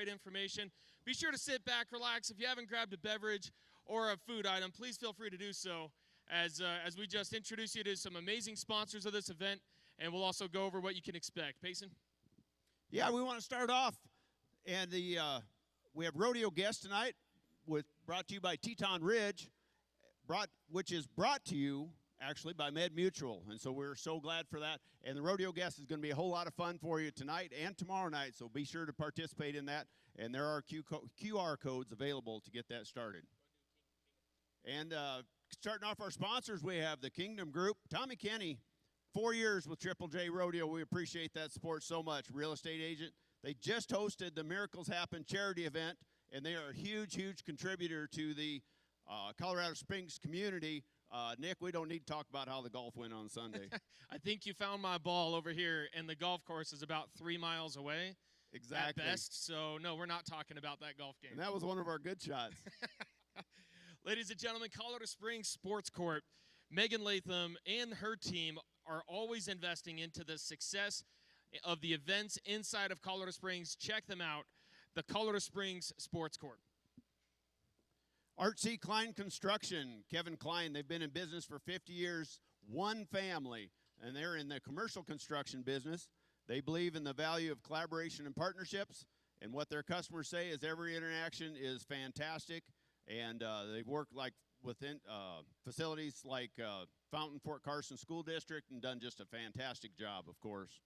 great information. Be sure to sit back, relax. If you haven't grabbed a beverage or a food item, please feel free to do so as we just introduce you to some amazing sponsors of this event, and we'll also go over what you can expect. Payson? Yeah, we want to start off, and we have rodeo guests tonight, brought to you by Teton Ridge, which is brought to you actually by Med Mutual, and so we're so glad for that. And the rodeo guest is going to be a whole lot of fun for you tonight and tomorrow night, so be sure to participate in that. And there are QR codes available to get that started. And starting off our sponsors, we have the Kingdom Group. Tommy Kenny, 4 years with Triple J Rodeo. We appreciate that support so much. Real estate agent. They just hosted the Miracles Happen charity event, and they are a huge, huge contributor to the Colorado Springs community. Nick, we don't need to talk about how the golf went on Sunday. I think you found my ball over here, and the golf course is about 3 miles away. Exactly. At best, so no, we're not talking about that golf game. And that was one of our good shots. Ladies and gentlemen, Colorado Springs Sports Corp, Megan Latham and her team are always investing into the success of the events inside of Colorado Springs. Check them out, the Colorado Springs Sports Corp. Art C. Klein Construction, Kevin Klein, they've been in business for 50 years, one family, and they're in the commercial construction business. They believe in the value of collaboration and partnerships, and what their customers say is every interaction is fantastic, and they've worked like within facilities like Fountain Fort Carson School District and done just a fantastic job, of course.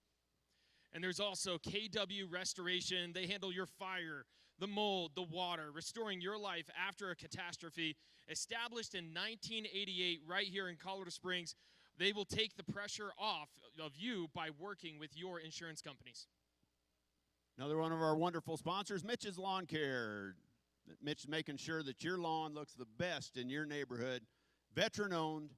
And there's also KW Restoration. They handle your fire, the mold, the water, restoring your life after a catastrophe. Established in 1988 right here in Colorado Springs, they will take the pressure off of you by working with your insurance companies. Another one of our wonderful sponsors, Mitch's Lawn Care. Mitch is making sure that your lawn looks the best in your neighborhood. Veteran-owned.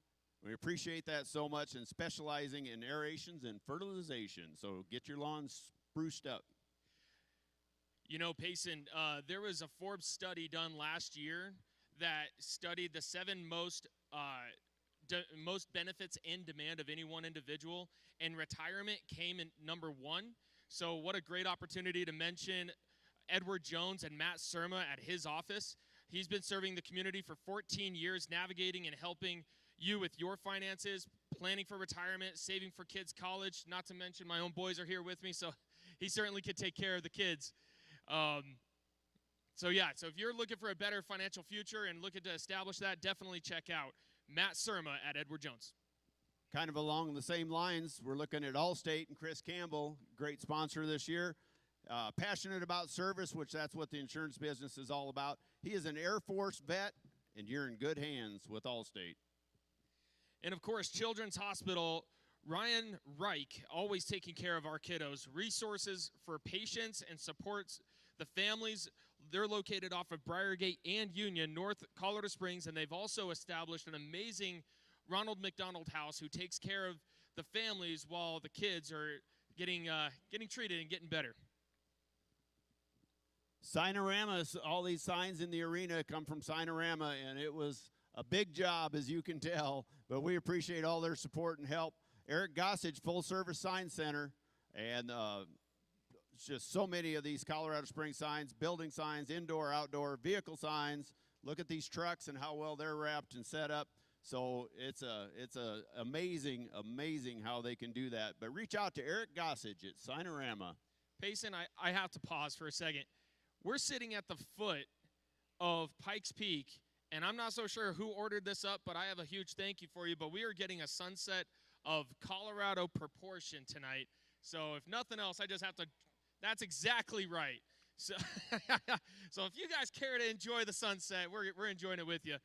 We appreciate that so much, and specializing in aerations and fertilization. So get your lawn spruced up. You know, Payson, there was a Forbes study done last year that studied the 7 most benefits in demand of any one individual, and retirement came in #1. So what a great opportunity to mention Edward Jones and Matt Surma at his office. He's been serving the community for 14 years, navigating and helping you with your finances, planning for retirement, saving for kids' college. Not to mention my own boys are here with me, so he certainly could take care of the kids. So if you're looking for a better financial future and looking to establish that, definitely check out Matt Surma at Edward Jones. Kind of along the same lines, we're looking at Allstate and Chris Campbell, great sponsor this year. Passionate about service, which that's what the insurance business is all about. He is an Air Force vet, and you're in good hands with Allstate. And, of course, Children's Hospital, Ryan Reich, always taking care of our kiddos. Resources for patients and supports the families. They're located off of Briargate and Union, North Colorado Springs, and they've also established an amazing Ronald McDonald House who takes care of the families while the kids are getting treated and getting better. Signorama, all these signs in the arena come from Signorama, and it was a big job, as you can tell, but we appreciate all their support and help. Eric Gossage, Full Service Sign Center, and just so many of these Colorado Springs signs, building signs, indoor, outdoor, vehicle signs. Look at these trucks and how well they're wrapped and set up. So it's amazing how they can do that. But reach out to Eric Gossage at Signorama. Payson, I have to pause for a second. We're sitting at the foot of Pikes Peak, and I'm not so sure who ordered this up, but I have a huge thank you for you. But we are getting a sunset of Colorado proportion tonight. So if nothing else, I just have to, that's exactly right. So, so if you guys care to enjoy the sunset, we're enjoying it with you.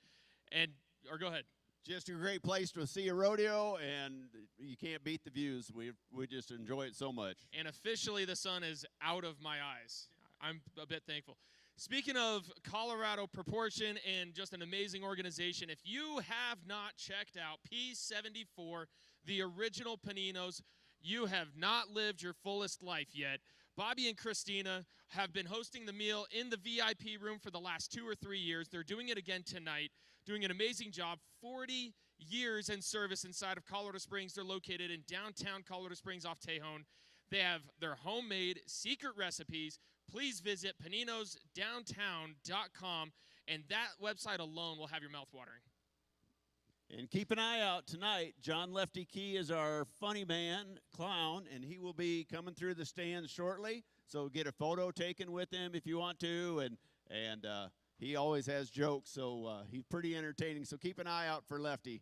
Or go ahead. Just a great place to see a rodeo, and you can't beat the views. We just enjoy it so much. And officially the sun is out of my eyes. I'm a bit thankful. Speaking of Colorado proportion and just an amazing organization, if you have not checked out P74, the original Paninos, you have not lived your fullest life yet. Bobby and Christina have been hosting the meal in the VIP room for the last 2 or 3 years. They're doing it again tonight, doing an amazing job. 40 years in service inside of Colorado Springs. They're located in downtown Colorado Springs off Tejon. They have their homemade secret recipes, please visit paninosdowntown.com, and that website alone will have your mouth watering. And keep an eye out tonight. John Lefty Key is our funny man, clown, and he will be coming through the stands shortly. So get a photo taken with him if you want to, and he always has jokes, so he's pretty entertaining. So keep an eye out for Lefty.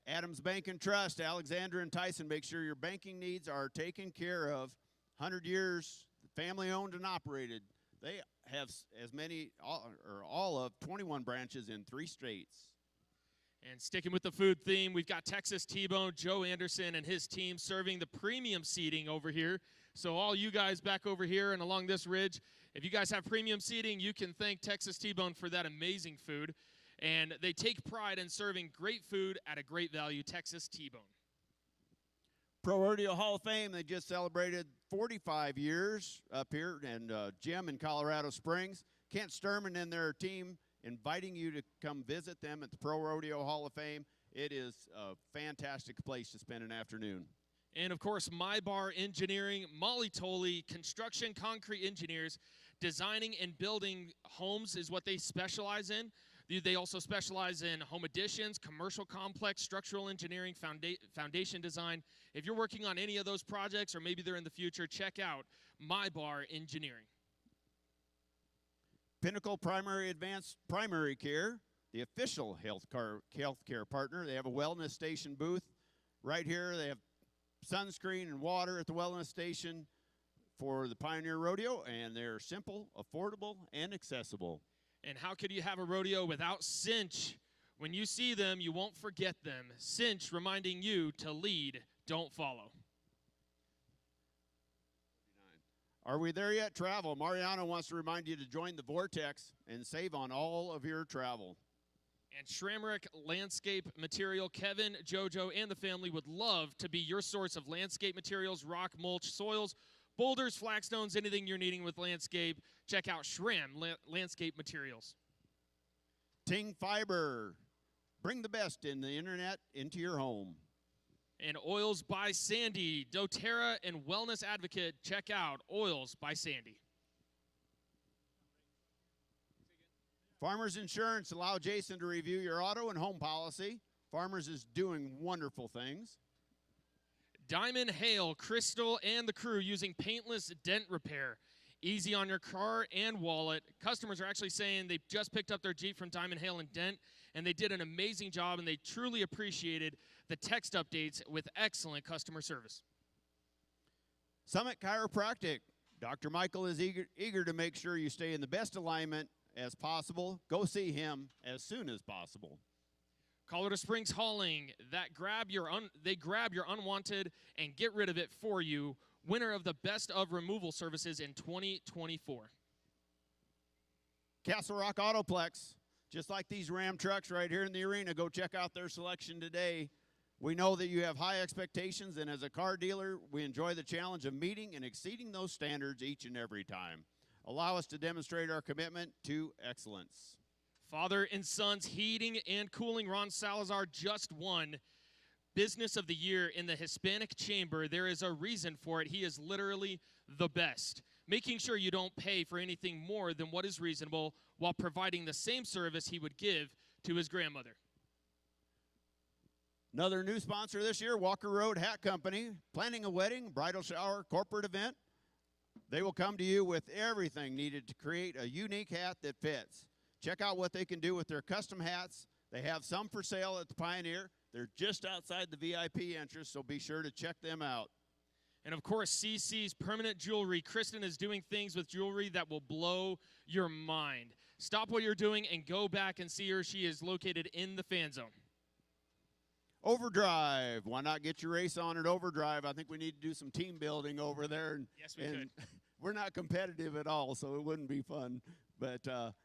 Adams Bank and Trust, Alexander and Tyson, make sure your banking needs are taken care of. 100 years, family-owned and operated. They have as many, or all of 21 branches in 3 states. And sticking with the food theme, we've got Texas T-Bone, Joe Anderson, and his team serving the premium seating over here. So all you guys back over here and along this ridge, if you guys have premium seating, you can thank Texas T-Bone for that amazing food. And they take pride in serving great food at a great value, Texas T-Bone. Pro Rodeo Hall of Fame, they just celebrated 45 years up here, and Jim in Colorado Springs. Kent Sturman and their team inviting you to come visit them at the Pro Rodeo Hall of Fame. It is a fantastic place to spend an afternoon. And, of course, My Bar Engineering, Molly Tolley, construction concrete engineers, designing and building homes is what they specialize in. They also specialize in home additions, commercial complex, structural engineering, foundation design. If you're working on any of those projects, or maybe they're in the future, check out My Bar Engineering. Pinnacle Primary Advanced Primary Care, the official healthcare partner. They have a wellness station booth right here. They have sunscreen and water at the wellness station for the Pioneer Rodeo, and they're simple, affordable, and accessible. And how could you have a rodeo without Cinch? When you see them, you won't forget them. Cinch reminding you to lead, don't follow. Are we there yet? Travel. Mariano wants to remind you to join the Vortex and save on all of your travel. And Schramerick Landscape Material, Kevin, JoJo, and the family would love to be your source of landscape materials, rock, mulch, soils, boulders, flagstones, anything you're needing with landscape. Check out Schram Landscape Materials. Ting Fiber. Bring the best in the internet into your home. And Oils by Sandy, doTERRA and Wellness Advocate. Check out Oils by Sandy. Farmers Insurance. Allow Jason to review your auto and home policy. Farmers is doing wonderful things. Diamond Hail, Crystal, and the crew using paintless dent repair. Easy on your car and wallet. Customers are actually saying they just picked up their Jeep from Diamond Hail and Dent, and they did an amazing job, and they truly appreciated the text updates with excellent customer service. Summit Chiropractic. Dr. Michael is eager to make sure you stay in the best alignment as possible. Go see him as soon as possible. Colorado Springs Hauling, they grab your unwanted and get rid of it for you. Winner of the Best of Removal Services in 2024. Castle Rock Autoplex, just like these Ram trucks right here in the arena. Go check out their selection today. We know that you have high expectations, and as a car dealer, we enjoy the challenge of meeting and exceeding those standards each and every time. Allow us to demonstrate our commitment to excellence. Father and Sons Heating and Cooling, Ron Salazar just won Business of the Year in the Hispanic Chamber. There is a reason for it. He is literally the best, making sure you don't pay for anything more than what is reasonable while providing the same service he would give to his grandmother. Another new sponsor this year, Walker Road Hat Company. Planning a wedding, bridal shower, corporate event. They will come to you with everything needed to create a unique hat that fits. Check out what they can do with their custom hats. They have some for sale at the Pioneer. They're just outside the VIP entrance, so be sure to check them out. And, of course, CC's Permanent Jewelry. Kristen is doing things with jewelry that will blow your mind. Stop what you're doing and go back and see her. She is located in the fan zone. Overdrive. Why not get your race on at Overdrive? I think we need to do some team building over there. Yes, we could. We're not competitive at all, so it wouldn't be fun. But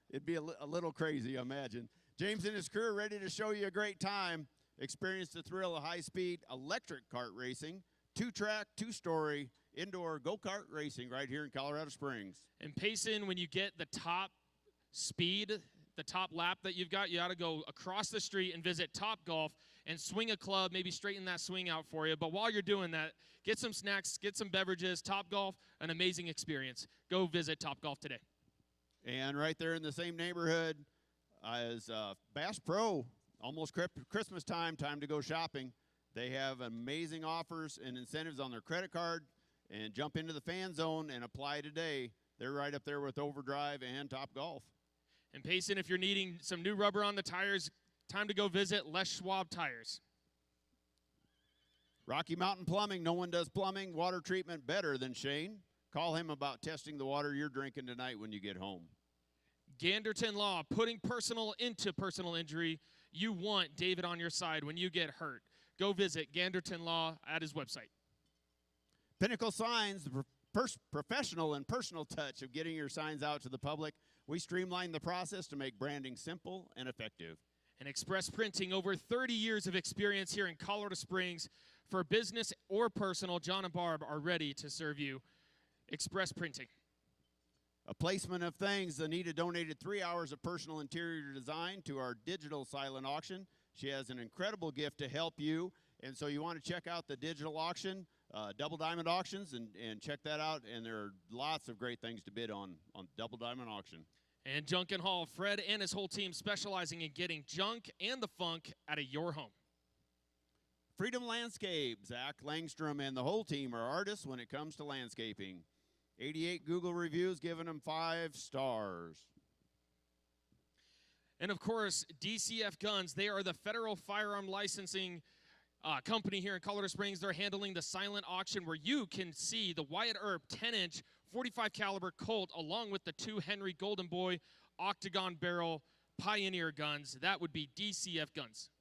it'd be a little crazy, I imagine. James and his crew are ready to show you a great time. Experience the thrill of high-speed electric kart racing, 2-track, 2-story, indoor go-kart racing right here in Colorado Springs. And Payson, when you get the top speed the top lap that you've got, you got to go across the street and visit Top Golf and swing a club, maybe straighten that swing out for you. But while you're doing that, get some snacks, get some beverages. Top Golf, an amazing experience. Go visit Top Golf today. And right there in the same neighborhood as Bass Pro, almost Christmas time to go shopping. They have amazing offers and incentives on their credit card. And jump into the fan zone and apply today. They're right up there with Overdrive and Top Golf. And Payson, if you're needing some new rubber on the tires, time to go visit Les Schwab Tires. Rocky Mountain Plumbing. No one does plumbing, water treatment better than Shane. Call him about testing the water you're drinking tonight when you get home. Ganderton Law, putting personal into personal injury. You want David on your side when you get hurt. Go visit Ganderton Law at his website. Pinnacle Signs, the professional and personal touch of getting your signs out to the public. We streamline the process to make branding simple and effective. And Express Printing, over 30 years of experience here in Colorado Springs. For business or personal, John and Barb are ready to serve you. Express Printing. A placement of things. Anita donated 3 hours of personal interior design to our digital silent auction. She has an incredible gift to help you. And so you want to check out the digital auction, Double Diamond Auctions, and check that out. And there are lots of great things to bid on Double Diamond Auction. And Junk and Hall, Fred and his whole team specializing in getting junk and the funk out of your home. Freedom Landscape, Zach Langstrom and the whole team are artists when it comes to landscaping. 88 Google reviews, giving them 5 stars. And of course, DCF Guns, they are the federal firearm licensing company here in Colorado Springs. They're handling the silent auction where you can see the Wyatt Earp 10-inch 45 caliber Colt along with the 2 Henry Golden Boy octagon barrel Pioneer guns. That would be DCF Guns.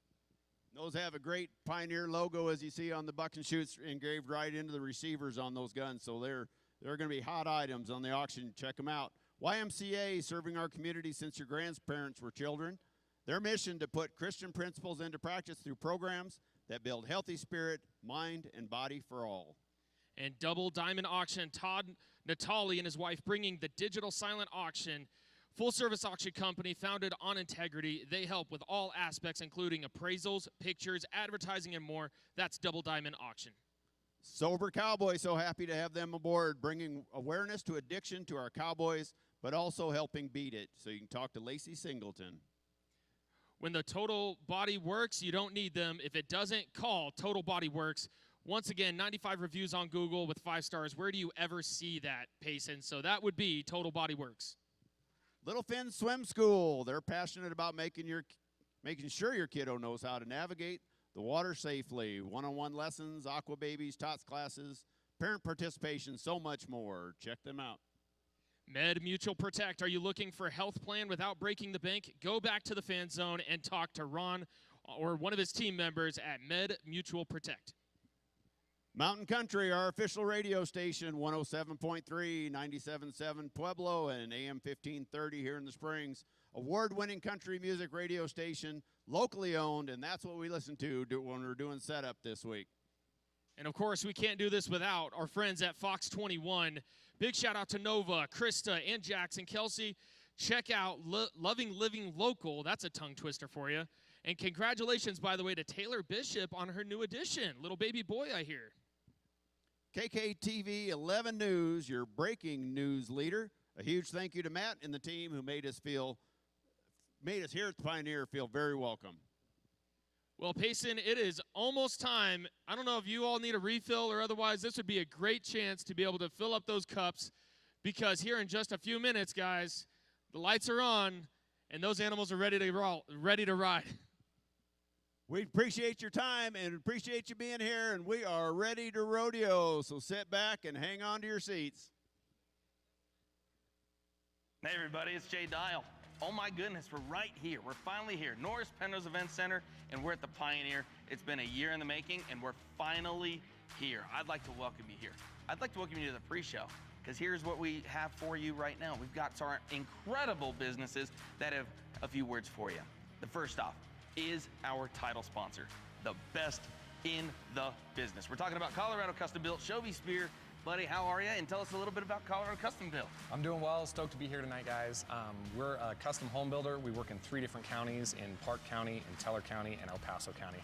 Those have a great Pioneer logo, as you see on the buck and shoots, engraved right into the receivers on those guns. So they're going to be hot items on the auction. Check them out. YMCA, serving our community since your grandparents were children. Their mission to put Christian principles into practice through programs that build healthy spirit, mind, and body for all. And Double Diamond Auction, Todd Natali and his wife bringing the digital silent auction, full-service auction company founded on integrity. They help with all aspects, including appraisals, pictures, advertising, and more. That's Double Diamond Auction. Sober Cowboy, so happy to have them aboard, bringing awareness to addiction to our cowboys, but also helping beat it. So you can talk to Lacey Singleton. When the Total Body Works, you don't need them. If it doesn't, call Total Body Works. Once again, 95 reviews on Google with 5 stars. Where do you ever see that, Payson? So that would be Total Body Works. Little Finn Swim School. They're passionate about making sure your kiddo knows how to navigate the water safely. One-on-one lessons, aqua babies, tots classes, parent participation, so much more. Check them out. Med Mutual Protect. Are you looking for a health plan without breaking the bank? Go back to the fan zone and talk to Ron or one of his team members at Med Mutual Protect. Mountain Country, our official radio station, 107.3, 97.7 Pueblo, and AM 1530 here in the Springs. Award-winning country music radio station, locally owned, and that's what we listen to when we're doing setup this week. And, of course, we can't do this without our friends at Fox 21. Big shout-out to Nova, Krista, and Jackson. Kelsey, check out Loving Living Local. That's a tongue twister for you. And congratulations, by the way, to Taylor Bishop on her new edition. Little baby boy, I hear. KKTV 11 News, your breaking news leader. A huge thank you to Matt and the team who made us here at the Pioneer feel very welcome. Well, Payson, it is almost time. I don't know if you all need a refill or otherwise. This would be a great chance to be able to fill up those cups because here in just a few minutes, guys, the lights are on and those animals are ready to ride. We appreciate your time and appreciate you being here, and we are ready to rodeo. So sit back and hang on to your seats. Hey, everybody, it's Jay Dial. Oh, my goodness, we're right here. We're finally here. Norris Penrose Event Center, and we're at the Pioneer. It's been a year in the making, and we're finally here. I'd like to welcome you here. I'd like to welcome you to the pre-show, because here's what we have for you right now. We've got our incredible businesses that have a few words for you. The first off is our title sponsor, the best in the business. We're talking about Colorado Custom Built, Chovy Spear, Buddy, how are you? And tell us a little bit about Colorado Custom Built. I'm doing well. Stoked to be here tonight, guys. We're a custom home builder. We work in 3 different counties, in Park County, in Teller County, and El Paso County.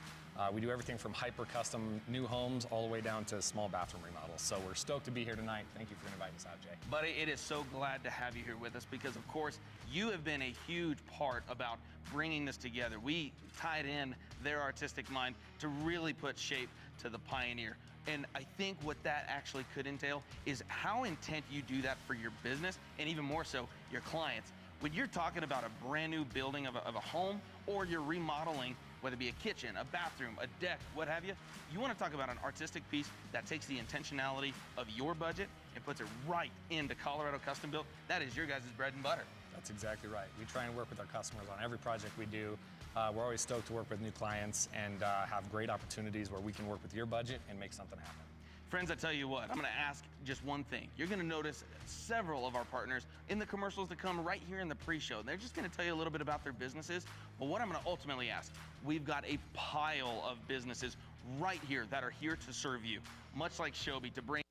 We do everything from hyper custom new homes all the way down to small bathroom remodels. So we're stoked to be here tonight. Thank you for inviting us out, Jay. Buddy, it is so glad to have you here with us because, of course, you have been a huge part about bringing this together. We tied in their artistic mind to really put shape to the Pioneer. And I think what that actually could entail is how intent you do that for your business and even more so your clients. When you're talking about a brand new building of a home or you're remodeling, whether it be a kitchen, a bathroom, a deck, what have you, you want to talk about an artistic piece that takes the intentionality of your budget and puts it right into Colorado Custom Built. That is your guys' bread and butter. That's exactly right. We try and work with our customers on every project we do. We're always stoked to work with new clients and have great opportunities where we can work with your budget and make something happen. Friends, I tell you what, I'm going to ask just one thing. You're going to notice several of our partners in the commercials that come right here in the pre-show. They're just going to tell you a little bit about their businesses. But what I'm going to ultimately ask, we've got a pile of businesses right here that are here to serve you, much like Shobi, to bring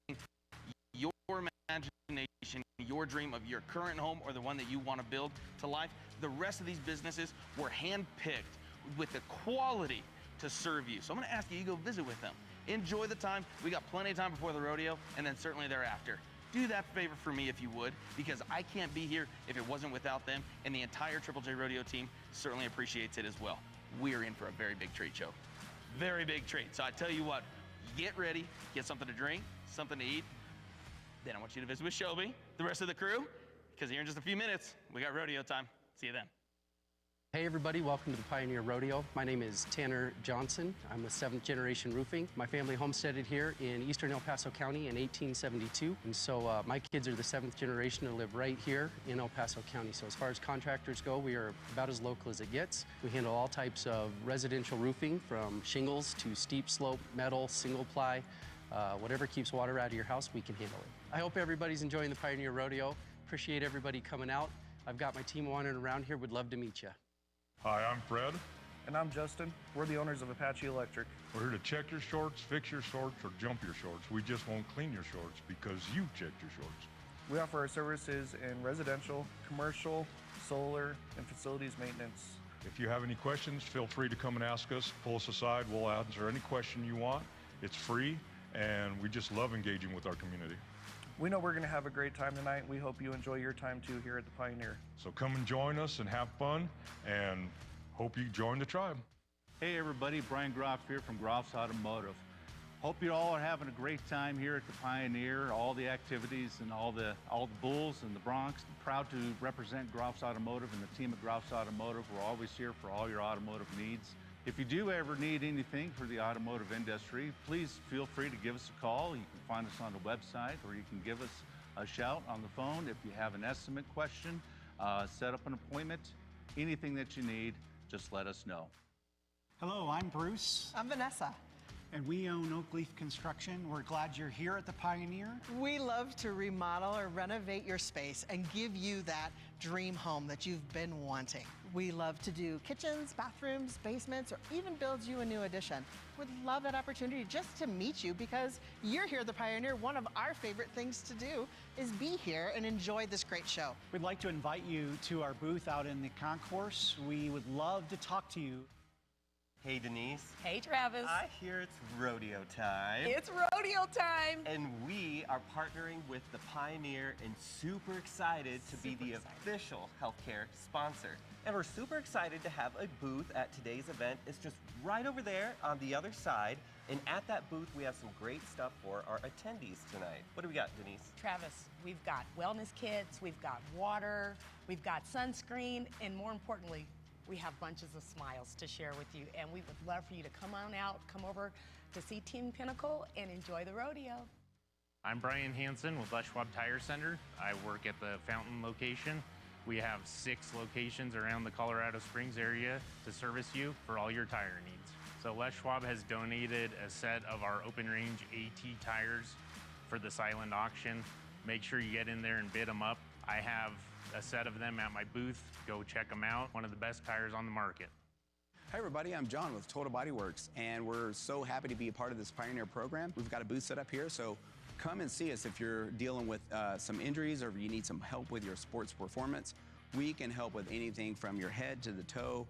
your imagination, your dream of your current home or the one that you want to build to life. The rest of these businesses were handpicked with the quality to serve you. So I'm going to ask you, go visit with them. Enjoy the time. We got plenty of time before the rodeo and then certainly thereafter. Do that favor for me if you would, because I can't be here if it wasn't without them, and the entire Triple J Rodeo team certainly appreciates it as well. We're in for a very big treat, show. Very big treat. So I tell you what, get ready, get something to drink, something to eat. Then I want you to visit with Shobi, the rest of the crew, because here in just a few minutes, we got rodeo time. See you then. Hey everybody, welcome to the Pioneer Rodeo. My name is Tanner Johnson. I'm with 7th Generation Roofing. My family homesteaded here in eastern El Paso County in 1872. And so my kids are the 7th generation to live right here in El Paso County. So as far as contractors go, we are about as local as it gets. We handle all types of residential roofing, from shingles to steep slope, metal, single ply. Whatever keeps water out of your house, we can handle it. I hope everybody's enjoying the Pioneer Rodeo. Appreciate everybody coming out. I've got my team wandering around here. Would love to meet you. Hi, I'm Fred. And I'm Justin. We're the owners of Apache Electric. We're here to check your shorts, fix your shorts, or jump your shorts. We just won't clean your shorts because you checked your shorts. We offer our services in residential, commercial, solar, and facilities maintenance. If you have any questions, feel free to come and ask us. Pull us aside. We'll answer any question you want. It's free, and we just love engaging with our community. We know we're going to have a great time tonight. We hope you enjoy your time too here at the Pioneer. So come and join us and have fun, and hope you join the tribe. Hey everybody, Brian Groff here from Groff's Automotive. Hope you all are having a great time here at the Pioneer, all the activities and all the bulls and the broncs. I'm proud to represent Groff's Automotive and the team at Groff's Automotive. We're always here for all your automotive needs. If you do ever need anything for the automotive industry, please feel free to give us a call. You can find us on the website, or you can give us a shout on the phone if you have an estimate question, set up an appointment, anything that you need, just let us know. Hello, I'm Bruce. I'm Vanessa. And we own Oak Leaf Construction. We're glad you're here at the Pioneer. We love to remodel or renovate your space and give you that dream home that you've been wanting. We love to do kitchens, bathrooms, basements, or even build you a new addition. Would love that opportunity just to meet you because you're here at the Pioneer. One of our favorite things to do is be here and enjoy this great show. We'd like to invite you to our booth out in the concourse. We would love to talk to you. Hey Denise. Hey Travis. I hear it's rodeo time. It's rodeo time. And we are partnering with the Pioneer and super excited to be the official healthcare sponsor. And we're super excited to have a booth at today's event. It's just right over there on the other side. And at that booth, we have some great stuff for our attendees tonight. What do we got, Denise? Travis, we've got wellness kits, we've got water, we've got sunscreen, and more importantly, we have bunches of smiles to share with you, and we would love for you to come on out, come over to see Team Pinnacle and enjoy the rodeo. I'm Brian Hansen with Les Schwab Tire Center. I work at the Fountain location. We have 6 locations around the Colorado Springs area to service you for all your tire needs. So Les Schwab has donated a set of our open range AT tires for the silent auction. Make sure you get in there and bid them up. I have a set of them at my booth. Go check them out. One of the best tires on the market. Hi everybody, I'm John with Total Body Works, and we're so happy to be a part of this Pioneer program. We've got a booth set up here, so come and see us if you're dealing with some injuries or if you need some help with your sports performance. We can help with anything from your head to the toe,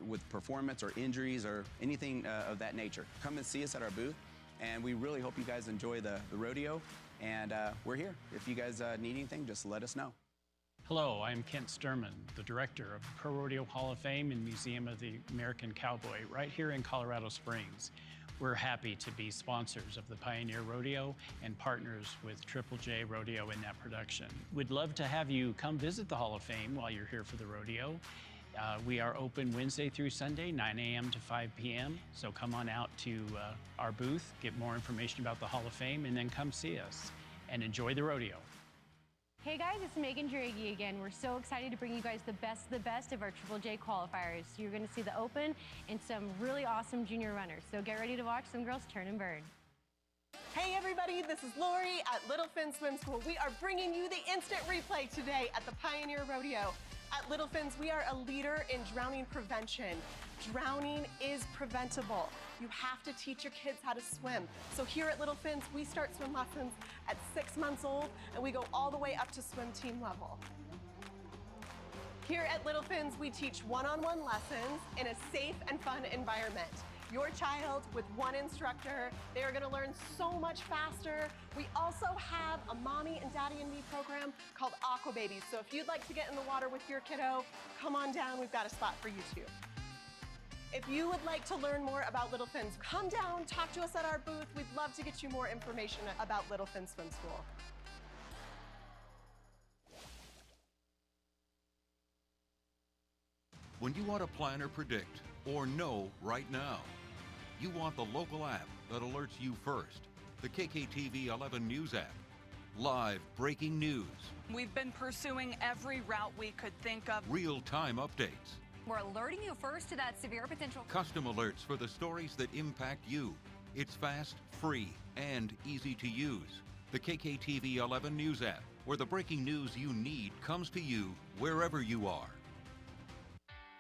with performance or injuries or anything of that nature. Come and see us at our booth, and we really hope you guys enjoy the rodeo, and we're here. If you guys need anything, just let us know. Hello, I'm Kent Sturman, the director of the Pro Rodeo Hall of Fame and Museum of the American Cowboy right here in Colorado Springs. We're happy to be sponsors of the Pioneer Rodeo and partners with Triple J Rodeo in that production. We'd love to have you come visit the Hall of Fame while you're here for the rodeo. We are open Wednesday through Sunday, 9 a.m. to 5 p.m. So come on out to our booth, get more information about the Hall of Fame, and then come see us and enjoy the rodeo. Hey guys, it's Megan Draghi again. We're so excited to bring you guys the best of our Triple J qualifiers. You're going to see the open and some really awesome junior runners. So get ready to watch some girls turn and burn. Hey everybody, this is Lori at Little Finn Swim School. We are bringing you the instant replay today at the Pioneer Rodeo. At Little Finns, we are a leader in drowning prevention. Drowning is preventable. You have to teach your kids how to swim. So here at Little Finns, we start swim lessons at 6 months old, and we go all the way up to swim team level. Here at Little Finns, we teach one-on-one lessons in a safe and fun environment. Your child with one instructor, they are gonna learn so much faster. We also have a Mommy and Daddy and Me program called Aqua Babies. So if you'd like to get in the water with your kiddo, come on down, we've got a spot for you too. If you would like to learn more about Little Finns, come down, talk to us at our booth. We'd love to get you more information about Little Finn Swim School. When you want to plan or predict or know right now, you want the local app that alerts you first. The KKTV 11 News app. Live breaking news. We've been pursuing every route we could think of. Real-time updates. We're alerting you first to that severe potential. Custom alerts for the stories that impact you. It's fast, free, and easy to use. The KKTV 11 News app, where the breaking news you need comes to you wherever you are.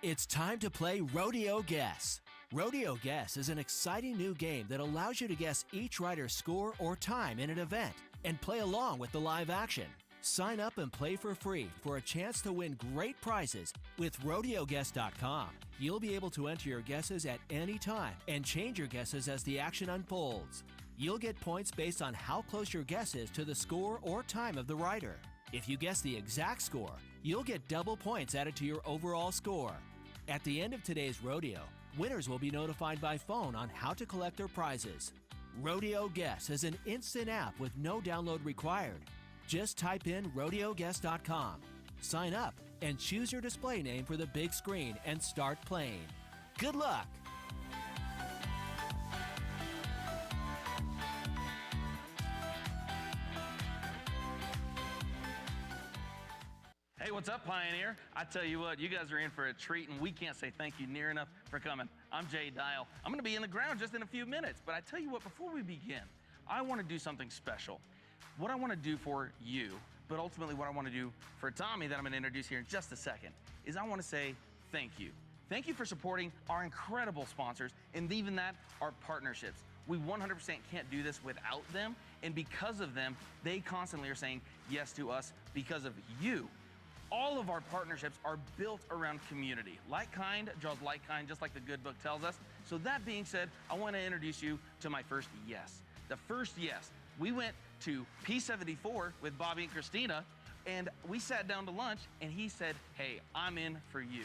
It's time to play Rodeo Guess. Rodeo Guess is an exciting new game that allows you to guess each rider's score or time in an event and play along with the live action. Sign up and play for free for a chance to win great prizes with RodeoGuess.com. You'll be able to enter your guesses at any time and change your guesses as the action unfolds. You'll get points based on how close your guess is to the score or time of the rider. If you guess the exact score, you'll get double points added to your overall score. At the end of today's rodeo, winners will be notified by phone on how to collect their prizes. Rodeo Guess is an instant app with no download required. Just type in RodeoGuess.com, sign up, and choose your display name for the big screen and start playing. Good luck! Hey, what's up, Pioneer? I tell you what, you guys are in for a treat, and we can't say thank you near enough for coming. I'm Jay Dial. I'm going to be in the ground just in a few minutes, but I tell you what, before we begin, I want to do something special. What I want to do for you, but ultimately what I want to do for Tommy that I'm going to introduce here in just a second, is I want to say thank you. Thank you for supporting our incredible sponsors, and even that, our partnerships. We 100% can't do this without them, and because of them, they constantly are saying yes to us because of you. All of our partnerships are built around community. Like kind draws like kind, just like the good book tells us. So that being said, I want to introduce you to my first yes. The first yes. We went to P74 with Bobby and Christina, and we sat down to lunch, and he said, hey, I'm in for you.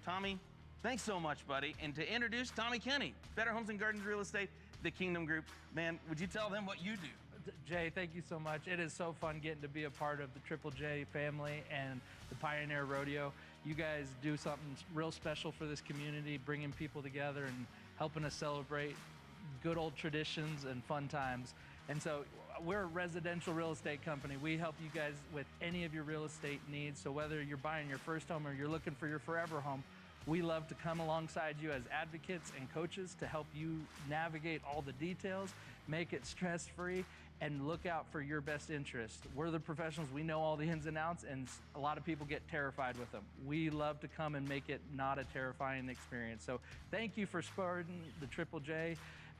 Tommy, thanks so much, buddy. And to introduce Tommy Kenny, Better Homes and Gardens Real Estate, the Kingdom Group. Man, would you tell them what you do? Jay, thank you so much. It is so fun getting to be a part of the Triple J family and the Pioneer Rodeo. You guys do something real special for this community, bringing people together and helping us celebrate good old traditions and fun times. And so we're a residential real estate company. We help you guys with any of your real estate needs. So whether you're buying your first home or you're looking for your forever home, we love to come alongside you as advocates and coaches to help you navigate all the details, make it stress-free, and look out for your best interest. We're the professionals, we know all the ins and outs, and a lot of people get terrified with them. We love to come and make it not a terrifying experience. So thank you for supporting the Triple J.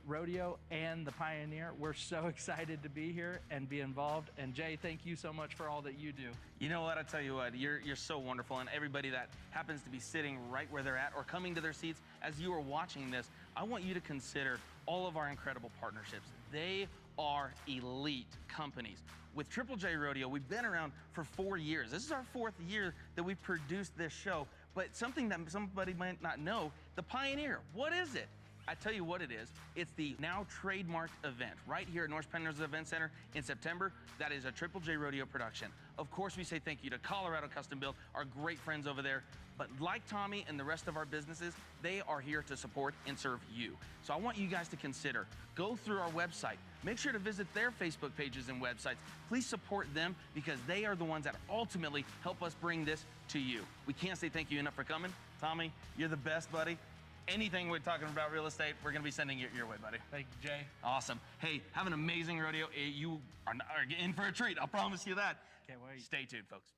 Rodeo and the Pioneer. We're so excited to be here and be involved. And Jay, thank you so much for all that you do. You know what? I tell you what, you're so wonderful, and everybody that happens to be sitting right where they're at or coming to their seats as you are watching this, I want you to consider all of our incredible partnerships. They are elite companies. With Triple J Rodeo, we've been around for 4 years. This is our 4th year that we've produced this show, but something that somebody might not know, the Pioneer, what is it? I tell you what it is. It's the now trademarked event right here at North Penrose Event Center in September. That is a Triple J Rodeo production. Of course, we say thank you to Colorado Custom Build, our great friends over there. But like Tommy and the rest of our businesses, they are here to support and serve you. So I want you guys to consider, go through our website. Make sure to visit their Facebook pages and websites. Please support them because they are the ones that ultimately help us bring this to you. We can't say thank you enough for coming. Tommy, you're the best, buddy. Anything we're talking about real estate, we're going to be sending it your way, buddy. Thank you, Jay. Awesome. Hey, have an amazing rodeo. You are in for a treat. I'll promise you that. Can't wait. Stay tuned, folks.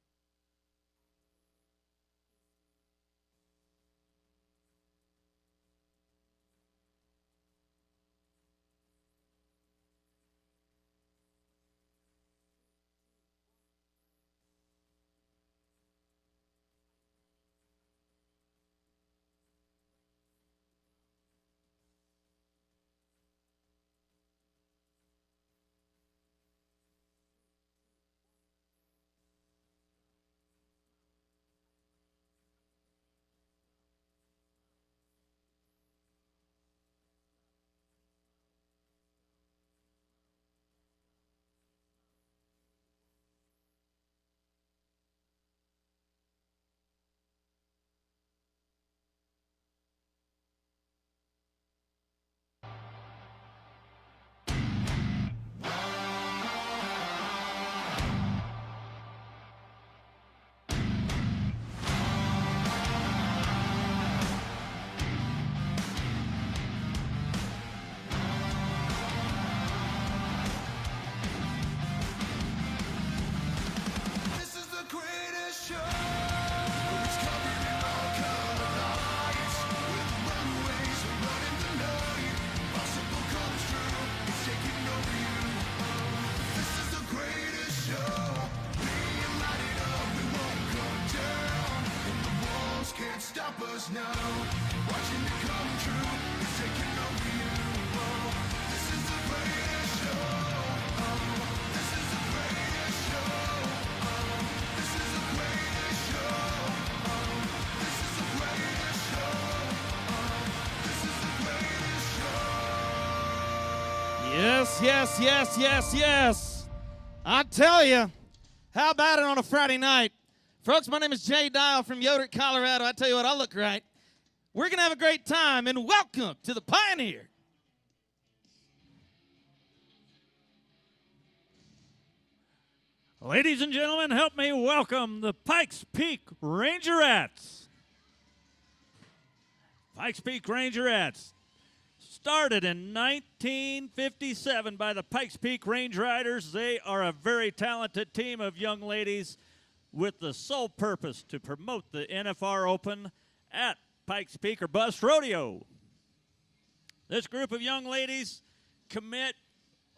Stop us now, watching it come true, it's taking over you. Oh, this is the greatest show. Oh, this is the greatest show. Oh, this is the greatest show. Oh, this is the greatest show. Oh, this is the greatest show. Yes, yes, yes, yes, yes. I tell you, how about it on a Friday night? Folks, my name is Jay Dial from Yoder, Colorado. I tell you what, I look right. We're going to have a great time, and welcome to the Pioneer. Ladies and gentlemen, help me welcome the Pikes Peak Rangerettes. Pikes Peak Rangerettes started in 1957 by the Pikes Peak Range Riders. They are a very talented team of young ladies with the sole purpose to promote the NFR Open at Pikes Peak or Bust Rodeo. This group of young ladies commit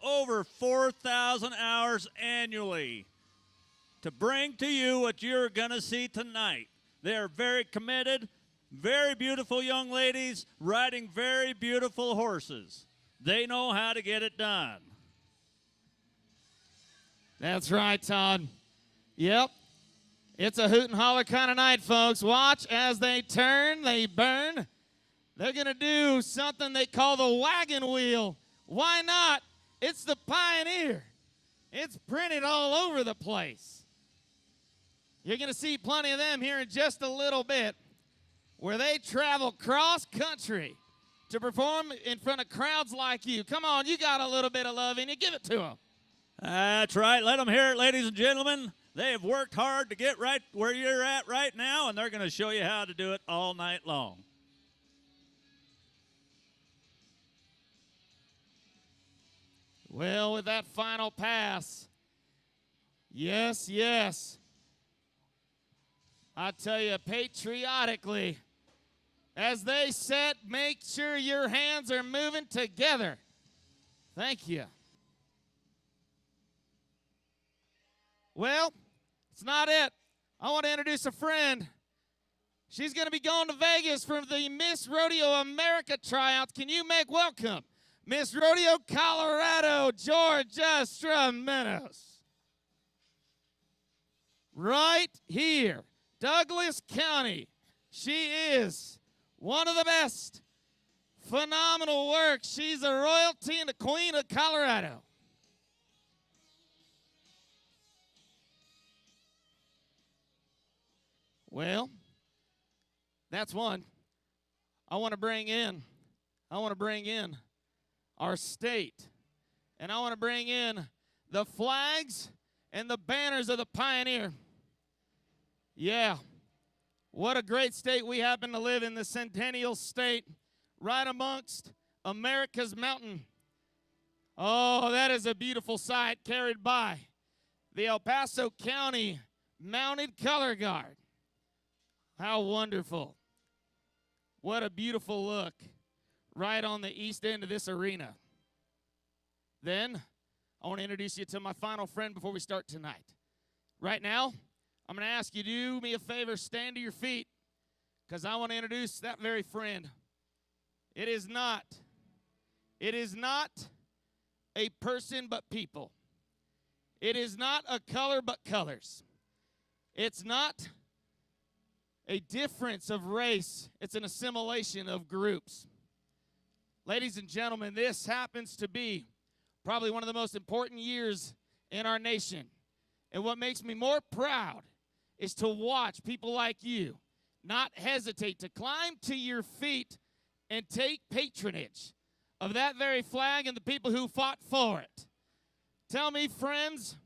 over 4,000 hours annually to bring to you what you're going to see tonight. They're very committed, very beautiful young ladies riding very beautiful horses. They know how to get it done. That's right, Todd. Yep. It's a hoot and holler kind of night, folks. Watch as they turn, they burn. They're going to do something they call the wagon wheel. Why not? It's the Pioneer. It's printed all over the place. You're going to see plenty of them here in just a little bit, where they travel cross-country to perform in front of crowds like you. Come on, you got a little bit of love in you. Give it to them. That's right. Let them hear it, ladies and gentlemen. They have worked hard to get right where you're at right now, and they're going to show you how to do it all night long. Well, with that final pass, yes, yes. I tell you, patriotically, As they set, make sure your hands are moving together. Thank you. Well, it's not it. I want to introduce a friend. She's going to be going to Vegas for the Miss Rodeo America tryouts. Can you make welcome Miss Rodeo Colorado, Georgia Stramenos? Right here, Douglas County. She is one of the best. Phenomenal work. She's a royalty and the queen of Colorado. Well, that's one. I want to bring in our state. And I want to bring in the flags and the banners of the Pioneer. Yeah. What a great state we happen to live in, the Centennial State, right amongst America's mountain. Oh, that is a beautiful sight carried by the El Paso County Mounted Color Guard. How wonderful. What a beautiful look right on the east end of this arena. Then, I want to introduce you to my final friend before we start tonight. Right now, I'm going to ask you to do me a favor, stand to your feet, because I want to introduce that very friend. It is not a person but people. It is not a color but colors. It's not a difference of race. It's an assimilation of groups. Ladies and gentlemen, this happens to be probably one of the most important years in our nation. And what makes me more proud is to watch people like you not hesitate to climb to your feet and take patronage of that very flag and the people who fought for it. Tell me, friends,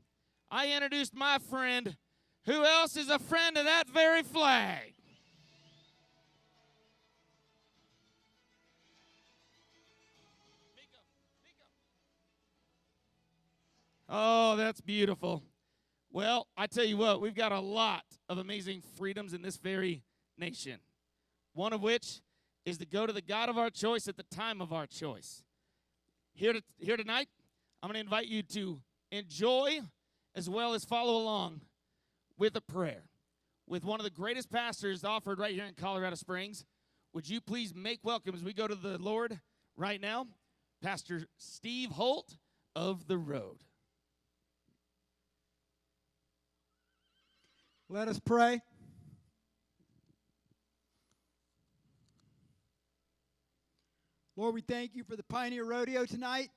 I introduced my friend. Who else is a friend of that very flag? Oh, that's beautiful. Well, I tell you what, we've got a lot of amazing freedoms in this very nation. One of which is to go to the God of our choice at the time of our choice. Here tonight, I'm going to invite you to enjoy as well as follow along with a prayer with one of the greatest pastors offered right here in Colorado Springs. Would you please make welcome as we go to the Lord right now, Pastor Steve Holt of The Road. Let us pray. Lord, we thank you for the Pioneer Rodeo tonight.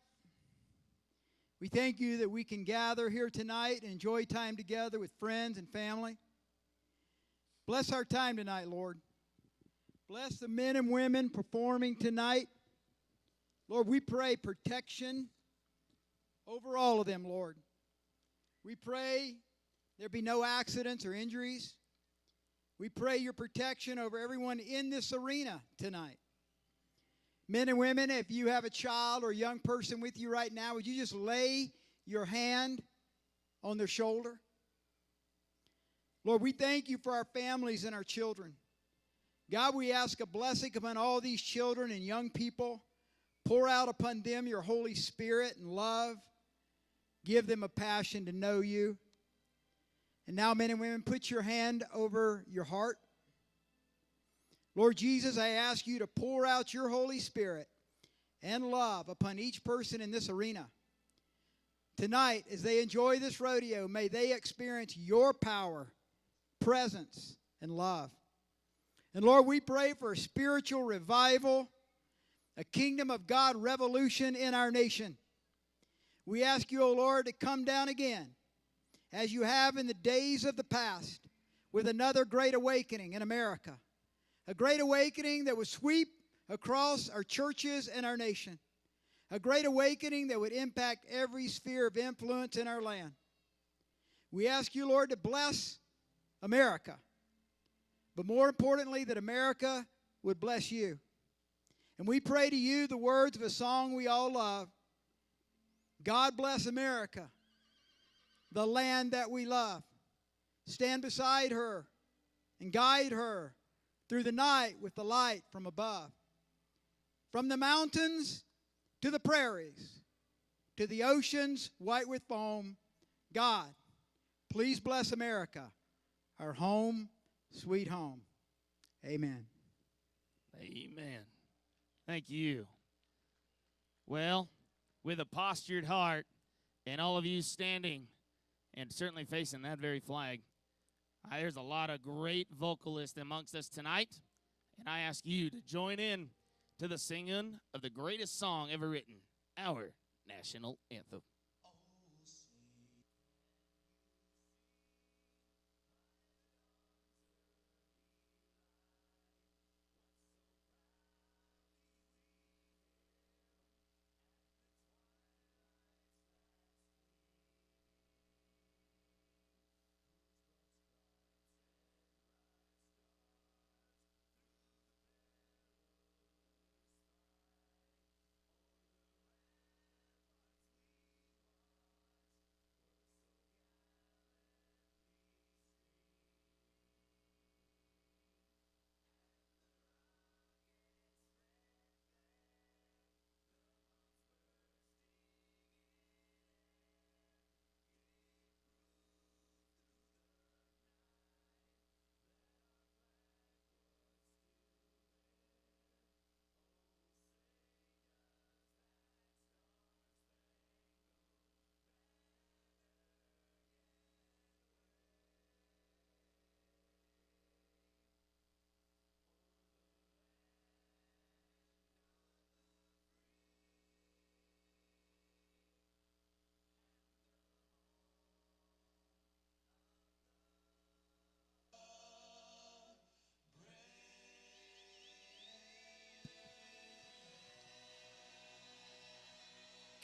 We thank you that we can gather here tonight and enjoy time together with friends and family. Bless our time tonight, Lord. Bless the men and women performing tonight. Lord, we pray protection over all of them, Lord. We pray there be no accidents or injuries. We pray your protection over everyone in this arena tonight. Men and women, if you have a child or a young person with you right now, would you just lay your hand on their shoulder? Lord, we thank you for our families and our children. God, we ask a blessing upon all these children and young people. Pour out upon them your Holy Spirit and love. Give them a passion to know you. And now, men and women, put your hand over your heart. Lord Jesus, I ask you to pour out your Holy Spirit and love upon each person in this arena. Tonight, as they enjoy this rodeo, may they experience your power, presence, and love. And Lord, we pray for a spiritual revival, a kingdom of God revolution in our nation. We ask you, O Lord, to come down again, as you have in the days of the past, with another great awakening in America. A great awakening that would sweep across our churches and our nation. A great awakening that would impact every sphere of influence in our land. We ask you, Lord, to bless America. But more importantly, that America would bless you. And we pray to you the words of a song we all love. God bless America, the land that we love. Stand beside her and guide her through the night with the light from above. From the mountains to the prairies, to the oceans white with foam, God, please bless America, our home, sweet home. Amen. Amen. Thank you. Well, with a postured heart and all of you standing and certainly facing that very flag, there's a lot of great vocalists amongst us tonight, and I ask you to join in to the singing of the greatest song ever written, our national anthem.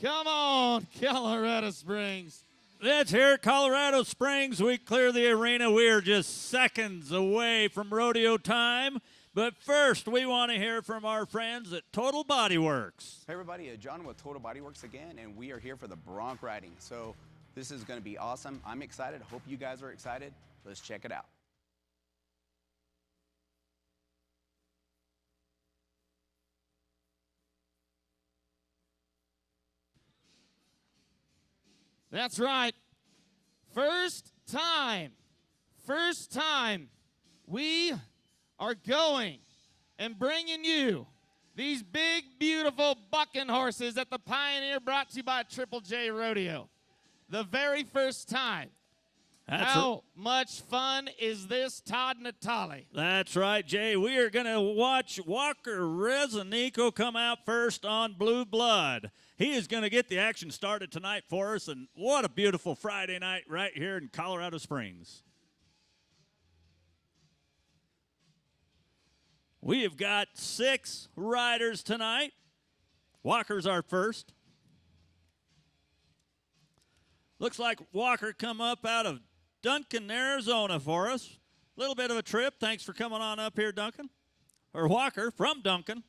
Come on, Colorado Springs. Let's hear Colorado Springs. We clear the arena. We are just seconds away from rodeo time. But first, we want to hear from our friends at Total Body Works. Hey everybody, John with Total Body Works again, and we are here for the bronc riding. So this is going to be awesome. I'm excited. Hope you guys are excited. Let's check it out. That's right. First time we are going and bringing you these big, beautiful bucking horses at the Pioneer, brought to you by Triple J Rodeo. The very first time. How much fun is this, Todd Natale? That's right, Jay. We are going to watch Walker Rezanico come out first on Blue Blood. He is going to get the action started tonight for us, and what a beautiful Friday night right here in Colorado Springs. We have got 6 riders tonight. Walker's our first. Looks like Walker come up out of Duncan, Arizona for us. A little bit of a trip. Thanks for coming on up here, Duncan. Or Walker from Duncan.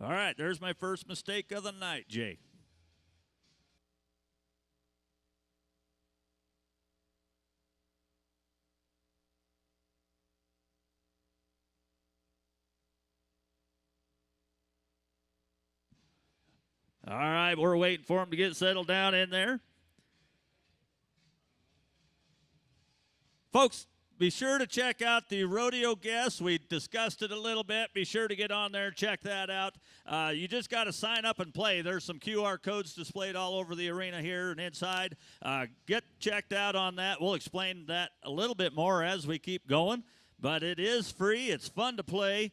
All right, there's my first mistake of the night, Jay. All right, we're waiting for him to get settled down in there. Folks, be sure to check out the rodeo guests. We discussed it a little bit. Be sure to get on there and check that out. You just got to sign up and play. There's some QR codes displayed all over the arena here and inside. Get checked out on that. We'll explain that a little bit more as we keep going. But it is free. It's fun to play.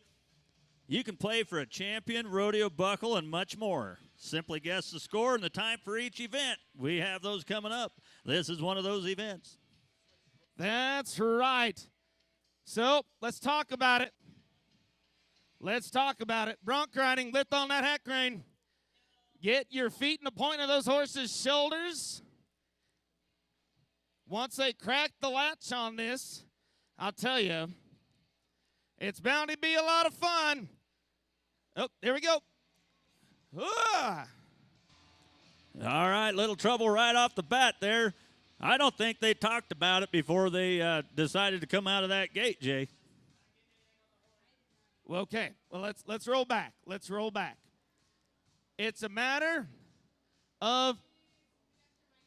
You can play for a champion, rodeo buckle, and much more. Simply guess the score and the time for each event. We have those coming up. This is one of those events. That's right. So let's talk about it. Let's talk about it. Bronc riding, lift on that hat crane. Get your feet in the point of those horses' shoulders. Once they crack the latch on this, I'll tell you, it's bound to be a lot of fun. Oh, there we go. All right, little trouble right off the bat there. I don't think they talked about it before they decided to come out of that gate, Jay. Well, okay. Well, let's roll back. Let's roll back. It's a matter of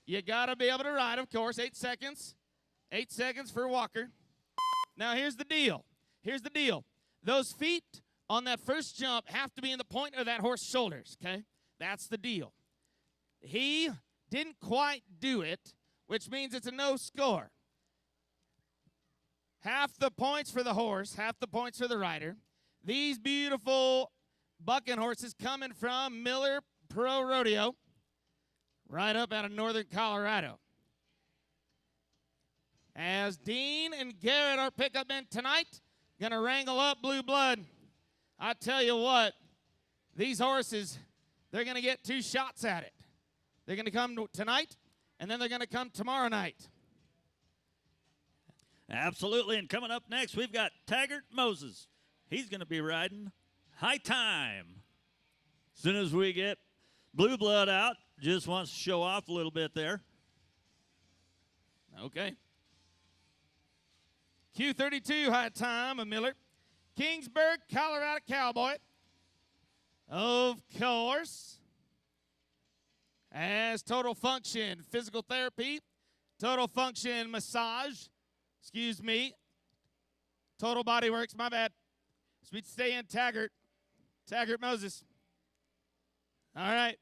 you got to be able to ride, of course, 8 seconds. 8 seconds for Walker. Now, here's the deal. Here's the deal. Those feet on that first jump have to be in the point of that horse's shoulders, okay? That's the deal. He didn't quite do it, which means it's a no score. Half the points for the horse, half the points for the rider. These beautiful bucking horses coming from Miller Pro Rodeo, right up out of northern Colorado. As Dean and Garrett, our pickup men tonight, going to wrangle up Blue Blood. I tell you what, these horses, they're going to get 2 shots at it. They're going to come tonight, and then they're going to come tomorrow night. Absolutely, and coming up next, we've got Taggart Moses. He's going to be riding High Time. As soon as we get Blue Blood out, just wants to show off a little bit there. Okay. Q32 High Time of Miller. Kingsburg, Colorado Cowboy. Of course. As Total Function Physical Therapy. Total Function Massage. Excuse me. Total Body Works, my bad. Sweet stay in Taggart. Taggart Moses. All right.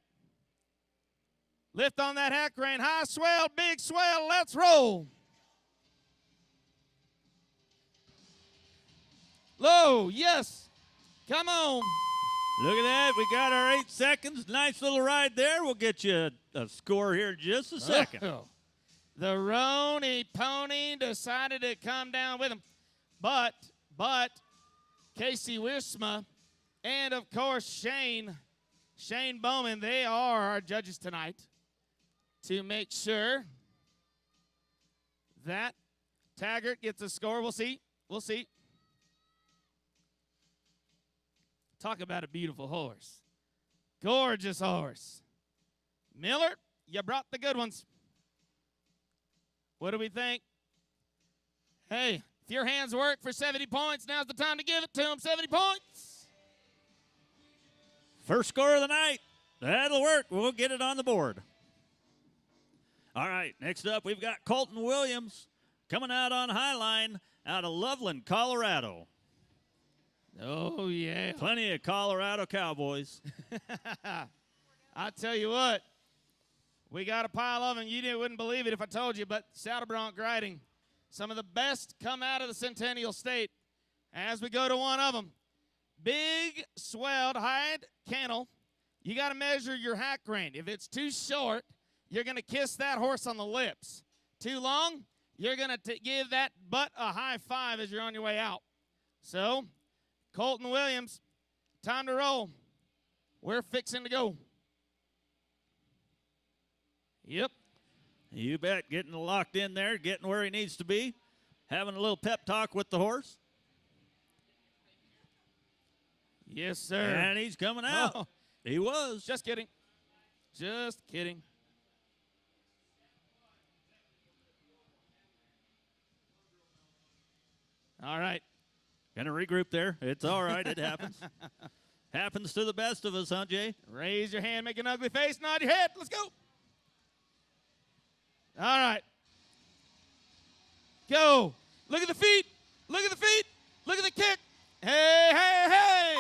Lift on that hack rein. High swell, big swell. Let's roll. Low, yes. Come on. Look at that. We got our 8 seconds. Nice little ride there. We'll get you a score here in just a second. Oh. The Rony Pony decided to come down with him. But Casey Wiersma and, of course, Shane Bowman, they are our judges tonight to make sure that Taggart gets a score. We'll see. We'll see. Talk about a beautiful horse. Gorgeous horse. Miller, you brought the good ones. What do we think? Hey, if your hands work for 70 points, now's the time to give it to them. 70 points. First score of the night. That'll work. We'll get it on the board. All right, next up, we've got Colton Williams coming out on Highline out of Loveland, Colorado. Oh, yeah. Plenty of Colorado Cowboys. I tell you what, we got a pile of them. You wouldn't believe it if I told you, but saddle bronc riding. Some of the best come out of the Centennial State. As we go to one of them, big swelled hide cantle. You got to measure your hack rein. If it's too short, you're going to kiss that horse on the lips. Too long, you're going to give that butt a high five as you're on your way out. So, Colton Williams, time to roll. We're fixing to go. Yep. You bet. Getting locked in there, getting where he needs to be, having a little pep talk with the horse. Yes, sir. And he's coming out. Oh. He was. Just kidding. Just kidding. All right. Gonna regroup there. It's all right. It happens. Happens to the best of us, huh, Jay? Raise your hand, make an ugly face, nod your head. Let's go. All right. Go. Look at the feet. Look at the feet. Look at the kick. Hey, hey, hey.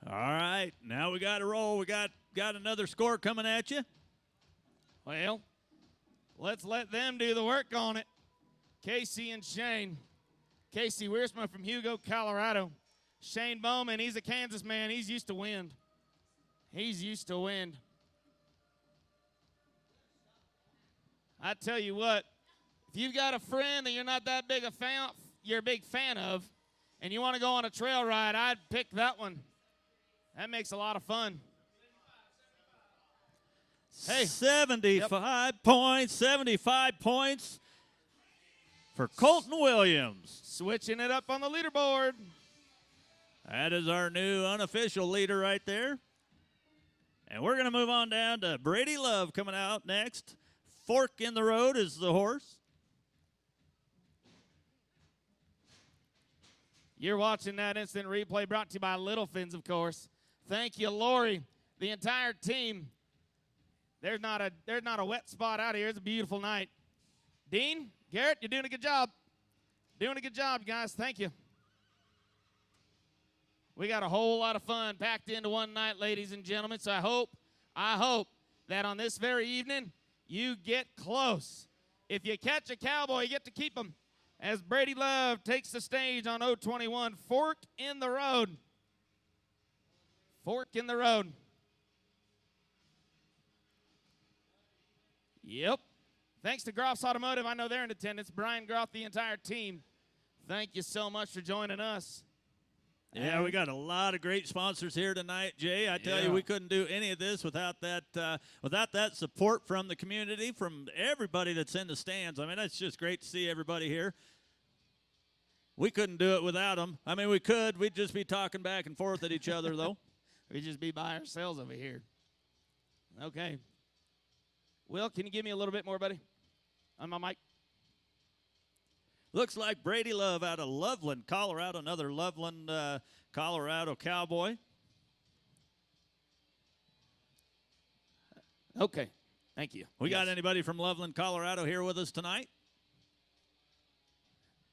All right. Now we got to roll. We got another score coming at you. Well, let's let them do the work on it. Casey and Shane. Casey Wiersma from Hugo, Colorado. Shane Bowman, he's a Kansas man. He's used to wind. He's used to wind. I tell you what, if you've got a friend that you're not that big a fan, you're a big fan of, and you want to go on a trail ride, I'd pick that one. That makes a lot of fun. Hey, 75 points, 75 points for Colton Williams. Switching it up on the leaderboard. That is our new unofficial leader right there. And we're going to move on down to Brady Love coming out next. Fork in the Road is the horse. You're watching that instant replay brought to you by Little Fins, of course. Thank you, Lori, the entire team. There's not a wet spot out here. It's a beautiful night. Dean, Garrett, you're doing a good job. Doing a good job, guys. Thank you. We got a whole lot of fun packed into one night, ladies and gentlemen. So I hope that on this very evening you get close. If you catch a cowboy, you get to keep him. As Brady Love takes the stage on 021, Fork in the Road. Fork in the Road. Yep. Thanks to Groff's Automotive. I know they're in attendance. Brian Groff, the entire team. Thank you so much for joining us. Yeah, we got a lot of great sponsors here tonight, Jay. I tell you, we couldn't do any of this without that support from the community, from everybody that's in the stands. I mean, it's just great to see everybody here. We couldn't do it without them. I mean, we could. We'd just be talking back and forth at each other, though. We'd just be by ourselves over here. Okay. Will, can you give me a little bit more, buddy, on my mic? Looks like Brady Love out of Loveland, Colorado, another Loveland, Colorado cowboy. Okay, thank you. We got anybody from Loveland, Colorado here with us tonight?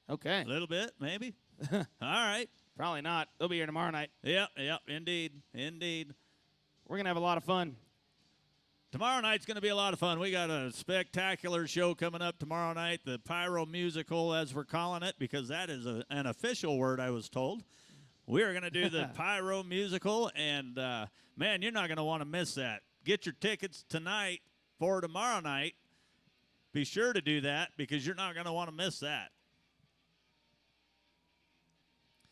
Okay. A little bit, maybe. All right. Probably not. They'll be here tomorrow night. Yep, indeed, indeed. We're going to have a lot of fun. Tomorrow night's going to be a lot of fun. We got a spectacular show coming up tomorrow night, the Pyro Musical, as we're calling it, because that is an official word, I was told. We are going to do the Pyro Musical, and, man, you're not going to want to miss that. Get your tickets tonight for tomorrow night. Be sure to do that, because you're not going to want to miss that.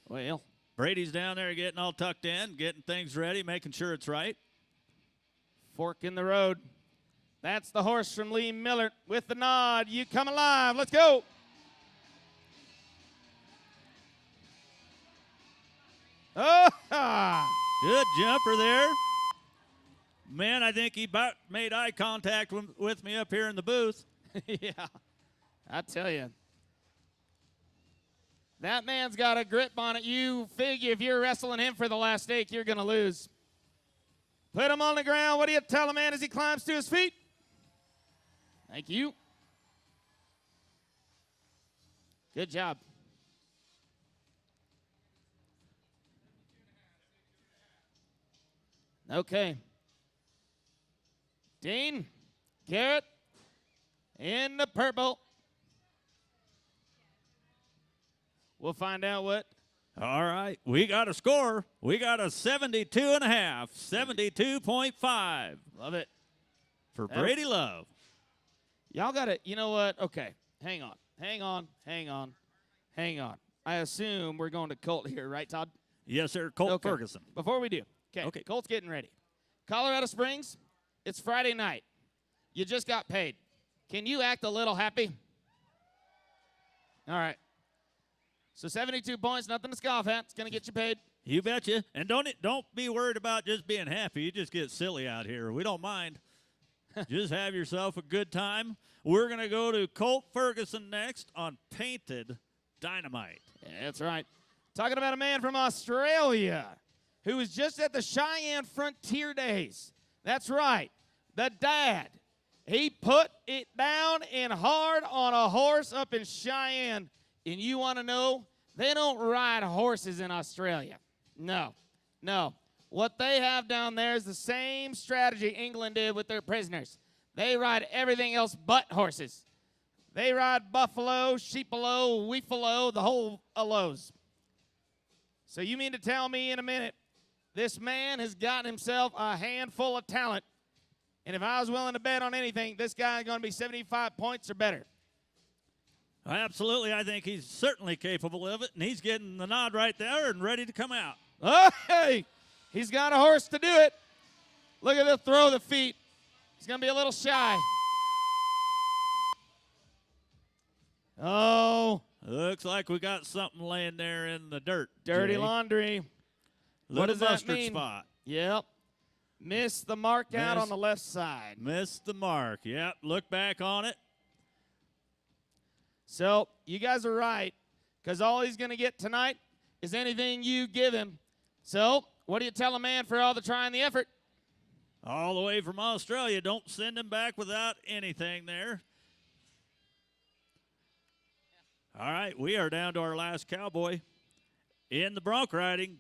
Well, Brady's down there getting all tucked in, getting things ready, making sure it's right. Fork in the Road. That's the horse from Lee Miller with the nod. You come alive. Let's go. Oh, good jumper there. Man, I think he about made eye contact with me up here in the booth. Yeah, I tell you. That man's got a grip on it. You figure if you're wrestling him for the last stake, you're going to lose. Put him on the ground. What do you tell a man as he climbs to his feet? Thank you. Good job. Okay. Dean, Garrett, in the purple. We'll find out what. All right, we got a score. We got a 72.5, 72.5. Love it. For Brady Love. Y'all got it. You know what? Okay, hang on. I assume we're going to Colt here, right, Todd? Yes, sir, Colt Ferguson. Before we do, okay, Colt's getting ready. Colorado Springs, it's Friday night. You just got paid. Can you act a little happy? All right. So 72 points, nothing to scoff at. It's going to get you paid. You betcha. And don't be worried about just being happy. You just get silly out here. We don't mind. Just have yourself a good time. We're going to go to Colt Ferguson next on Painted Dynamite. Yeah, that's right. Talking about a man from Australia who was just at the Cheyenne Frontier Days. That's right. The dad. He put it down in hard on a horse up in Cheyenne. And you want to know, they don't ride horses in Australia. No. What they have down there is the same strategy England did with their prisoners. They ride everything else but horses. They ride buffalo, sheepalo, weefalo, the whole aloes. So you mean to tell me in a minute, this man has gotten himself a handful of talent. And if I was willing to bet on anything, this guy is going to be 75 points or better. Absolutely. I think he's certainly capable of it, and he's getting the nod right there and ready to come out. Oh, hey, he's got a horse to do it. Look at the throw of the feet. He's going to be a little shy. Oh. Looks like we got something laying there in the dirt. Dirty Jay. laundry. What does that mean? Spot. Yep. Missed the mark out on Missed- the left side. Missed the mark. Yep, look back on it. So you guys are right, because all he's going to get tonight is anything you give him. So what do you tell a man for all the try and the effort? All the way from Australia. Don't send him back without anything there. All right, we are down to our last cowboy in the bronc riding.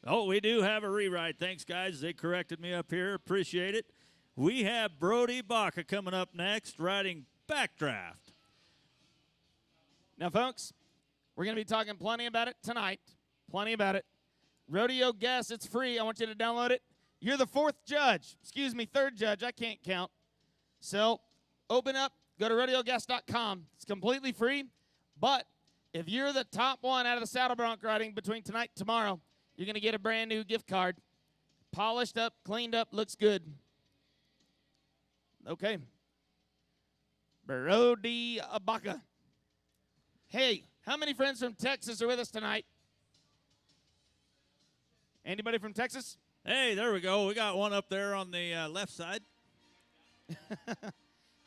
Oh, we do have a rewrite. Thanks, guys. They corrected me up here. Appreciate it. We have Brody Baca coming up next, riding backdraft. Now, folks, we're going to be talking plenty about it tonight. Plenty about it. Rodeo Guess, it's free. I want you to download it. You're the third judge. I can't count. So open up, go to rodeoguess.com. It's completely free. But if you're the top one out of the saddle bronc riding between tonight and tomorrow, you're going to get a brand new gift card. Polished up, cleaned up, looks good. Okay. Brody Baca. Hey, how many friends from Texas are with us tonight? Anybody from Texas? Hey, there we go. We got one up there on the left side.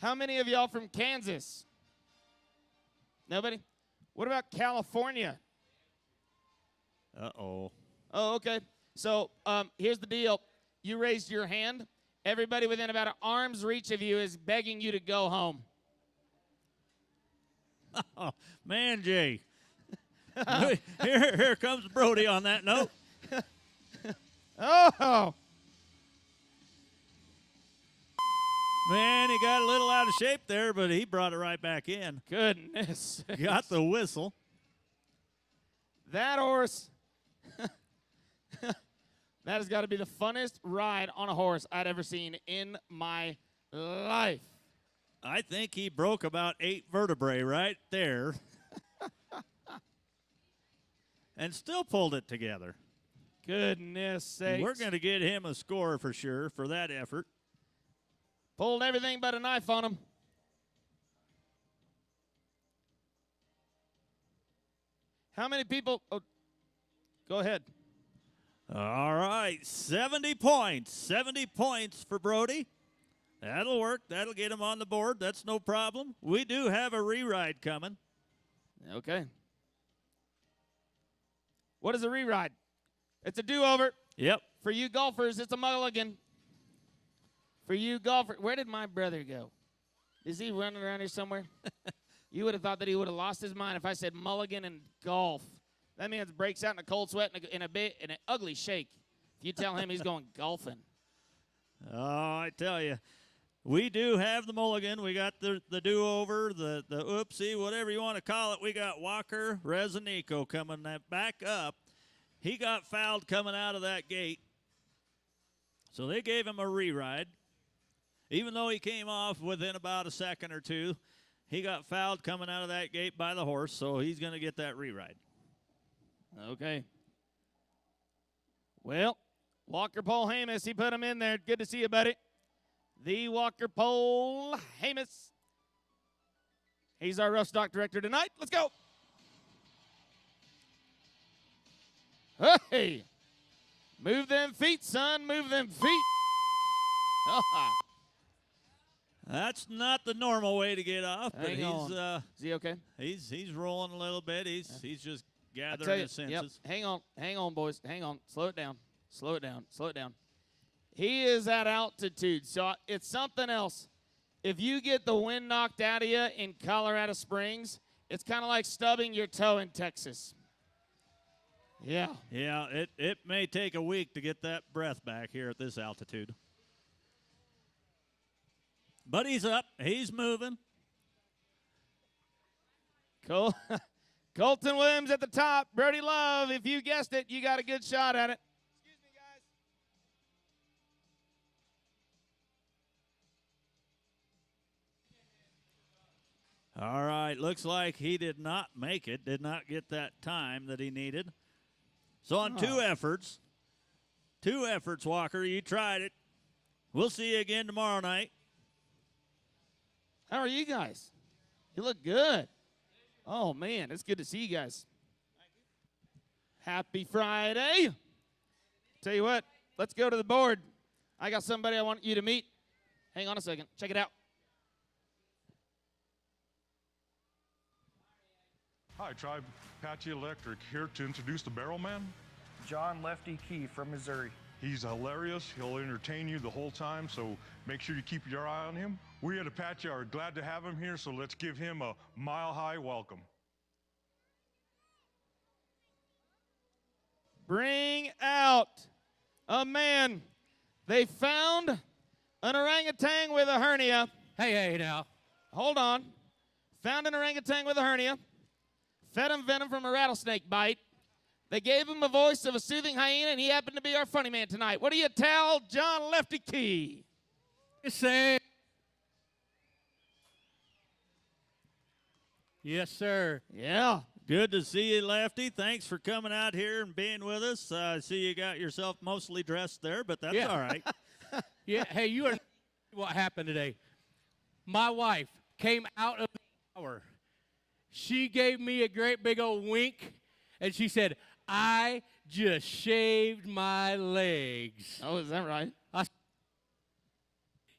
How many of y'all from Kansas? Nobody? What about California? Uh-oh. Oh, okay. So here's the deal. You raised your hand. Everybody within about an arm's reach of you is begging you to go home. Oh, man, Jay. here comes Brody on that note. Oh! Man, he got a little out of shape there, but he brought it right back in. Goodness. Got the whistle. That horse, that has got to be the funnest ride on a horse I'd ever seen in my life. I think he broke about 8 vertebrae right there. And still pulled it together. Goodness sakes. We're going to get him a score for sure for that effort. Pulled everything but a knife on him. How many people? Oh, go ahead. All right, 70 points. 70 points for Brody. That'll work. That'll get him on the board. That's no problem. We do have a reride coming. Okay. What is a reride? It's a do-over. Yep. For you golfers, it's a mulligan. For you golfers, where did my brother go? Is he running around here somewhere? You would have thought that he would have lost his mind if I said mulligan and golf. That man breaks out in a cold sweat in an ugly shake. If you tell him he's going golfing. Oh, I tell you. We do have the mulligan. We got the do-over, the oopsie, whatever you want to call it. We got Walker Rezanico coming back up. He got fouled coming out of that gate. So they gave him a reride. Even though he came off within about a second or two, he got fouled coming out of that gate by the horse, so he's going to get that reride. Okay. Well, Walker Paul Hamus, he put him in there. Good to see you, buddy. The Walker Paul Hamus. He's our rough stock director tonight. Let's go. Hey. Move them feet, son. Move them feet. That's not the normal way to get off, but Hang on. is he okay? He's rolling a little bit. He's just I tell gathering you, his senses. Yep. Hang on, boys. Hang on. Slow it down. Slow it down. Slow it down. He is at altitude, so it's something else. If you get the wind knocked out of you in Colorado Springs, it's kind of like stubbing your toe in Texas. Yeah. Yeah, it may take a week to get that breath back here at this altitude. But he's up. He's moving. Colton Williams at the top. Brody Love, if you guessed it, you got a good shot at it. Excuse me, guys. All right, looks like he did not make it, did not get that time that he needed. So on two efforts, Walker, you tried it. We'll see you again tomorrow night. How are you guys? You look good. Oh, man, it's good to see you guys. Happy Friday. Tell you what, let's go to the board. I got somebody I want you to meet. Hang on a second. Check it out. Hi, Tribe Apache Electric here to introduce the Barrel Man. John Lefty Key from Missouri. He's hilarious. He'll entertain you the whole time, so make sure you keep your eye on him. We at Apache are glad to have him here, so let's give him a mile-high welcome. Bring out a man. They found an orangutan with a hernia. Hey, now. Hold on. Found an orangutan with a hernia. Fed him venom from a rattlesnake bite. They gave him a voice of a soothing hyena, and he happened to be our funny man tonight. What do you tell John Lefty Key? Say. Yes, sir. Yeah. Good to see you, Lefty. Thanks for coming out here and being with us. I see you got yourself mostly dressed there, but that's all right. Yeah, hey, you are what happened today. My wife came out of the shower. She gave me a great big old wink, and she said, I just shaved my legs. Oh, is that right?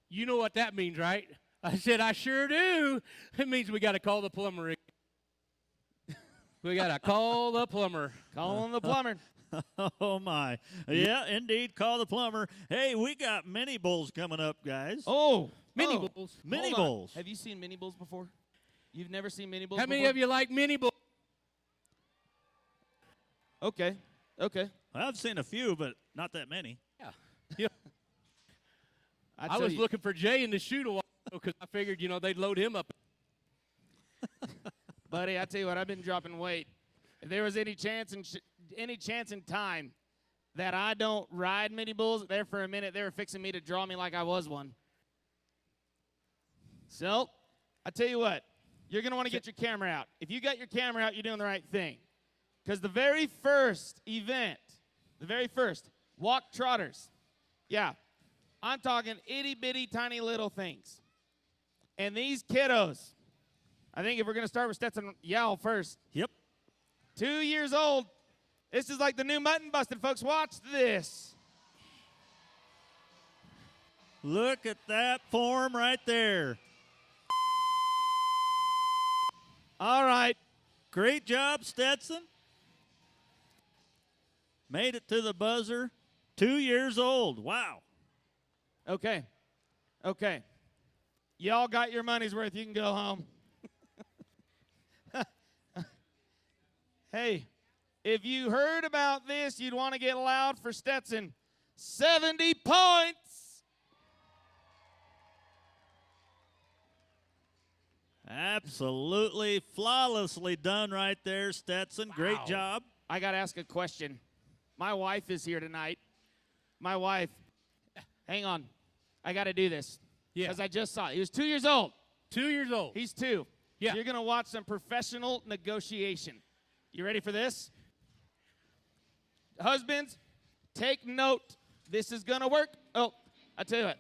You know what that means, right? I said, I sure do. It means we got to call the plumber. We got to call the plumber. Calling the plumber. Oh, my. Yeah, indeed, call the plumber. Hey, we got mini bulls coming up, guys. Oh. Mini bulls. Mini Hold on. bulls. Have you seen mini bulls before? You've never seen mini bulls How before? many of you like mini bulls? Okay. I've seen a few, but not that many. Yeah. I was looking for Jay in the shoot a while ago because I figured, they'd load him up. Buddy, I tell you what, I've been dropping weight. If there was any chance in time that I don't ride mini bulls, there for a minute they were fixing me to draw me like I was one. So, I tell you what, you're going to want to get your camera out. If you got your camera out, you're doing the right thing. Because the very first event, walk trotters, yeah, I'm talking itty-bitty tiny little things. And these kiddos, I think if we're going to start with Stetson Yow first. Yep. 2 years old. This is like the new mutton busted, folks. Watch this. Look at that form right there. All right. Great job, Stetson. Made it to the buzzer. 2 years old. Wow. Okay. Y'all got your money's worth. You can go home. Hey, if you heard about this, you'd want to get loud for Stetson. 70 points. Absolutely flawlessly done right there, Stetson. Great job. I got to ask a question. My wife is here tonight. My wife, hang on. I got to do this. Yeah. Because I just saw it. He was 2 years old. 2 years old. He's 2. Yeah. You're going to watch some professional negotiation. You ready for this? Husbands, take note. This is going to work. Oh, I tell you what.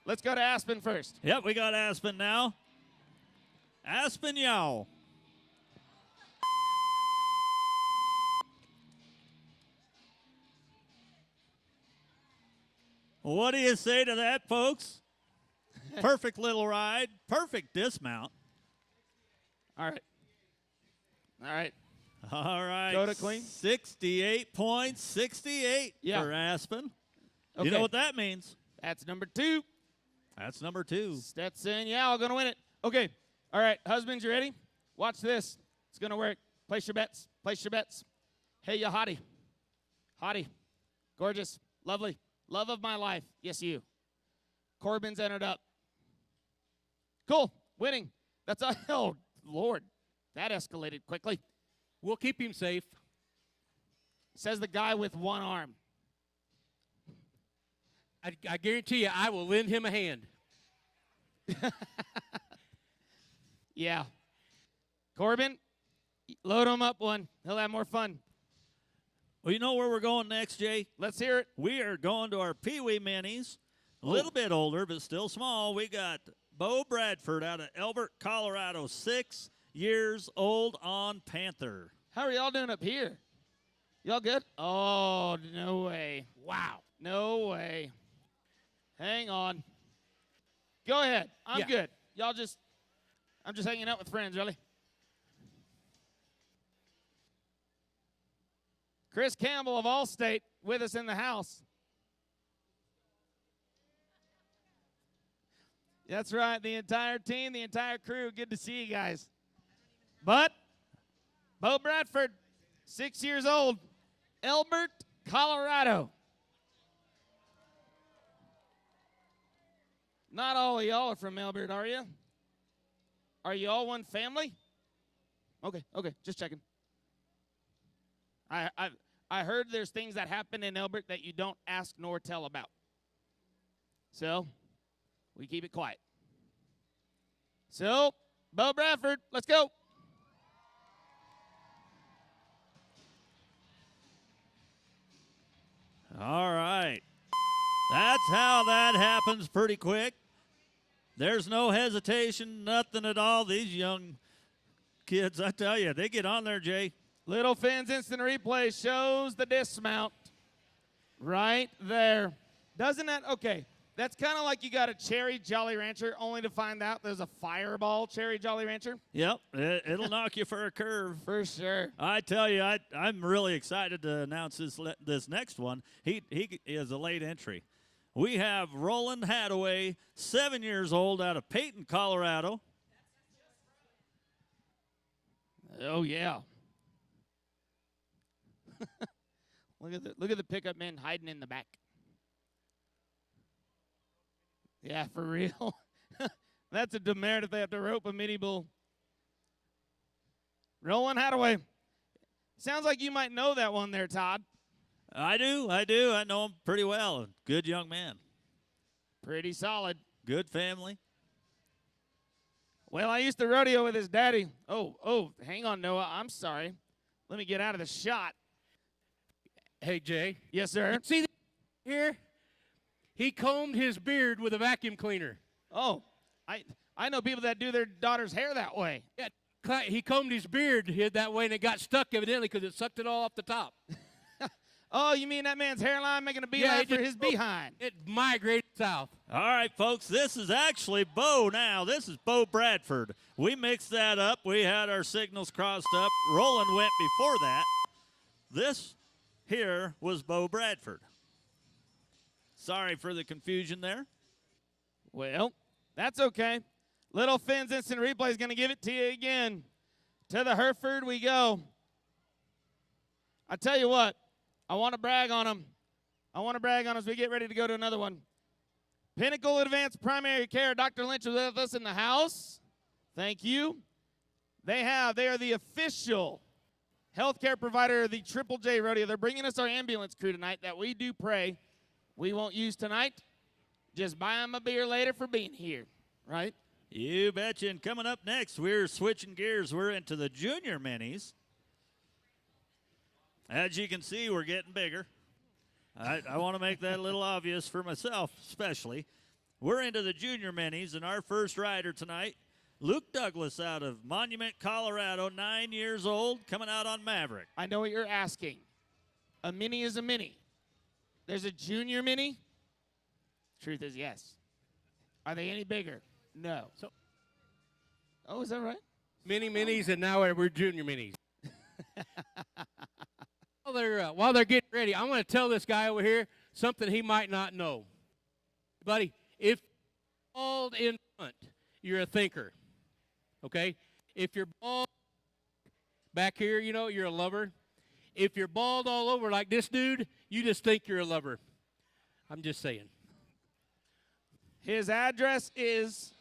Let's go to Aspen first. Yep, we got Aspen now. Aspen Yow. What do you say to that, folks? Perfect little ride. Perfect dismount. All right. All right. Go to clean. 68 points, 68 for Aspen. Okay. You know what that means. That's number 2. That's number 2. Stetson Yow going to win it. Okay. All right, husbands, you ready? Watch this. It's going to work. Place your bets. Hey, you hottie. Gorgeous. Lovely. Love of my life. Yes, you. Corbin's entered up. Cool. Winning. That's a, oh, Lord. That escalated quickly. We'll keep him safe. Says the guy with one arm. I guarantee you, I will lend him a hand. Yeah. Corbin, load him up one. He'll have more fun. Well, you know where we're going next, Jay? Let's hear it. We are going to our Pee Wee Minis. A little bit older, but still small. We got Bo Bradford out of Elbert, Colorado, 6 years old on Panther. How are y'all doing up here? Y'all good? Oh, no way. Wow. No way. Hang on. Go ahead. I'm Yeah. good. I'm just hanging out with friends, really. Chris Campbell of Allstate with us in the house. That's right. The entire team, the entire crew. Good to see you guys. But Bo Bradford, 6 years old, Elbert, Colorado. Not all of y'all are from Elbert, are you? Are you all one family? Okay, just checking. I heard there's things that happen in Elbert that you don't ask nor tell about. So, we keep it quiet. So, Bo Bradford, let's go. All right. That's how that happens pretty quick. There's no hesitation, nothing at all. These young kids, I tell you, they get on there, Jay. Little Finn's instant replay shows the dismount right there. Doesn't that, okay, that's kind of like you got a cherry Jolly Rancher only to find out there's a Fireball cherry Jolly Rancher. Yep, it'll knock you for a curve. For sure. I tell you, I'm really excited to announce this next one. He is a late entry. We have Roland Hadaway, 7 years old, out of Peyton, Colorado. Oh, yeah. Look at the pickup man hiding in the back. Yeah, for real. That's a demerit if they have to rope a mini bull. Roland Hadaway. Sounds like you might know that one there, Todd. I do. I know him pretty well. Good young man. Pretty solid. Good family. Well, I used to rodeo with his daddy. Oh, hang on, Noah. I'm sorry. Let me get out of the shot. Hey, Jay. Yes, sir. You see this here? He combed his beard with a vacuum cleaner. Oh, I know people that do their daughter's hair that way. Yeah, he combed his beard that way, and it got stuck evidently because it sucked it all off the top. Oh, you mean that man's hairline making a beeline for his behind? It migrated south. All right, folks, this is actually Bo now. This is Bo Bradford. We mixed that up. We had our signals crossed up. Roland went before that. This here was Bo Bradford. Sorry for the confusion there. Well, that's okay. Little Finn's instant replay is going to give it to you again. To the Hereford we go. I tell you what, I want to brag on them. I want to brag on us as we get ready to go to another one. Pinnacle Advanced Primary Care. Dr. Lynch is with us in the house. Thank you. They are the official healthcare provider of the Triple J Rodeo. They're bringing us our ambulance crew tonight that we do pray we won't use tonight. Just buy them a beer later for being here, right? You betcha. And coming up next, we're switching gears. We're into the junior minis. As you can see, we're getting bigger. I want to make that a little obvious for myself, especially. We're into the junior minis, and our first rider tonight, Luke Douglas out of Monument, Colorado, 9 years old, coming out on Maverick. I know what you're asking. A mini is a mini. There's a junior mini? Truth is yes. Are they any bigger? No. Oh, is that right? Mini minis, and now we're junior minis. While they're getting ready, I want to tell this guy over here something he might not know. Buddy, if you're bald in front, you're a thinker. Okay? If you're bald back here, you're a lover. If you're bald all over like this dude, you just think you're a lover. I'm just saying. His address is...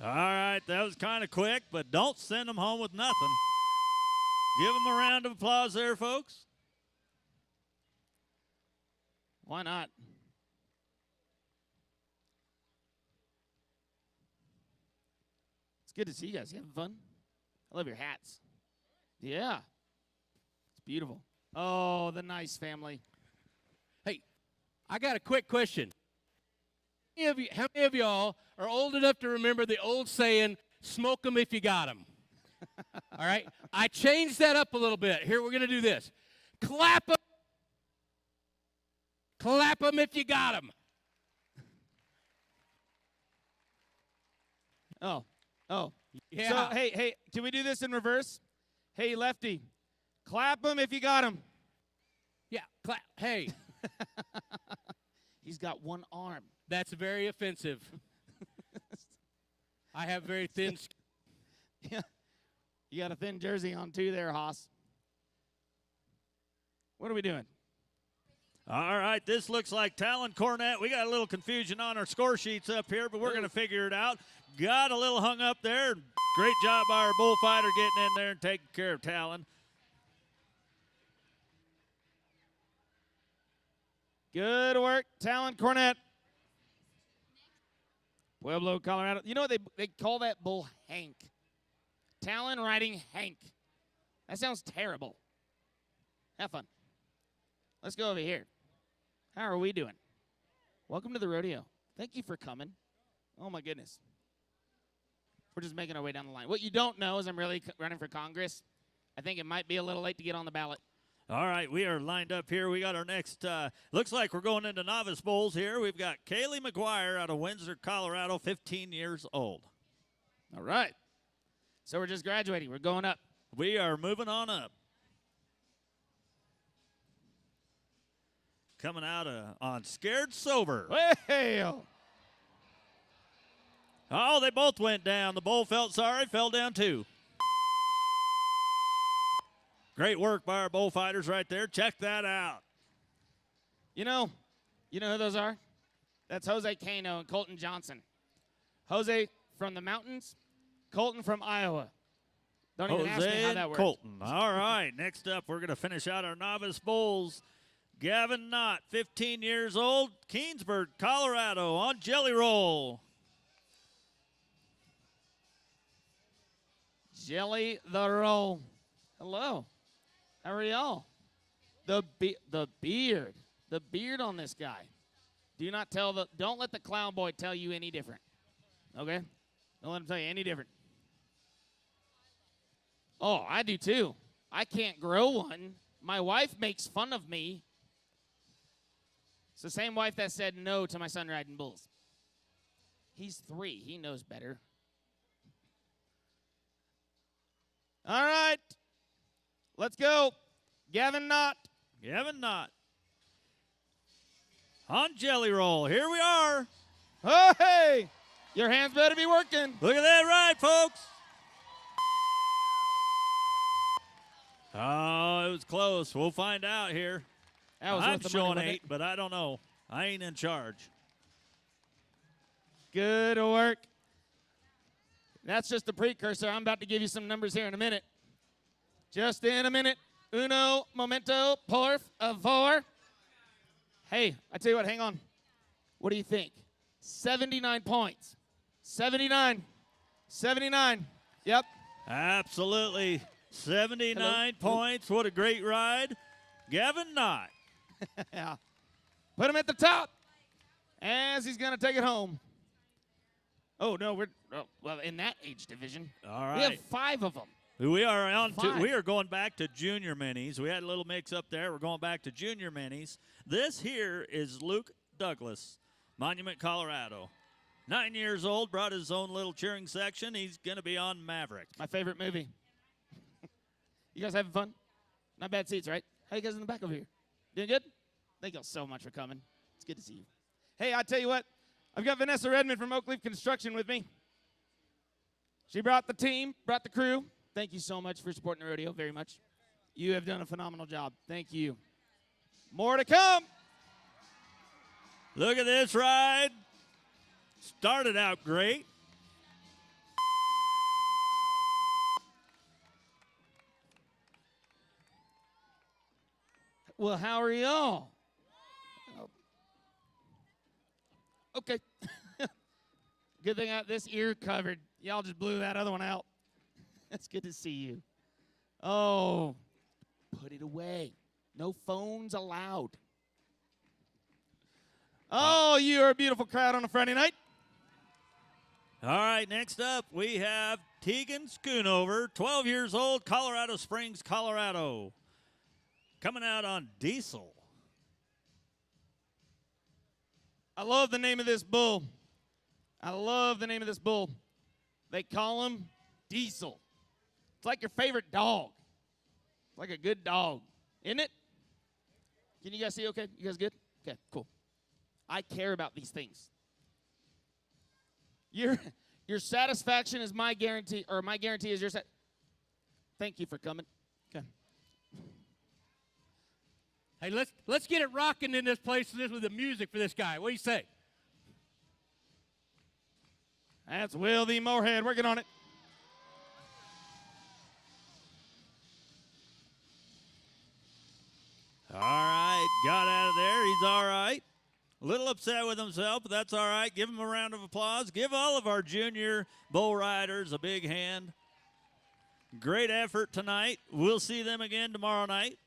All right, that was kind of quick, but don't send them home with nothing. Give them a round of applause there, folks. Why not? It's good to see you guys. You having fun? I love your hats. Yeah. It's beautiful. Oh, the nice family. Hey, I got a quick question. How many of y'all are old enough to remember the old saying, smoke 'em if you got 'em? All right? I changed that up a little bit. Here, we're going to do this. Clap them. Clap them if you got them. Oh. Yeah. So, hey, can we do this in reverse? Hey, Lefty, clap him if you got him. Yeah, clap. Hey. He's got one arm. That's very offensive. I have very thin skin. Yeah. You got a thin jersey on, too, there, Haas. What are we doing? All right, this looks like Talon Cornett. We got a little confusion on our score sheets up here, but we're going to figure it out. Got a little hung up there. Great job by our bullfighter getting in there and taking care of Talon. Good work, Talon Cornett. Pueblo, Colorado. You know what they call that bull? Hank. Talon riding Hank. That sounds terrible. Have fun. Let's go over here. How are we doing? Welcome to the rodeo. Thank you for coming. Oh, my goodness. We're just making our way down the line. What you don't know is I'm really running for Congress. I think it might be a little late to get on the ballot. All right, we are lined up here. We got our next, looks like we're going into novice bowls here. We've got Kaylee McGuire out of Windsor, Colorado, 15 years old. All right. So we're just graduating. We're going up. We are moving on up. Coming out on Scared Sober. Well. Oh, they both went down. The bull felt sorry, fell down too. Great work by our bullfighters right there. Check that out. You know who those are? That's Jose Cano and Colton Johnson. Jose from the mountains, Colton from Iowa. Don't even ask me how that works. Colton. All right, next up, we're going to finish out our novice bowls. Gavin Knott, 15 years old, Keensburg, Colorado, on Jelly Roll. Jelly the Roll. Hello. How are y'all? The beard on this guy. Don't let the clown boy tell you any different. Okay? Don't let him tell you any different. Oh, I do too. I can't grow one. My wife makes fun of me. It's the same wife that said no to my son riding bulls. He's 3. He knows better. All right. Let's go. Gavin Knott. Gavin Knott. On Jelly Roll. Here we are. Oh, hey. Your hands better be working. Look at that ride, folks. Oh, it was close. We'll find out here. I'm showing 8, but I don't know. I ain't in charge. Good work. That's just the precursor. I'm about to give you some numbers here in a minute. Just in a minute. Uno, momento, por favor. Hey, I tell you what, hang on. What do you think? 79 points. 79. 79. Yep. Absolutely. 79 points. What a great ride. Gavin Knott. Yeah. Put him at the top as he's going to take it home. Oh, no, well, in that age division. All right. We have 5 of them. We are going back to junior minis. We had a little mix up there. We're going back to junior minis. This here is Luke Douglas, Monument, Colorado. 9 years old, brought his own little cheering section. He's going to be on Maverick. My favorite movie. You guys having fun? Not bad seats, right? How you guys in the back over here? Doing good? Thank you all so much for coming. It's good to see you. Hey, I tell you what. I've got Vanessa Redmond from Oak Leaf Construction with me. She brought the team, brought the crew. Thank you so much for supporting the rodeo very much. You have done a phenomenal job. Thank you. More to come. Look at this ride. Started out great. Well, how are y'all? Oh. Okay. Good thing I got this ear covered. Y'all just blew that other one out. It's good to see you. Oh, put it away. No phones allowed. Oh, you are a beautiful crowd on a Friday night. All right, next up we have Keegan Schoonover, 12 years old, Colorado Springs, Colorado. Coming out on Diesel. I love the name of this bull. I love the name of this bull. They call him Diesel. It's like your favorite dog. It's like a good dog, isn't it? Can you guys see okay? You guys good? Okay, cool. I care about these things. Your satisfaction is my guarantee, or my guarantee is your Thank you for coming. Okay. Hey, let's get it rocking in this place with the music for this guy. What do you say? That's Willie Moorhead working on it. All right, got out of there. He's all right. A little upset with himself, but that's all right. Give him a round of applause. Give all of our junior bull riders a big hand. Great effort tonight. We'll see them again tomorrow night.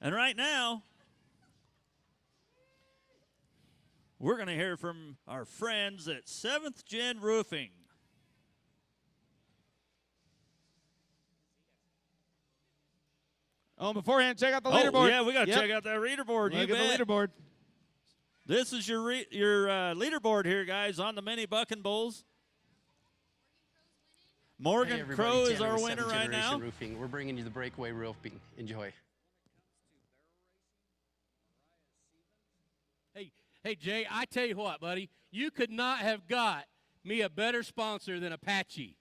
And right now, we're going to hear from our friends at 7th Gen Roofing. Oh, beforehand, check out the leaderboard. Oh, yeah, we got to check out that leaderboard. Look You at bet. the leaderboard. This is your leaderboard here, guys, on the mini Bucking Bulls. Morgan Hey everybody, Crow is Tanner our with winner 7th right Generation now. Roofing. We're bringing you the breakaway roofing. Enjoy. Hey, Jay, I tell you what, buddy, you could not have got me a better sponsor than Apache.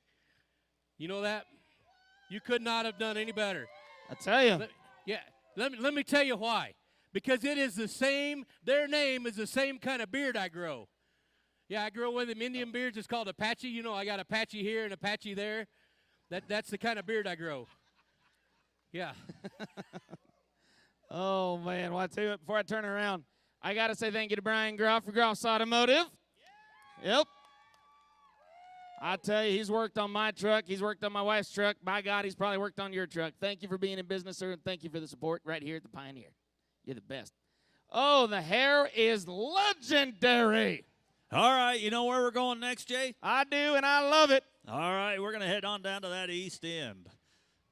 You know that? You could not have done any better. I tell you. Let me tell you why. Because it is the same, their name is the same kind of beard I grow. Yeah, I grow one of them Indian beards. It's called Apache. You know, I got Apache here and Apache there. That's the kind of beard I grow. Yeah. Oh, man. Well, I tell you what, before I turn around, I got to say thank you to Brian Groff for Groff's Automotive. Yep. I tell you, he's worked on my truck. He's worked on my wife's truck. By God, he's probably worked on your truck. Thank you for being in business, sir, and thank you for the support right here at the Pioneer. You're the best. Oh, the hair is legendary. All right, you know where we're going next, Jay? I do, and I love it. All right, we're going to head on down to that east end.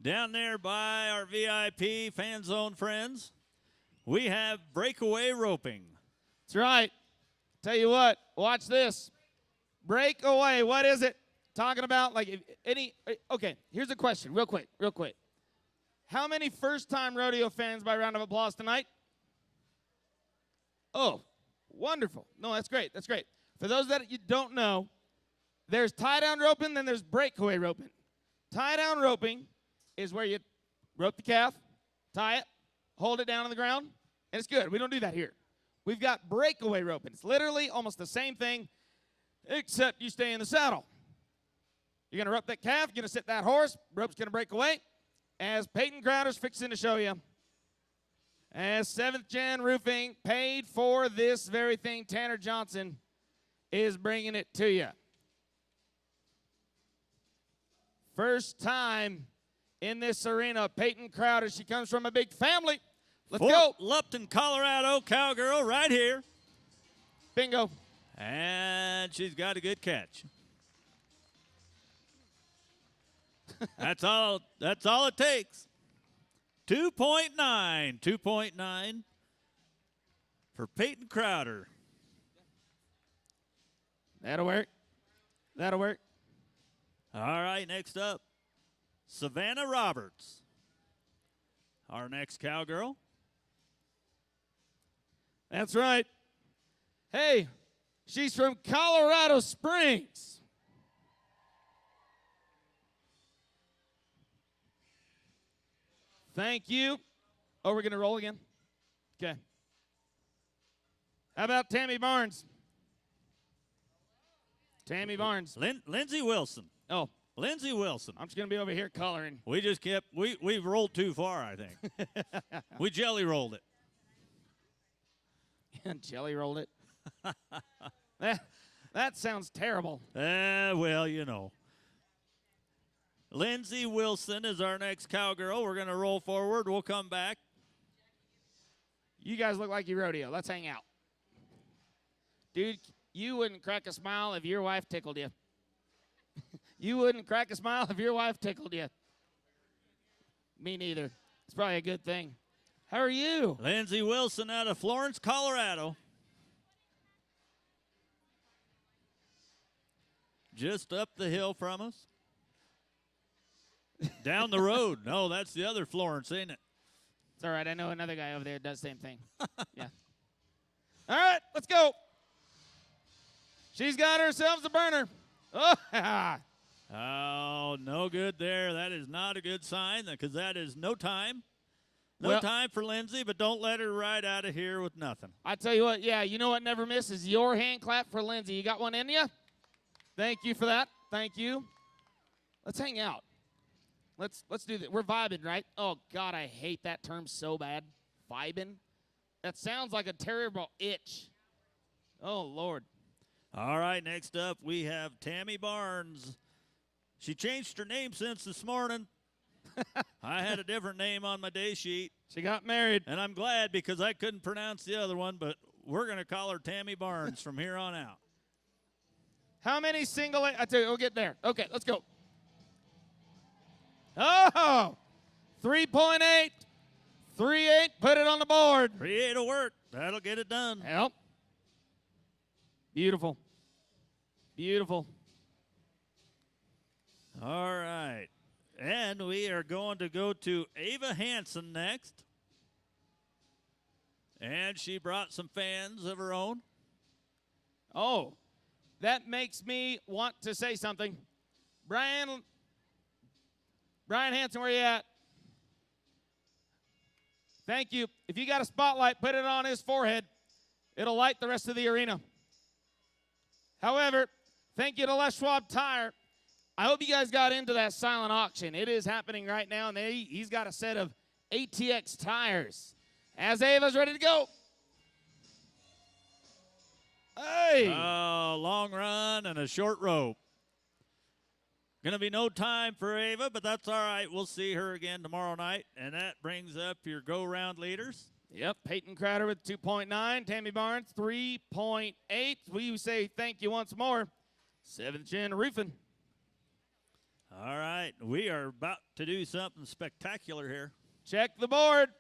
Down there by our VIP fan zone friends, we have breakaway roping. That's right. Tell you what, watch this. Breakaway, what is it? Talking about, like, okay, here's a question, real quick. How many first-time rodeo fans by round of applause tonight? Oh, wonderful. No, that's great. For those that you don't know, there's tie-down roping, then there's breakaway roping. Tie-down roping is where you rope the calf, tie it, hold it down on the ground, and it's good. We don't do that here. We've got breakaway roping. It's literally almost the same thing, except you stay in the saddle. You're going to rope that calf, you're going to sit that horse, rope's going to break away, as Peyton Crowder's fixing to show you. As 7th Gen Roofing paid for this very thing, Tanner Johnson is bringing it to you. First time in this arena, Peyton Crowder. She comes from a big family. Let's go. Lupton, Colorado, cowgirl right here. Bingo. And she's got a good catch. That's all it takes. 2.9 for Peyton Crowder. That'll work. All right, next up, Savannah Roberts, our next cowgirl. That's right. Hey, she's from Colorado Springs. Thank you. Oh, we're going to roll again? Okay. How about Tammy Barnes? Tammy Barnes. Lindsey Wilson. Oh. Lindsey Wilson. I'm just going to be over here coloring. We just kept, we've rolled too far, I think. We jelly rolled it. Jelly rolled it. That sounds terrible. Well, you know. Lindsey Wilson is our next cowgirl. We're going to roll forward. We'll come back. You guys look like you rodeo. Let's hang out. Dude, you wouldn't crack a smile if your wife tickled you. You wouldn't crack a smile if your wife tickled you. Me neither. It's probably a good thing. How are you? Lindsey Wilson out of Florence, Colorado. Just up the hill from us. Down the road. No, that's the other Florence, ain't it? It's all right. I know another guy over there does the same thing. Yeah. All right, let's go. She's got herself a burner. Oh, oh, no good there. That is not a good sign because that is no time. No Well- time for Lindsay, but don't let her ride out of here with nothing. I tell you what, yeah, you know what never misses? Your hand clap for Lindsay. You got one in you? Thank you for that. Thank you. Let's hang out. Let's do that. We're vibing, right? Oh, God, I hate that term so bad. Vibing? That sounds like a terrible itch. Oh, Lord. All right, next up we have Tammy Barnes. She changed her name since this morning. I had a different name on my day sheet. She got married. And I'm glad because I couldn't pronounce the other one, but we're going to call her Tammy Barnes from here on out. How many single? I tell you, we'll get there. Okay, let's go. Oh, 3.8. 3.8. Put it on the board. 3.8 will work. That'll get it done. Yep. Beautiful. Beautiful. All right. And we are going to go to Ava Hansen next. And she brought some fans of her own. Oh, that makes me want to say something. Brian Hansen, where you at? Thank you. If you got a spotlight, put it on his forehead. It'll light the rest of the arena. However, thank you to Les Schwab Tire. I hope you guys got into that silent auction. It is happening right now, and he's got a set of ATX tires. As Ava's ready to go. Hey! Oh, long run and a short rope. Going to be no time for Ava, but that's all right. We'll see her again tomorrow night. And that brings up your go-round leaders. Yep, Peyton Crowder with 2.9. Tammy Barnes, 3.8. We say thank you once more. 7th Gen Roofing. All right, we are about to do something spectacular here. Check the board.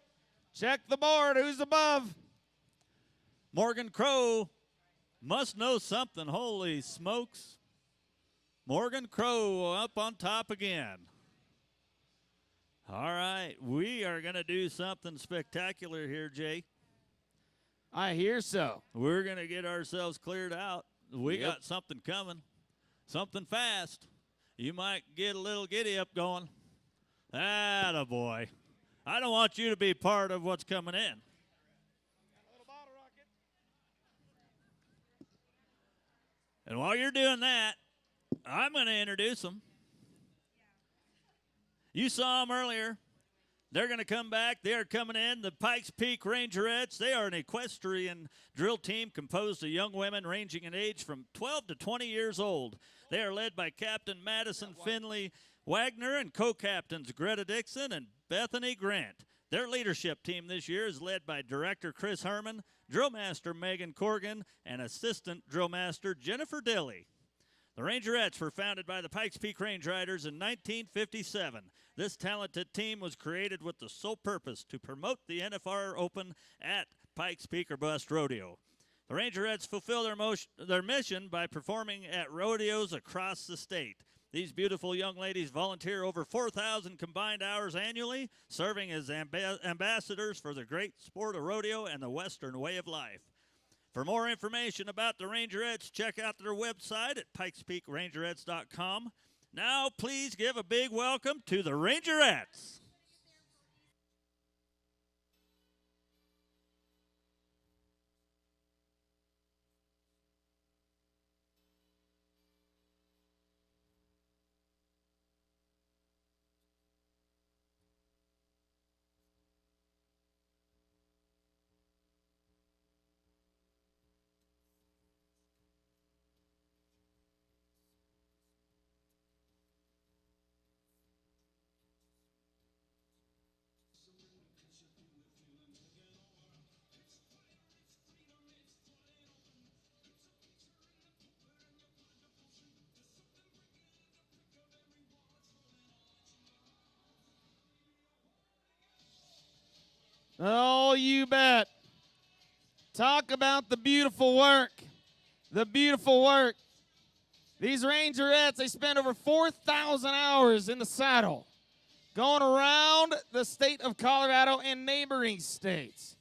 Check the board. Who's above? Morgan Crow must know something. Holy smokes. Morgan Crow up on top again. All right, we are going to do something spectacular here, Jay. I hear so. We're going to get ourselves cleared out. We got something coming, something fast. You might get a little giddy up going. Attaboy. I don't want you to be part of what's coming in. And while you're doing that, I'm going to introduce them. You saw them earlier. They're going to come back. They are coming in. The Pikes Peak Rangerettes. They are an equestrian drill team composed of young women ranging in age from 12 to 20 years old. They are led by Captain Madison Finley Wagner and co-captains Greta Dixon and Bethany Grant. Their leadership team this year is led by Director Chris Herman, Drill Master Megan Corrigan, and Assistant Drill Master Jennifer Dilly. The Rangerettes were founded by the Pikes Peak Range Riders in 1957. This talented team was created with the sole purpose to promote the NFR Open at Pikes Peak or Bust Rodeo. The Rangerettes fulfill their mission by performing at rodeos across the state. These beautiful young ladies volunteer over 4,000 combined hours annually, serving as ambassadors for the great sport of rodeo and the Western way of life. For more information about the Rangerettes, check out their website at pikespeakrangerettes.com. Now, please give a big welcome to the Rangerettes. Oh, you bet. Talk about the beautiful work. The beautiful work. These Rangerettes, they spend over 4,000 hours in the saddle, going around the state of Colorado and neighboring states.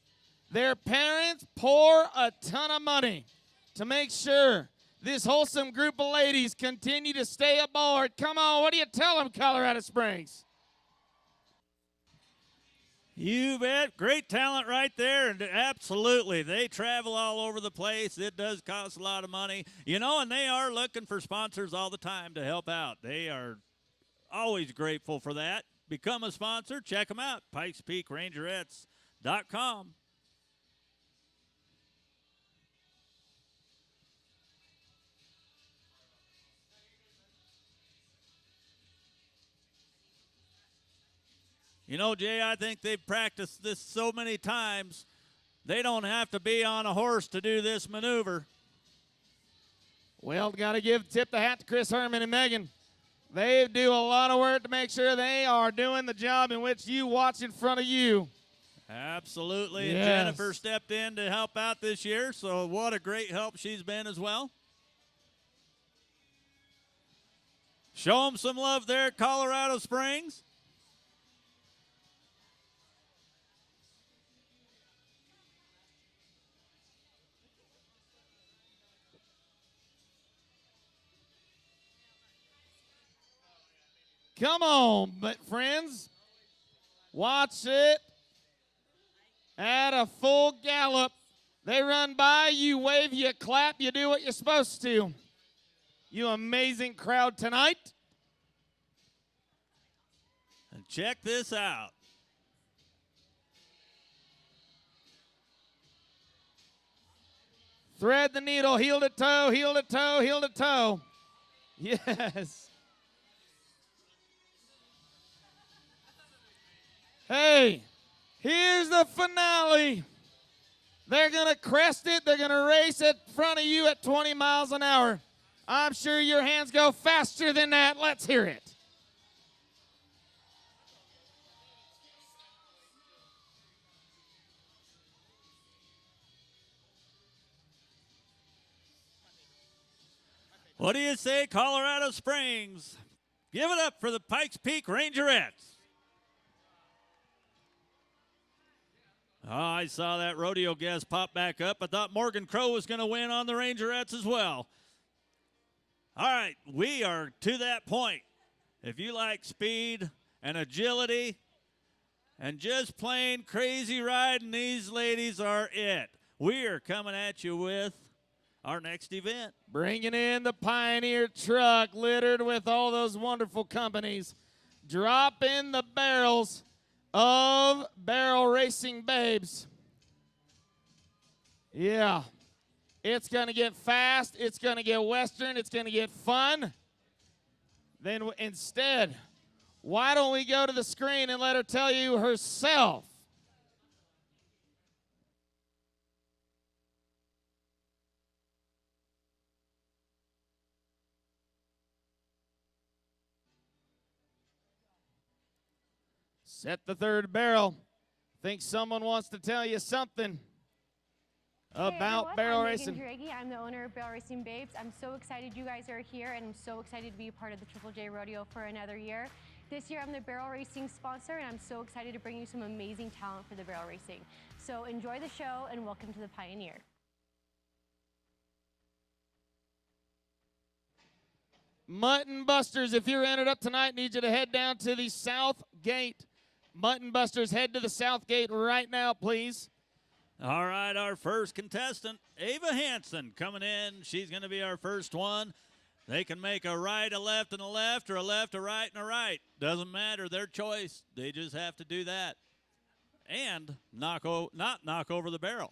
Their parents pour a ton of money to make sure this wholesome group of ladies continue to stay aboard. Come on, what do you tell them, Colorado Springs? You bet. Great talent right there. And absolutely, they travel all over the place. It does cost a lot of money. You know, and they are looking for sponsors all the time to help out. They are always grateful for that. Become a sponsor. Check them out. PikesPeakRangerettes.com. You know, Jay, I think they've practiced this so many times, they don't have to be on a horse to do this maneuver. Well, got to tip the hat to Chris Herman and Megan. They do a lot of work to make sure they are doing the job in which you watch in front of you. Absolutely. Yes. And Jennifer stepped in to help out this year, so what a great help she's been as well. Show them some love there at Colorado Springs. Come on, but friends, watch it at a full gallop. They run by, you wave, you clap, you do what you're supposed to. You amazing crowd tonight. And check this out. Thread the needle, heel to toe, heel to toe, heel to toe. Yes. Hey, here's the finale. They're going to crest it. They're going to race in front of you at 20 miles an hour. I'm sure your hands go faster than that. Let's hear it. What do you say, Colorado Springs? Give it up for the Pikes Peak Rangerettes. Oh, I saw that rodeo guest pop back up. I thought Morgan Crow was going to win on the Rangerettes as well. All right, we are to that point. If you like speed and agility and just plain crazy riding, these ladies are it. We are coming at you with our next event. Bringing in the Pioneer truck littered with all those wonderful companies. Drop in the barrels of barrel racing babes. Yeah. It's going to get fast. It's going to get Western. It's going to get fun. Then instead, why don't we go to the screen and let her tell you herself? Set the third barrel. Think someone wants to tell you something about barrel racing. I'm Megan Draghi. I'm the owner of Barrel Racing Babes. I'm so excited you guys are here, and I'm so excited to be a part of the Triple J Rodeo for another year. This year I'm the barrel racing sponsor, and I'm so excited to bring you some amazing talent for the barrel racing. So enjoy the show, and welcome to the Pioneer. Mutton Busters, if you're entered up tonight, need you to head down to the south gate. Mutton Busters, head to the south gate right now, please. All right, our first contestant, Ava Hansen, coming in. She's going to be our first one. They can make a right, a left, and a left, or a left, a right, and a right. Doesn't matter, their choice. They just have to do that. And not knock over the barrel.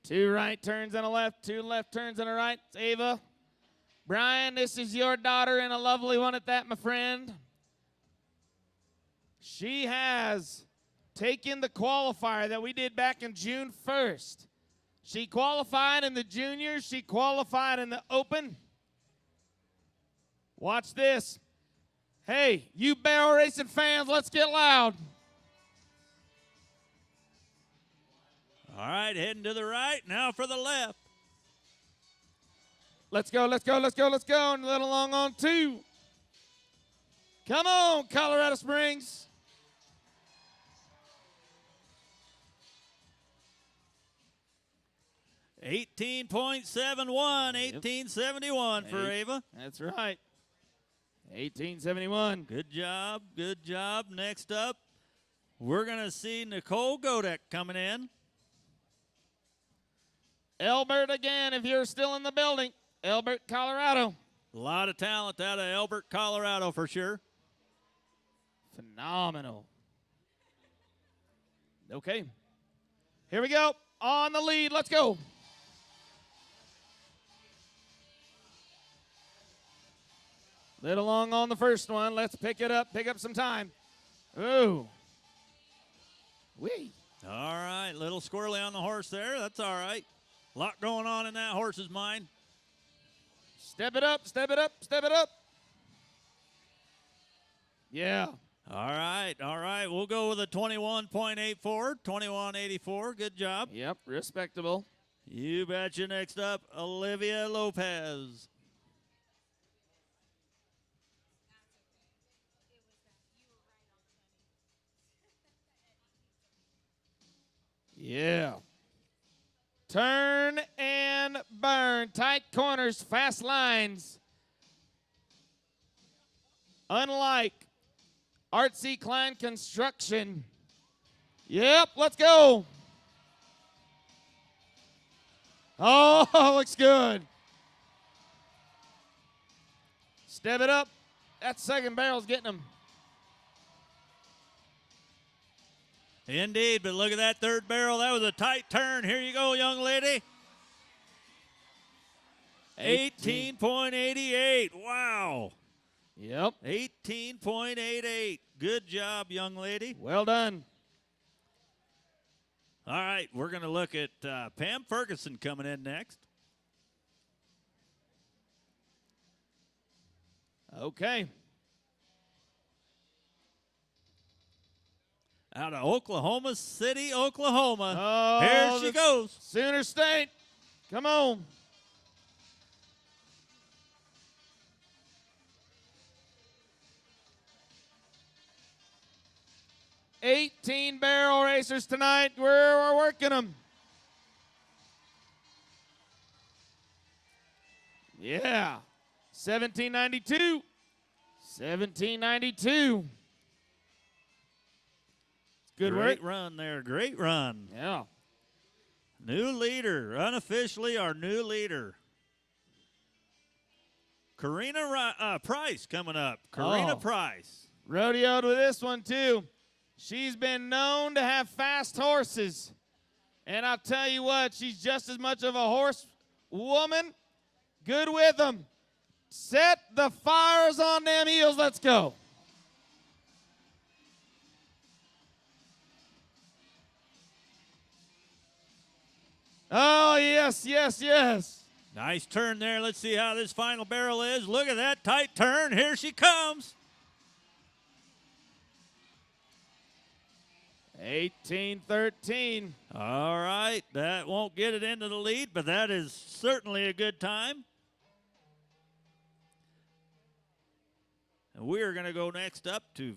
Two right turns and a left, two left turns and a right. It's Ava. Brian, this is your daughter, and a lovely one at that, my friend. She has taken the qualifier that we did back in June 1st. She qualified in the juniors. She qualified in the open. Watch this. Hey, you barrel racing fans, let's get loud. All right, heading to the right. Now for the left. Let's go, let's go, let's go, let's go. And a little long on 2. Come on, Colorado Springs. $18.71 for Ava. That's right. 1871. Good job, good job. Next up, we're going to see Nicole Godek coming in. Elbert again, if you're still in the building. Elbert, Colorado. A lot of talent out of Elbert, Colorado for sure. Phenomenal. Okay. Here we go. On the lead. Let's go. Little long on the first one. Let's pick it up. Pick up some time. Ooh. Wee. All right. Little squirrely on the horse there. That's all right. A lot going on in that horse's mind. Step it up. Step it up. Step it up. Yeah. All right. All right. We'll go with a 21.84. 21.84. Good job. Yep. Respectable. You betcha. Next up, Olivia Lopez. Yeah. Turn and burn. Tight corners, fast lines. Unlike Artsy Klein Construction. Yep, let's go. Oh, looks good. Step it up. That second barrel's getting him. Indeed, but look at that third barrel. That was a tight turn. Here you go, young lady. 18.88. Wow. Yep. 18.88. Good job, young lady. Well done. All right, we're going to look at Pam Ferguson coming in next. Okay. Out of Oklahoma City, Oklahoma. Oh, here she goes. Sooner State. Come on. $18 barrel racers tonight. We're working them. Yeah. 1792. 1792. Good work. Great run there. Great run. Yeah. New leader. Unofficially our new leader. Karina Price coming up. Karina Price. Rodeoed with this one, too. She's been known to have fast horses. And I'll tell you what, she's just as much of a horse woman. Good with them. Set the fires on them heels. Let's go. Oh, yes, yes, yes. Nice turn there. Let's see how this final barrel is. Look at that tight turn. Here she comes. 18-13. All right. That won't get it into the lead, but that is certainly a good time. And we are going to go next up to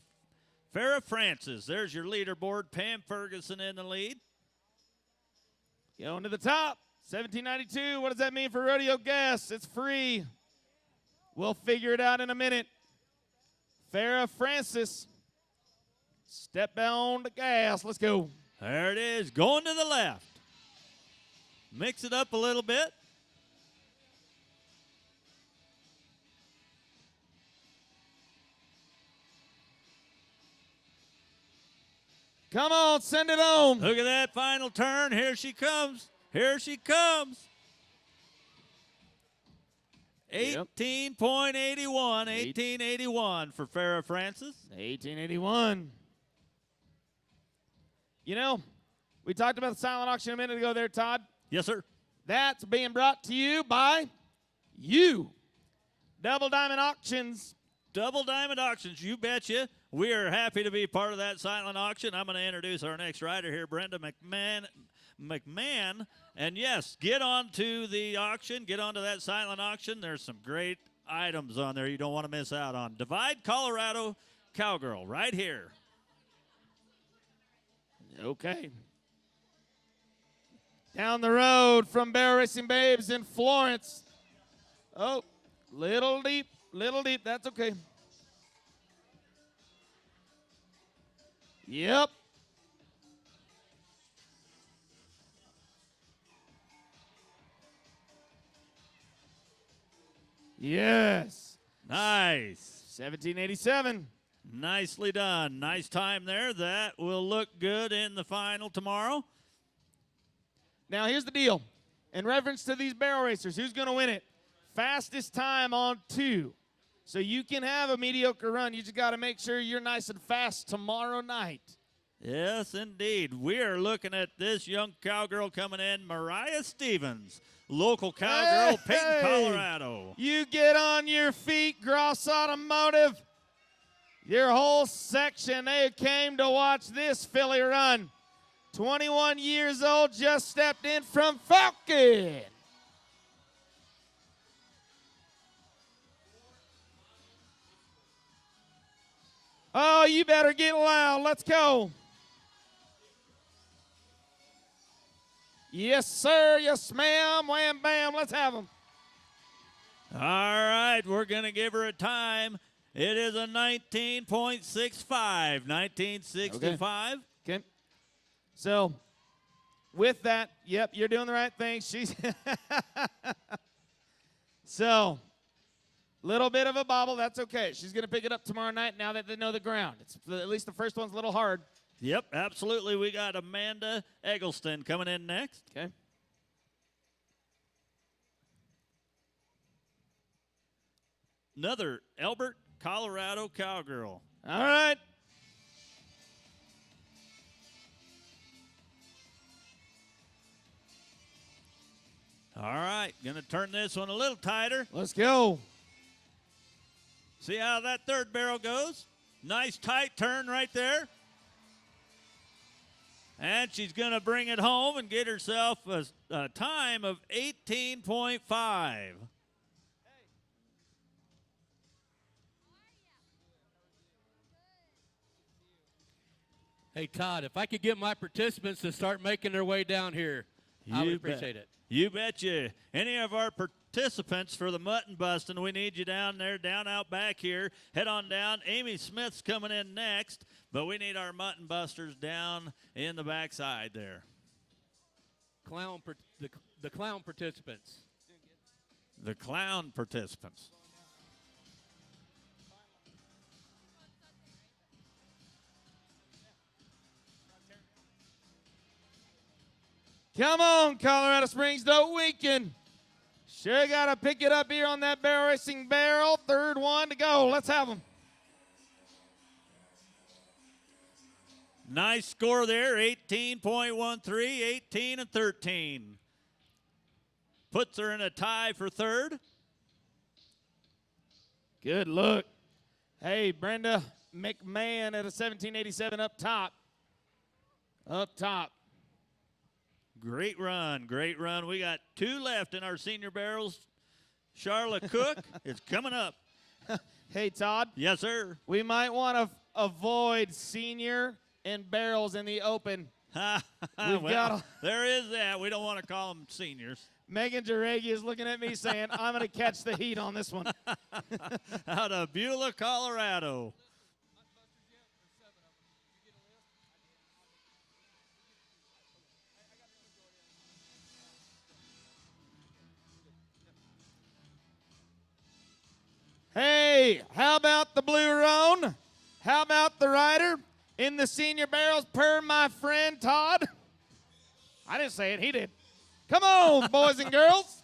Farrah Francis. There's your leaderboard. Pam Ferguson in the lead. Going to the top. 1792. What does that mean for rodeo gas? It's free. We'll figure it out in a minute. Farrah Francis. Step down the gas. Let's go. There it is. Going to the left. Mix it up a little bit. Come on, send it on. Look at that final turn. Here she comes. Here she comes. 18.81. 1881 for Farrah Francis. 1881. You know, we talked about the silent auction a minute ago there, Todd. Yes, sir. That's being brought to you by you. Double Diamond Auctions Double Diamond Auctions, you betcha. We are happy to be part of that silent auction. I'm going to introduce our next rider here, Brenda McMahon. And yes, get on to the auction. Get on to that silent auction. There's some great items on there you don't want to miss out on. Divide Colorado Cowgirl right here. Okay. Down the road from Barrel Racing Babes in Florence. Oh, little deep, that's okay. Yep. Yes. Nice. 1787. Nicely done. Nice time there. That will look good in the final tomorrow. Now, here's the deal. In reference to these barrel racers, who's going to win it? Fastest time on 2. So you can have a mediocre run. You just got to make sure you're nice and fast tomorrow night. Yes, indeed. We are looking at this young cowgirl coming in, Mariah Stevens, local cowgirl, Peyton, Colorado. You get on your feet, Gross Automotive. Your whole section, they came to watch this filly run. 21 years old, just stepped in from Falcon. Oh, you better get loud. Let's go. Yes, sir. Yes, ma'am. Wham, bam. Let's have them. All right, we're going to give her a time. It is a 19.65, 1965. Okay. So, with that, yep, you're doing the right thing. She's so, little bit of a bobble. That's okay. She's going to pick it up tomorrow night now that they know the ground. At least the first one's a little hard. Yep, absolutely. We got Amanda Eggleston coming in next. Okay. Another Elbert, Colorado cowgirl. All right. All right, going to turn this one a little tighter. Let's go. See how that third barrel goes? Nice tight turn right there. And she's going to bring it home and get herself a time of 18.5. Hey, Todd, if I could get my participants to start making their way down here, I would appreciate it. You betcha. Any of our participants for the mutton busting, we need you down there, down out back here. Head on down. Amy Smith's coming in next, but we need our mutton busters down in the backside there. The clown participants. The clown participants. Come on, Colorado Springs, the weekend. Sure got to pick it up here on that barrel racing barrel. Third one to go. Let's have them. Nice score there, 18.13, 18 and 13. Puts her in a tie for third. Good look. Hey, Brenda McMahon at a 1787 up top. Up top. Great run, great run. We got 2 left in our senior barrels. Charlotte Cook is coming up. Hey, Todd. Yes, sir. We might want to avoid senior and barrels in the open. Well, there is that. We don't want to call them seniors. Megan Jaregi is looking at me saying, I'm going to catch the heat on this one. Out of Beulah, Colorado. Hey, how about the Blue Roan? How about the rider in the senior barrels per my friend Todd? I didn't say it, he did. Come on, boys and girls.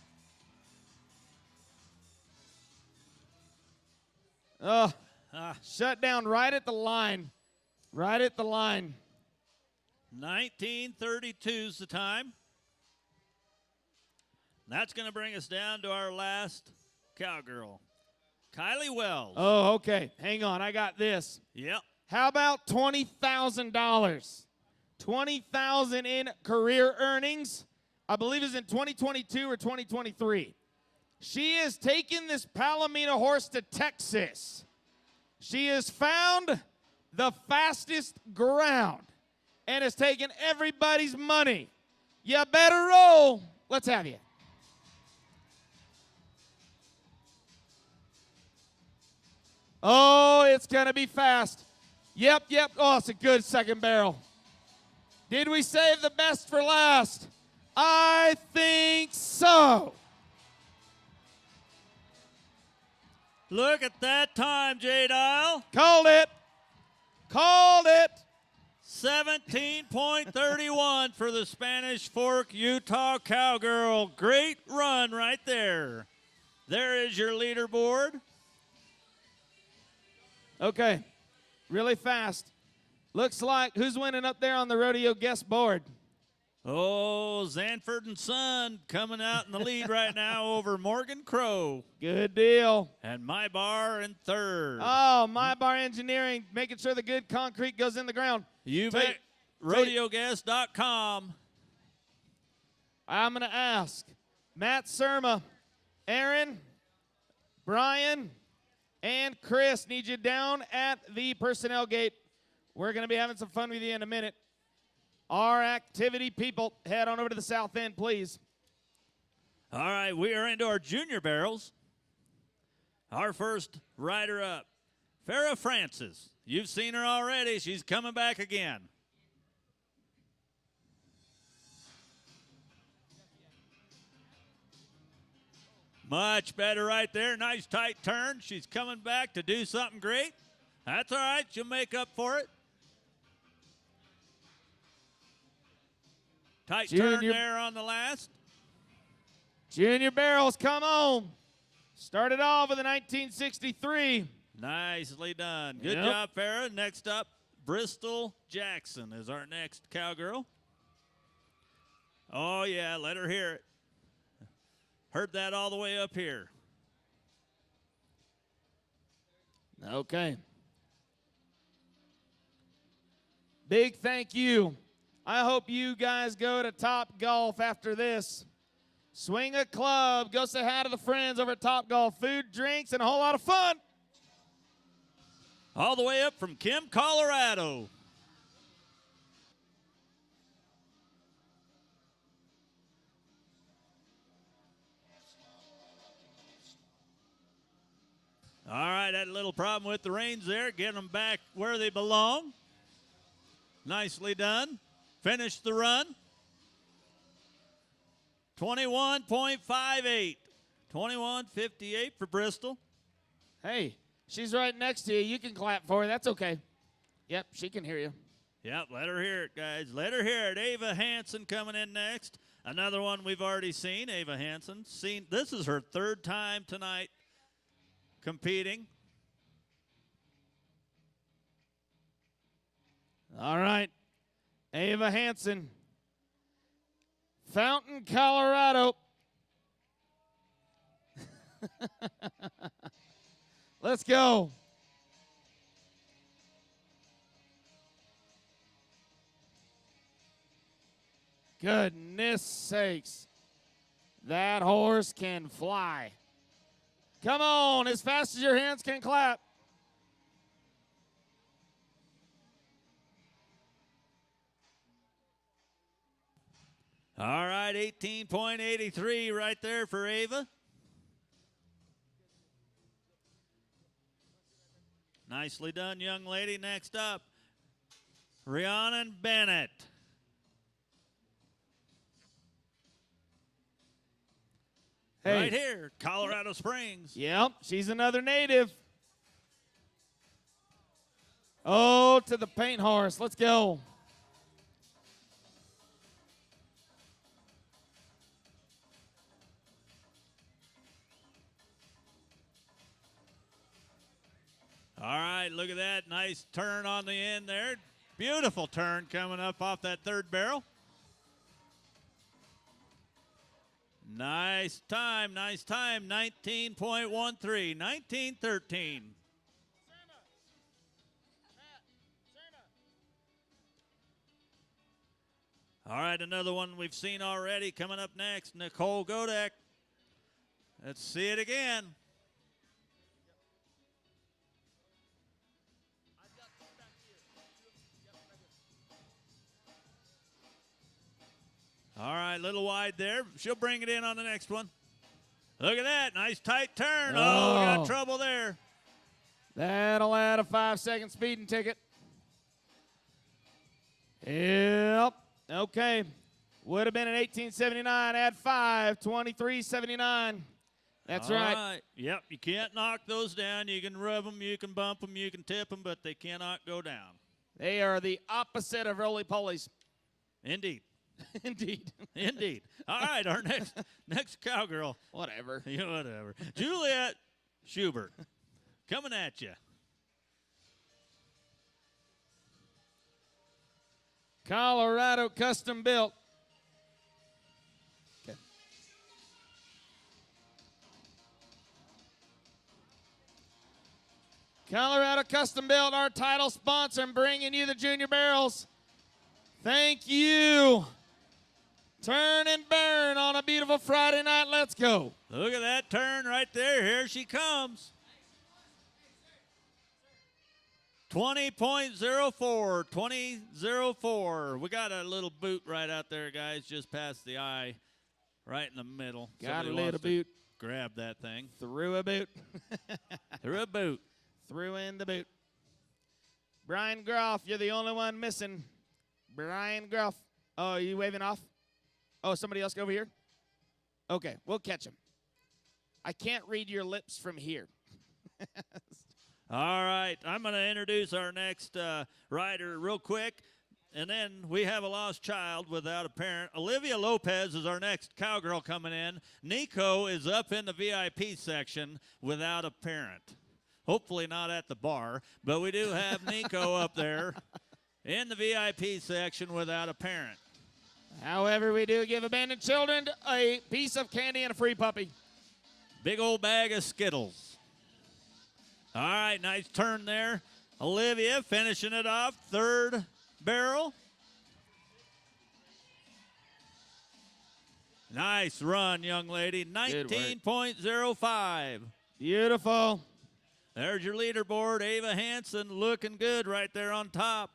Shut down right at the line. Right at the line. 19:32's the time. That's going to bring us down to our last cowgirl. Kylie Wells. Oh, okay. Hang on. I got this. Yep. How about $20,000? $20,000 in career earnings. I believe is in 2022 or 2023. She has taken this Palomino horse to Texas. She has found the fastest ground and has taken everybody's money. You better roll. Let's have you. Oh, it's going to be fast. Yep. Oh, it's a good second barrel. Did we save the best for last? I think so. Look at that time, J-Dial. Called it. 17.31 for the Spanish Fork, Utah Cowgirl. Great run right there. There is your leaderboard. Okay, really fast. Looks like, who's winning up there on the rodeo guest board? Oh, Zanford and Son coming out in the lead right now over Morgan Crow. Good deal. And My Bar in third. Oh, My Bar Engineering, making sure the good concrete goes in the ground. You bet. RodeoGuest.com. I'm going to ask Matt Surma, Aaron, Brian, and Chris, need you down at the personnel gate. We're going to be having some fun with you in a minute. Our activity people, head on over to the south end, please. All right, we are into our junior barrels. Our first rider up, Farrah Francis. You've seen her already. She's coming back again. Much better right there. Nice tight turn. She's coming back to do something great. That's all right. She'll make up for it. Tight turn there on the last. Junior barrels, come on. Started off with a 1963. Nicely done. Good job, Farrah. Next up, Bristol Jackson is our next cowgirl. Oh, yeah, let her hear it. Heard that all the way up here. Okay. Big thank you. I hope you guys go to Top Golf after this. Swing a club, go say hi to the friends over at Top Golf. Food, drinks, and a whole lot of fun. All the way up from Kim, Colorado. All right, that little problem with the reins there. Get them back where they belong. Nicely done. Finish the run. 21.58. 21.58 for Bristol. Hey, she's right next to you. You can clap for her. That's okay. Yep, she can hear you. Yep, let her hear it, guys. Let her hear it. Ava Hansen coming in next. Another one we've already seen, Ava Hansen. This is her third time tonight competing. All right. Ava Hansen. Fountain, Colorado. Let's go. Goodness sakes. That horse can fly. Come on, as fast as your hands can clap. All right, 18.83 right there for Ava. Nicely done, young lady. Next up, Rhiannon Bennett. Hey. Right here, Colorado Springs. Yep, she's another native. Oh, to the paint horse. Let's go. All right, look at that. Nice turn on the end there. Beautiful turn coming up off that third barrel. Nice time, 19.13, 19:13. All right, another one we've seen already. Coming up next, Nicole Godek. Let's see it again. All right, a little wide there. She'll bring it in on the next one. Look at that. Nice tight turn. Oh, we got trouble there. That'll add a 5-second speeding ticket. Yep. Okay. Would have been an 18.79. Add 5. 23.79. That's All right. Yep, you can't knock those down. You can rub them, you can bump them, you can tip them, but they cannot go down. They are the opposite of roly-polies. Indeed. Indeed. Indeed. All right, our next cowgirl. Whatever. Yeah, whatever. Juliet Schubert coming at you. Colorado custom built. Okay. Colorado custom built, our title sponsor, and bringing you the junior barrels. Thank you. Turn and burn on a beautiful Friday night. Let's go. Look at that turn right there. Here she comes. 20.04, 20.04. We got a little boot right out there, guys, just past the eye, right in the middle. Got Somebody a little wants to boot. Grab that thing. Through a boot. Through a boot. Threw in the boot. Brian Groff, you're the only one missing. Brian Groff. Oh, are you waving off? Oh, somebody else go over here? Okay, we'll catch him. I can't read your lips from here. All right, I'm going to introduce our next rider real quick, and then we have a lost child without a parent. Olivia Lopez is our next cowgirl coming in. Nico is up in the VIP section without a parent. Hopefully not at the bar, but we do have Nico up there in the VIP section without a parent. However, we do give abandoned children a piece of candy and a free puppy. Big old bag of Skittles. All right, nice turn there. Olivia finishing it off, third barrel. Nice run, young lady. 19.05. Beautiful. There's your leaderboard. Ava Hansen looking good right there on top.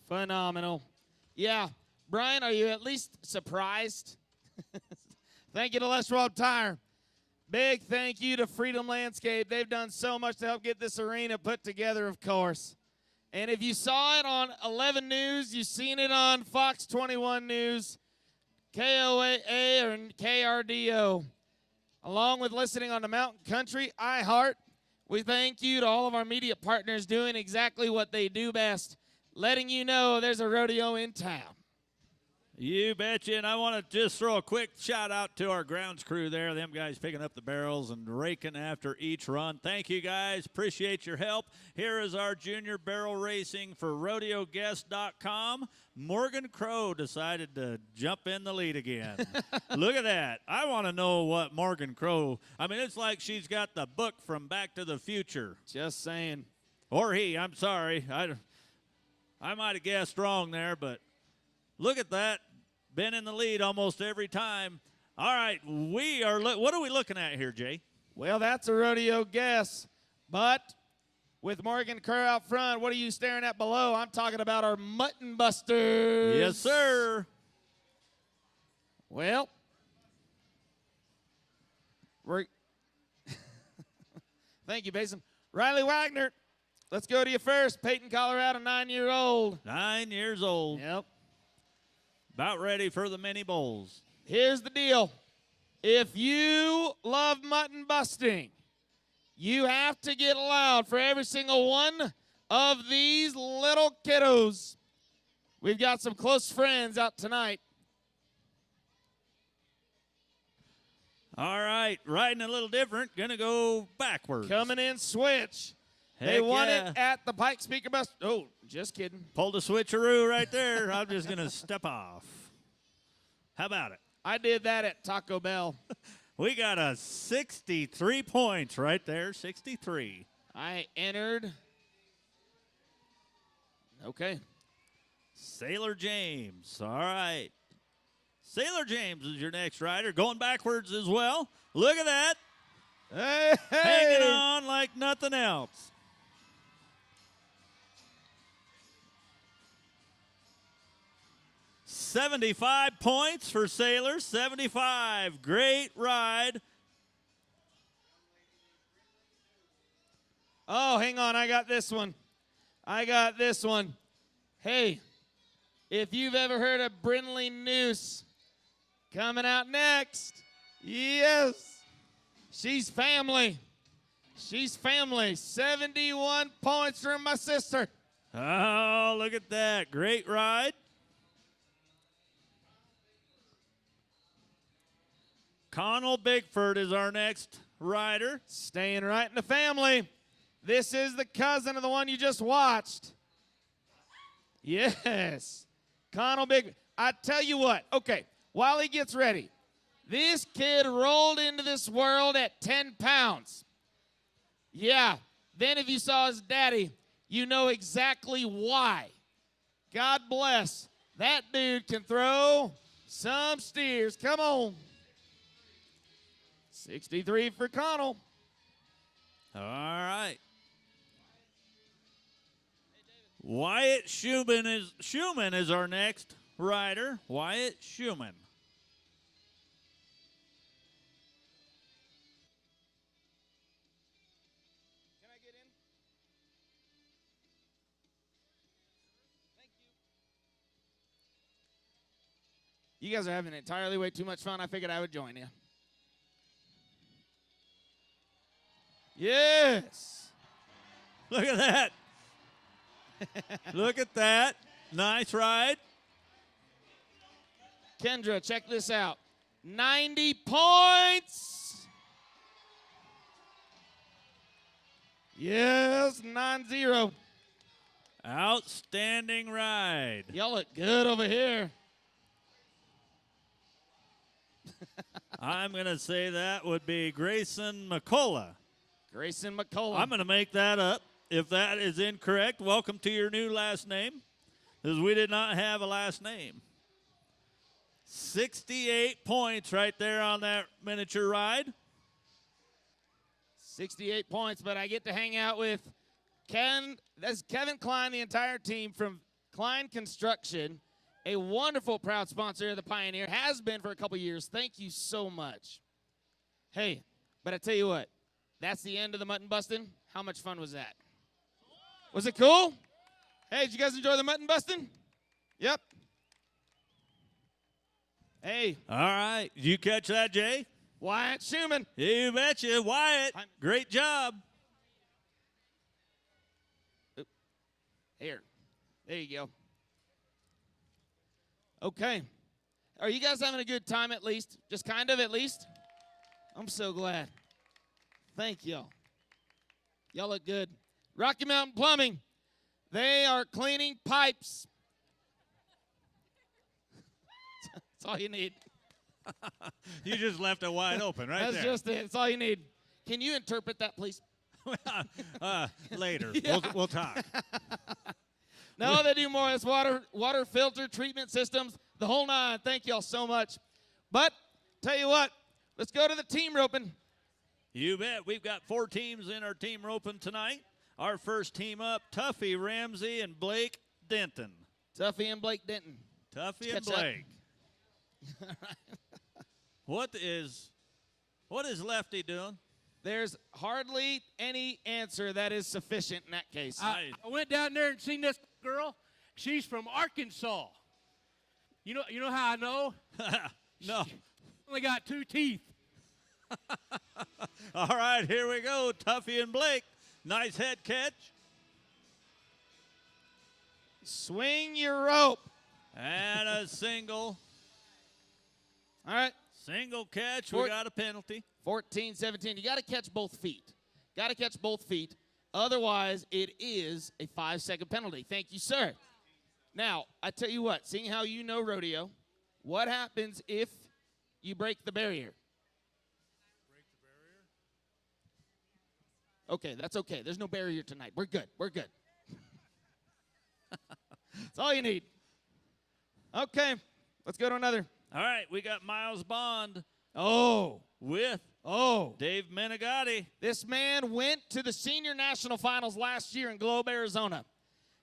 Phenomenal. Yeah. Brian, are you at least surprised? Thank you to Les Schwab Tire. Big thank you to Freedom Landscape. They've done so much to help get this arena put together, of course. And if you saw it on 11 News, you've seen it on Fox 21 News, KOAA or KRDO, along with listening on the Mountain Country, iHeart, we thank you to all of our media partners doing exactly what they do best, letting you know there's a rodeo in town. You betcha, and I want to just throw a quick shout out to our grounds crew there, them guys picking up the barrels and raking after each run. Thank you guys, appreciate your help. Here is our junior barrel racing for RodeoGuest.com. Morgan Crow decided to jump in the lead again. Look at that. I want to know what Morgan Crow, I mean, it's like she's got the book from Back to the Future. Just saying. Or he, I'm sorry. I might have guessed wrong there, but look at that. Been in the lead almost every time. All right, we are. What are we looking at here, Jay? Well, that's a rodeo guess, but with Morgan Kerr out front, what are you staring at below? I'm talking about our Mutton Busters. Yes, sir. Well, thank you, Basin. Riley Wagner, let's go to you first. Peyton, Colorado, 9-year-old. 9 years old. Yep. About ready for the mini bowls. Here's the deal. If you love mutton busting, you have to get loud for every single one of these little kiddos. We've got some close friends out tonight. All right, riding a little different. Going to go backwards. Coming in switch. They Heck won yeah. it at the Pike Speaker Bus. Oh, just kidding. Pulled a switcheroo right there. I'm just going to step off. How about it? I did that at Taco Bell. We got a 63 points right there, 63. I entered. Okay. Sailor James. All right. Sailor James is your next rider. Going backwards as well. Look at that. Hey, hey. Hanging on like nothing else. $75 points for Sailor. 75. Great ride. Oh, hang on. I got this one. Hey, if you've ever heard of Brindley Noose, coming out next. Yes. She's family. 71 points from my sister. Oh, look at that. Great ride. Connell Bigford is our next rider. Staying right in the family. This is the cousin of the one you just watched. Yes. Connell Bigford. I tell you what. Okay, while he gets ready, this kid rolled into this world at 10 pounds. Yeah. Then if you saw his daddy, you know exactly why. God bless. That dude can throw some steers. Come on. 63 for Connell. All right. Wyatt Schumann is our next rider. Wyatt Schumann. Can I get in? Thank you. You guys are having entirely way too much fun. I figured I would join you. Yes. Look at that. Look at that. Nice ride. Kendra, check this out. 90 points. Yes, 9-0. Outstanding ride. Y'all look good over here. I'm going to say that would be Grayson McCullough. Grayson McCullough. I'm going to make that up. If that is incorrect, welcome to your new last name, because we did not have a last name. 68 points right there on that miniature ride. 68 points, but I get to hang out with that's Kevin Klein, the entire team from Klein Construction, a wonderful, proud sponsor of the Pioneer, has been for a couple years. Thank you so much. Hey, but I tell you what, that's the end of the mutton busting. How much fun was that? Was it cool? Hey, did you guys enjoy the mutton busting? Yep. Hey. All right. Did you catch that, Jay? Wyatt Schumann. You betcha. Wyatt, great job. Here. There you go. Okay. Are you guys having a good time at least? Just kind of at least? I'm so glad. Thank y'all. Y'all look good. Rocky Mountain Plumbing. They are cleaning pipes. That's all you need. You just left it wide open right That's there. just it. That's all you need. Can you interpret that, please? Later. Yeah. We'll talk. No, they do more. It's water filter treatment systems, the whole nine. Thank y'all so much. But tell you what, let's go to the team roping. You bet. We've got 4 teams in our team roping tonight. Our first team up, Tuffy Ramsey and Blake Denton. Tuffy and Blake Denton. Tuffy and Blake. What is Lefty doing? There's hardly any answer that is sufficient in that case. I went down there and seen this girl. She's from Arkansas. You know how I know? No. She only got 2 teeth. All right, here we go. Tuffy and Blake. Nice head catch. Swing your rope. And a single. All right. Single catch. We got a penalty. 14-17. You got to catch both feet. Got to catch both feet. Otherwise, it is a 5-second penalty. Thank you, sir. Now, I tell you what, seeing how you know rodeo, what happens if you break the barrier. Okay, that's okay. There's no barrier tonight. We're good. We're good. That's all you need. Okay, let's go to another. All right, we got Miles Bond. Oh. With Dave Menegatti. This man went to the senior national finals last year in Globe, Arizona.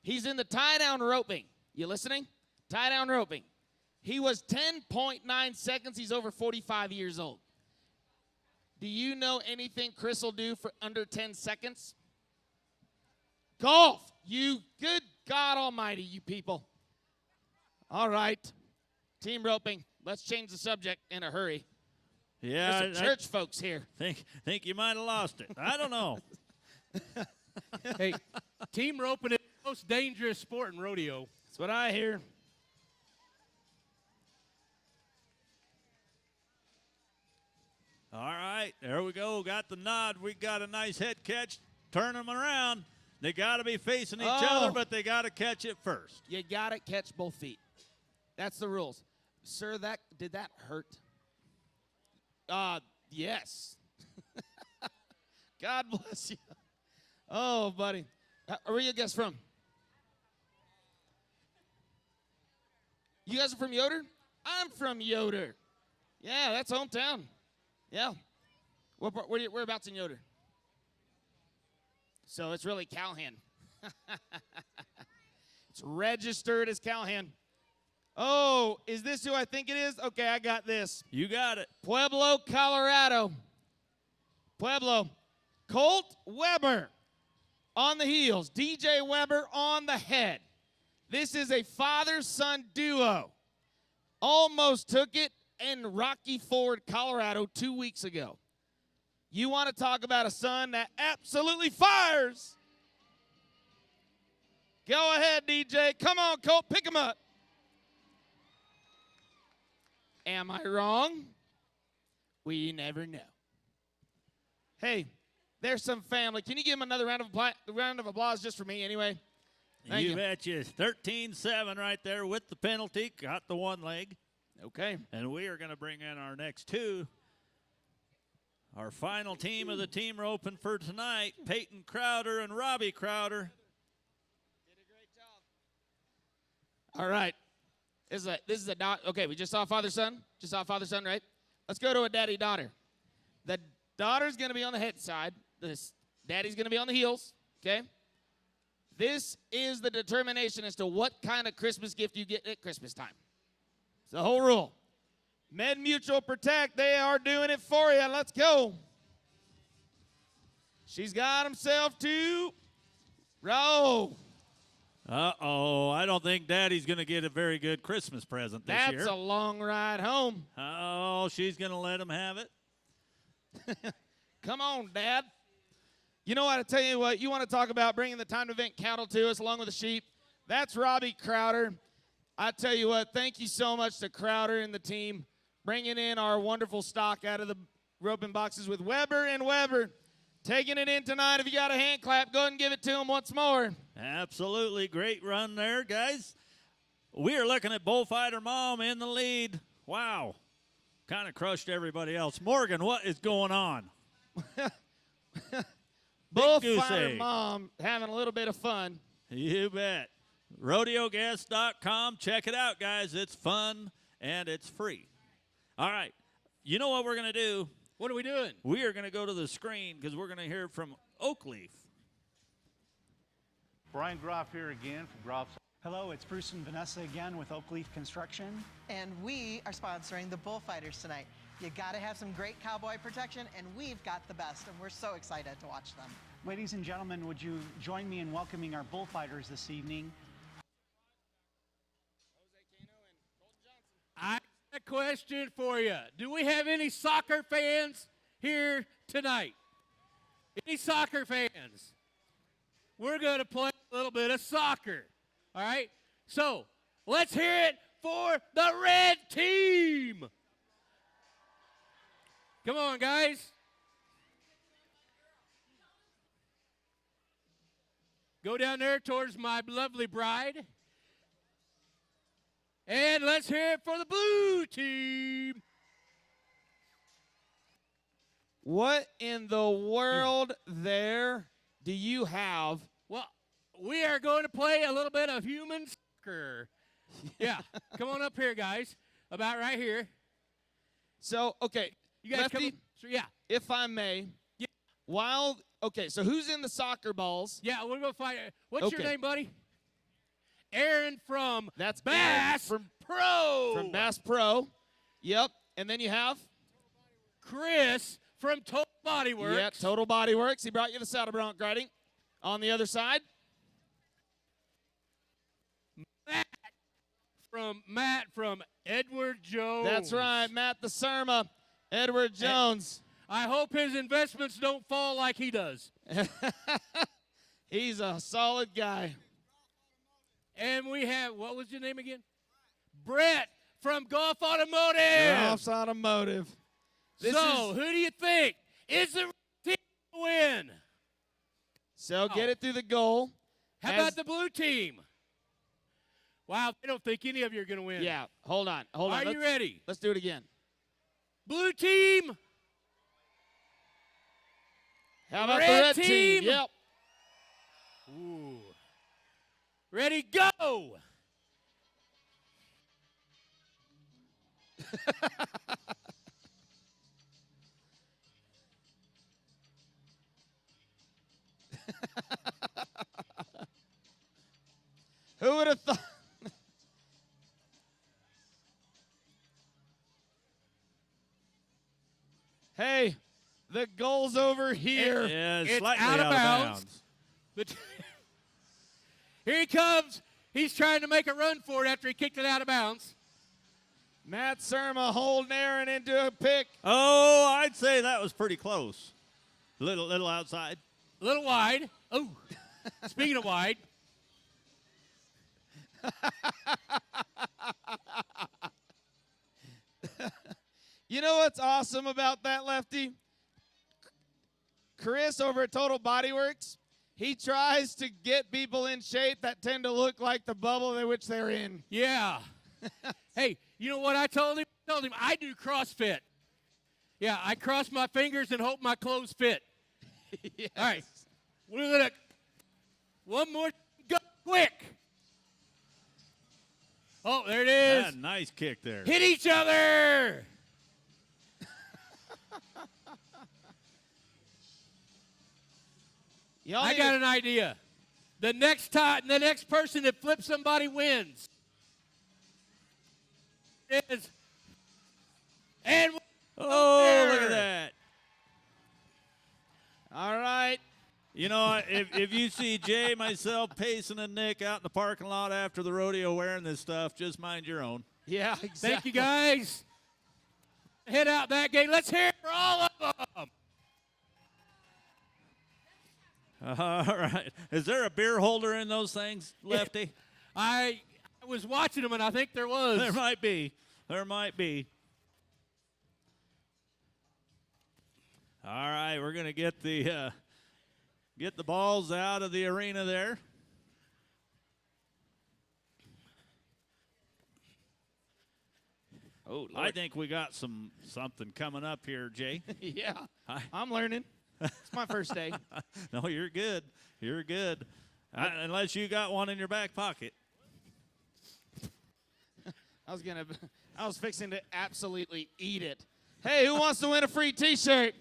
He's in the tie-down roping. You listening? Tie-down roping. He was 10.9 seconds. He's over 45 years old. Do you know anything Chris will do for under 10 seconds? Golf. You good God almighty, you people. All right. Team roping. Let's change the subject in a hurry. Yeah, There's some church folks here. Think you might have lost it. I don't know. Hey, team roping is the most dangerous sport in rodeo. That's what I hear. All right, there we go. Got the nod. We got a nice head catch. Turn them around. They got to be facing each other, but they got to catch it first. You got to catch both feet. That's the rules. Sir, did that hurt? Yes. God bless you. Oh, buddy. Where are you guys from? You guys are from Yoder? I'm from Yoder. Yeah, that's hometown. Yeah. Whereabouts in Yoder? So it's really Calhan. It's registered as Calhan. Oh, is this who I think it is? Okay, I got this. You got it. Pueblo, Colorado. Pueblo. Colt Weber on the heels. DJ Weber on the head. This is a father-son duo. Almost took it in Rocky Ford, Colorado 2 weeks ago. You want to talk about a son that absolutely fires? Go ahead, DJ. Come on, Colt. Pick him up. Am I wrong? We never know. Hey, there's some family. Can you give them another round of applause just for me anyway? Thank you. Bet you. 13-7 right there with the penalty. Got the one leg. Okay. And we are going to bring in our next two. Our final team of the team roping for tonight, Peyton Crowder and Robbie Crowder. All right. This is a dot. Okay, we just saw father-son. Just saw father-son, right? Let's go to a daddy-daughter. The daughter's going to be on the head side. This daddy's going to be on the heels, okay? This is the determination as to what kind of Christmas gift you get at Christmas time. It's the whole rule. Med Mutual Protect, they are doing it for you. Let's go. She's got himself to row. Uh-oh, I don't think Daddy's going to get a very good Christmas present this year. That's a long ride home. Oh, she's going to let him have it. Come on, Dad. You know what? I tell you what, you want to talk about bringing the time event cattle to us along with the sheep. That's Robbie Crowder. I tell you what, thank you so much to Crowder and the team bringing in our wonderful stock out of the roping boxes with Weber and Weber. Taking it in tonight. If you got a hand clap, go ahead and give it to them once more. Absolutely. Great run there, guys. We are looking at Bullfighter Mom in the lead. Wow. Kind of crushed everybody else. Morgan, what is going on? Bullfighter Mom having a little bit of fun. You bet. RodeoGuest.com. Check it out, guys. It's fun and it's free. All right. You know what we're going to do? What are we doing? We are going to go to the screen because we're going to hear from Oakleaf. Brian Groff here again from Groff's. Hello, it's Bruce and Vanessa again with Oakleaf Construction. And we are sponsoring the Bullfighters tonight. You got to have some great cowboy protection, and we've got the best, and we're so excited to watch them. Ladies and gentlemen, would you join me in welcoming our Bullfighters this evening? I got a question for you. Do we have any soccer fans here tonight? Any soccer fans? We're going to play a little bit of soccer. All right? So, let's hear it for the red team. Come on, guys. Go down there towards my lovely bride. And let's hear it for the blue team. What in the world there do you have? Well, we are going to play a little bit of human soccer. Yeah, come on up here, guys. About right here. So, okay, You guys Lefty, come. So, yeah. if I may, Yeah. Okay, so who's in the soccer balls? Yeah, we're going to find. What's your Okay. name, buddy? Aaron from That's Bass Aaron Pro. from Bass Pro. Yep. And then you have? Chris from Total Body Works. Yep, Total Body Works. He brought you the saddle bronc riding. On the other side? Matt from Edward Jones. That's right, Matt the Surma, Edward Jones. I hope his investments don't fall like he does. He's a solid guy. And we have, what was your name again? Brett from Golf Automotive. Golf's Automotive. Who do you think is the team to win? So get it through the goal. How about the blue team? Wow, I don't think any of you are going to win. Yeah, hold on. Are you ready? Let's do it again. Blue team. How about the red team? Yep. Ooh. Ready, go! Who would have thought? Hey, the goal's over here. Yeah, It's slightly out of bounds. But here he comes. He's trying to make a run for it after he kicked it out of bounds. Matt Surma holding Aaron into a pick. Oh, I'd say that was pretty close. Little outside. A little wide. Oh, speaking of wide. You know what's awesome about that, Lefty? Chris over at Total Body Works, he tries to get people in shape that tend to look like the bubble in which they're in. Yeah. Hey, you know what I told him? I told him I do CrossFit. Yeah, I cross my fingers and hope my clothes fit. Yes. All right. We're going to, one more, go quick. Oh, there it is. Yeah, nice kick there. Hit each other. I got an idea. The next person that flips somebody wins. And oh, look at that. All right. You know, if you see Jay, myself, Payson, and Nick out in the parking lot after the rodeo wearing this stuff, just mind your own. Yeah, exactly. Thank you, guys. Head out that gate. Let's hear it for all of them. All right. Is there a beer holder in those things, Lefty? I was watching them, and I think there was. There might be. There might be. All right, we're going to get the balls out of the arena there. Oh, I think we got something coming up here, Jay. Yeah, I'm learning. It's my first day. No, you're good. You're good. Unless you got one in your back pocket. I was fixing to absolutely eat it. Hey, who wants to win a free T-shirt?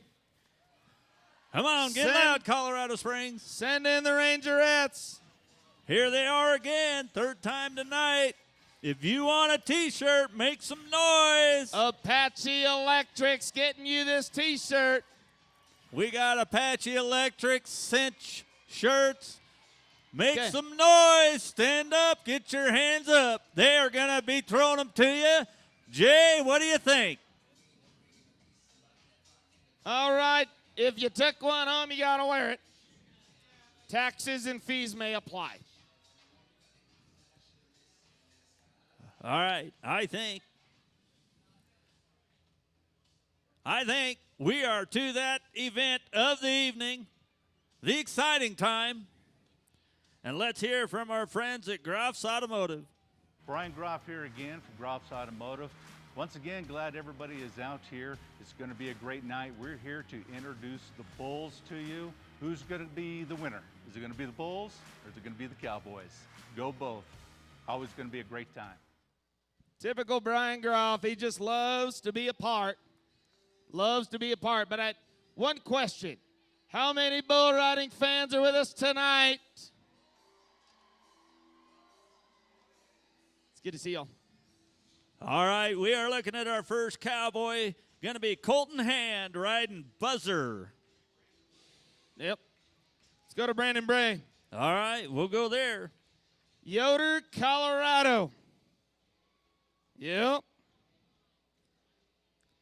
Come on, get loud, Colorado Springs. Send in the Rangerettes. Here they are again, third time tonight. If you want a T-shirt, make some noise. Apache Electric's getting you this T-shirt. We got Apache Electric cinch shirts. Make some noise. Stand up. Get your hands up. They are going to be throwing them to you. Jay, what do you think? All right. If you took one home, you got to wear it. Taxes and fees may apply. All right. I think we are to that event of the evening, the exciting time. And let's hear from our friends at Groff's Automotive. Brian Groff here again from Groff's Automotive. Once again, glad everybody is out here. It's going to be a great night. We're here to introduce the Bulls to you. Who's going to be the winner? Is it going to be the Bulls or is it going to be the Cowboys? Go both. Always going to be a great time. Typical Brian Groff. He just loves to be a part. Loves to be a part. But one question. How many bull riding fans are with us tonight? It's good to see y'all. All right, we are looking at our first cowboy. Going to be Colton Hand riding Buzzer. Yep. Let's go to Brandon Bray. All right, we'll go there. Yoder, Colorado. Yep.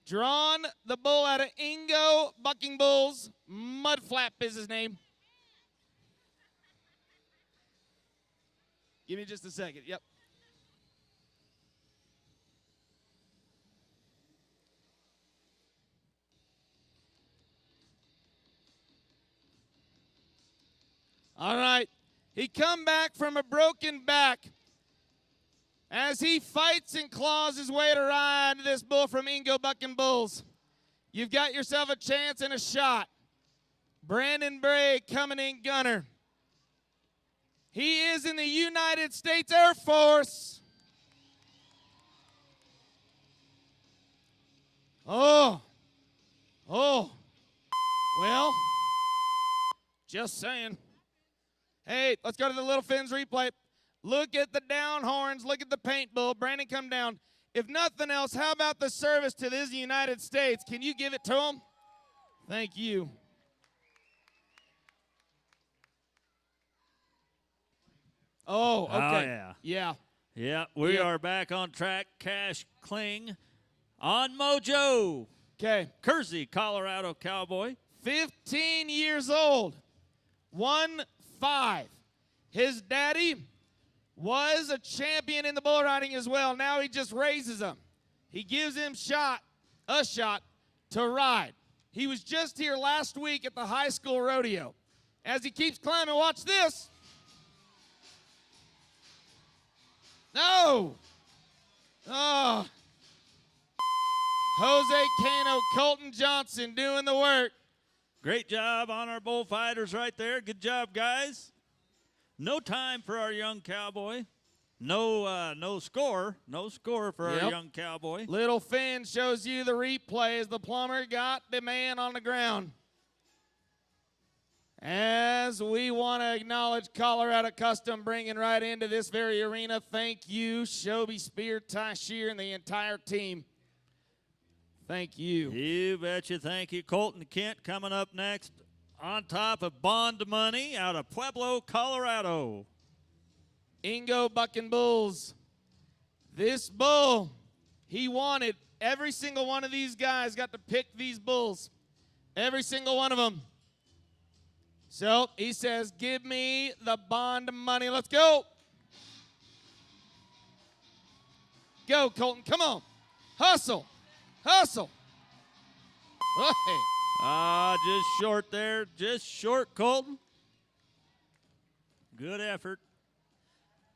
Drawn the bull out of Ingo Bucking Bulls. Mudflap is his name. Give me just a second. Yep. All right. He come back from a broken back. As he fights and claws his way to ride this bull from Ingo Bucking Bulls. You've got yourself a chance and a shot. Brandon Bray coming in gunner. He is in the United States Air Force. Oh. Well, just saying. Hey, let's go to the Little Fins replay. Look at the down horns. Look at the paint bull. Brandon, come down. If nothing else, how about the service to this United States? Can you give it to him? Thank you. Oh, okay. Oh, yeah. Yeah. Yeah, we are back on track. Cash Kling on Mojo. Okay. Kersey, Colorado Cowboy. 15 years old. 1-5. His daddy was a champion in the bull riding as well. Now he just raises him. He gives him a shot to ride. He was just here last week at the high school rodeo. As he keeps climbing, watch this. No. Oh. Jose Cano, Colton Johnson doing the work. Great job on our bullfighters right there. Good job, guys. No time for our young cowboy. No score. No score for our young cowboy. Little Finn shows you the replay as the plumber got the man on the ground. As we want to acknowledge Colorado Custom bringing right into this very arena. Thank you, Shobi Spear, Ty Shear, and the entire team. Thank you. You betcha. Thank you. Colton Kent coming up next on top of Bond Money out of Pueblo, Colorado. Ingo Bucking Bulls. This bull, he wanted. Every single one of these guys got to pick these bulls. Every single one of them. So he says, give me the Bond Money. Let's go. Go, Colton. Come on. Hustle. Hustle. Just short there. Just short, Colton. Good effort.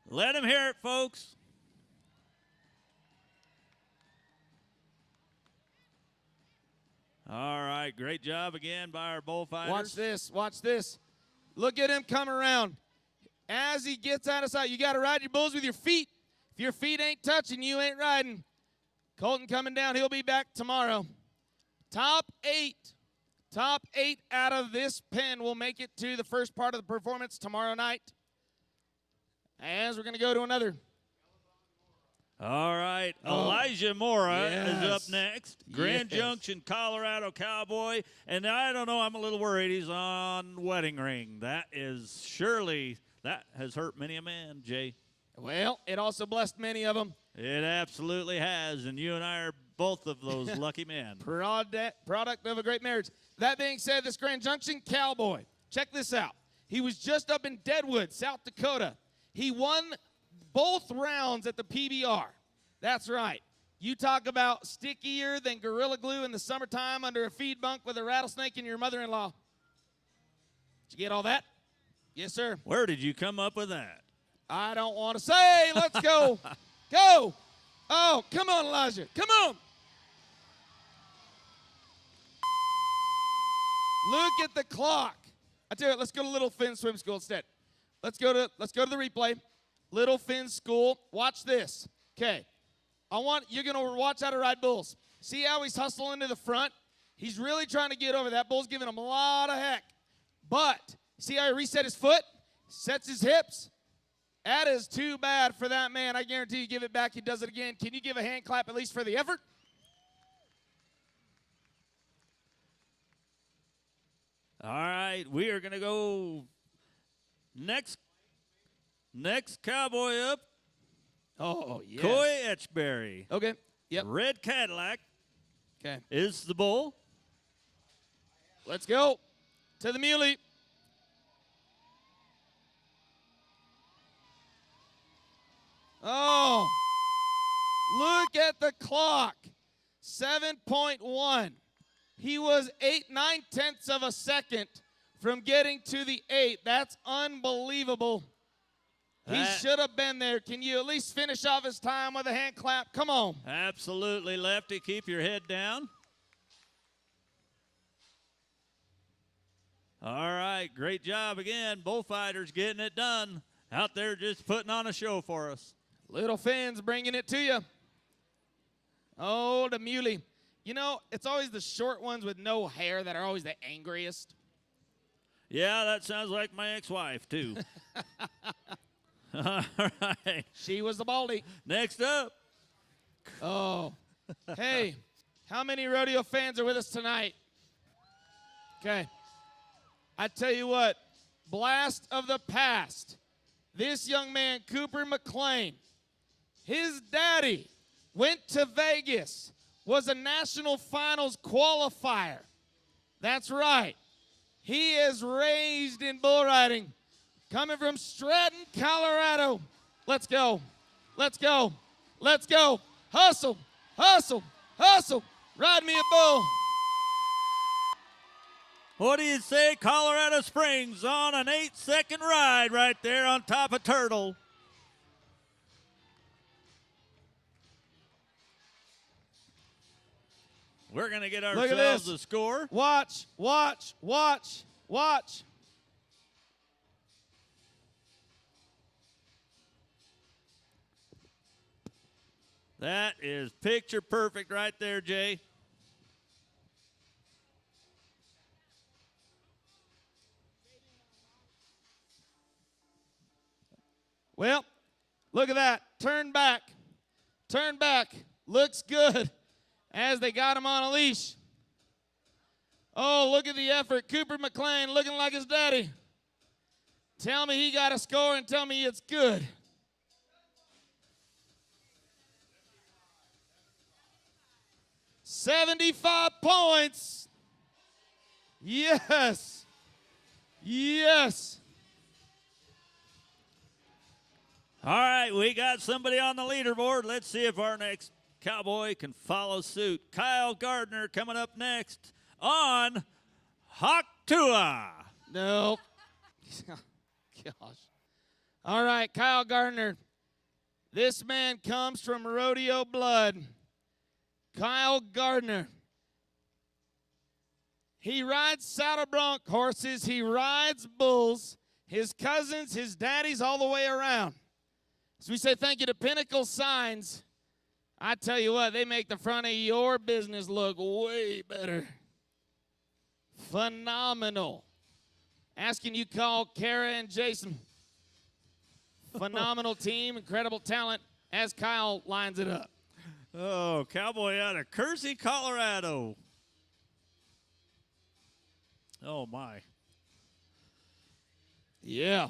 Let him hear it, folks. All right, great job again by our bullfighters. Watch this. Watch this. Look at him come around. As he gets out of sight, you got to ride your bulls with your feet. If your feet ain't touching, you ain't riding. Colton coming down. He'll be back tomorrow. Top 8 out of this pen will make it to the first part of the performance tomorrow night. As we're going to go to another. All right, Elijah Mora is up next. Grand Junction, Colorado Cowboy. And I don't know, I'm a little worried he's on wedding ring. That has hurt many a man, Jay. Well, it also blessed many of them. It absolutely has, and you and I are both of those lucky men. Product of a great marriage. That being said, this Grand Junction Cowboy, check this out. He was just up in Deadwood, South Dakota. He won both rounds at the PBR. That's right. You talk about stickier than Gorilla Glue in the summertime under a feed bunk with a rattlesnake and your mother-in-law. Did you get all that? Yes, sir. Where did you come up with that? I don't want to say. Let's go. Go. Oh, come on, Elijah. Come on. Look at the clock. I tell you what, let's go to Little Finn Swim School instead. Let's go to the replay. Little Finn School. Watch this. Okay. You're gonna watch how to ride bulls. See how he's hustling to the front? He's really trying to get over. That bull's giving him a lot of heck. But see how he reset his foot? Sets his hips? That is too bad for that man. I guarantee you give it back, he does it again. Can you give a hand clap at least for the effort? All right, we are going to go next cowboy up. Oh, yes. Coy Etchberry. Okay, yep. Red Cadillac. Okay. Is the bull. Let's go to the muley. Oh, look at the clock. 7.1. He was 9/10 of a second from getting to the 8. That's unbelievable. He should have been there. Can you at least finish off his time with a hand clap? Come on. Absolutely, Lefty. Keep your head down. All right, great job again. Bullfighters getting it done. Out there just putting on a show for us. Little Finn's bringing it to you. Oh, the muley. You know, it's always the short ones with no hair that are always the angriest. Yeah, that sounds like my ex-wife, too. All right. She was the baldy. Next up. Oh. Hey, how many rodeo fans are with us tonight? Okay. I tell you what, blast of the past. This young man, Cooper McLean, his daddy went to Vegas, was a national finals qualifier. That's right. He is raised in bull riding, coming from Stratton, Colorado. Let's go. Let's go. Let's go. Hustle, hustle, hustle. Ride me a bull. What do you say, Colorado Springs on an 8-second ride right there on top of Turtle. We're going to get ourselves a score. Watch, watch, watch, watch. That is picture perfect right there, Jay. Well, look at that. Turn back. Turn back. Looks good as they got him on a leash. Oh, look at the effort. Cooper McLean looking like his daddy. Tell me he got a score and tell me it's good. $75 points. Yes. Yes. All right, we got somebody on the leaderboard. Let's see if our next cowboy can follow suit. Kyle Gardner coming up next on Hawktua. No. Gosh. All right, Kyle Gardner. This man comes from rodeo blood. Kyle Gardner. He rides saddle bronc horses. He rides bulls. His cousins, his daddies, all the way around. So we say thank you to Pinnacle Signs. I tell you what, they make the front of your business look way better. Phenomenal. Asking you call Kara and Jason. Phenomenal team, incredible talent as Kyle lines it up. Oh, cowboy out of Kersey, Colorado. Oh, my. Yeah.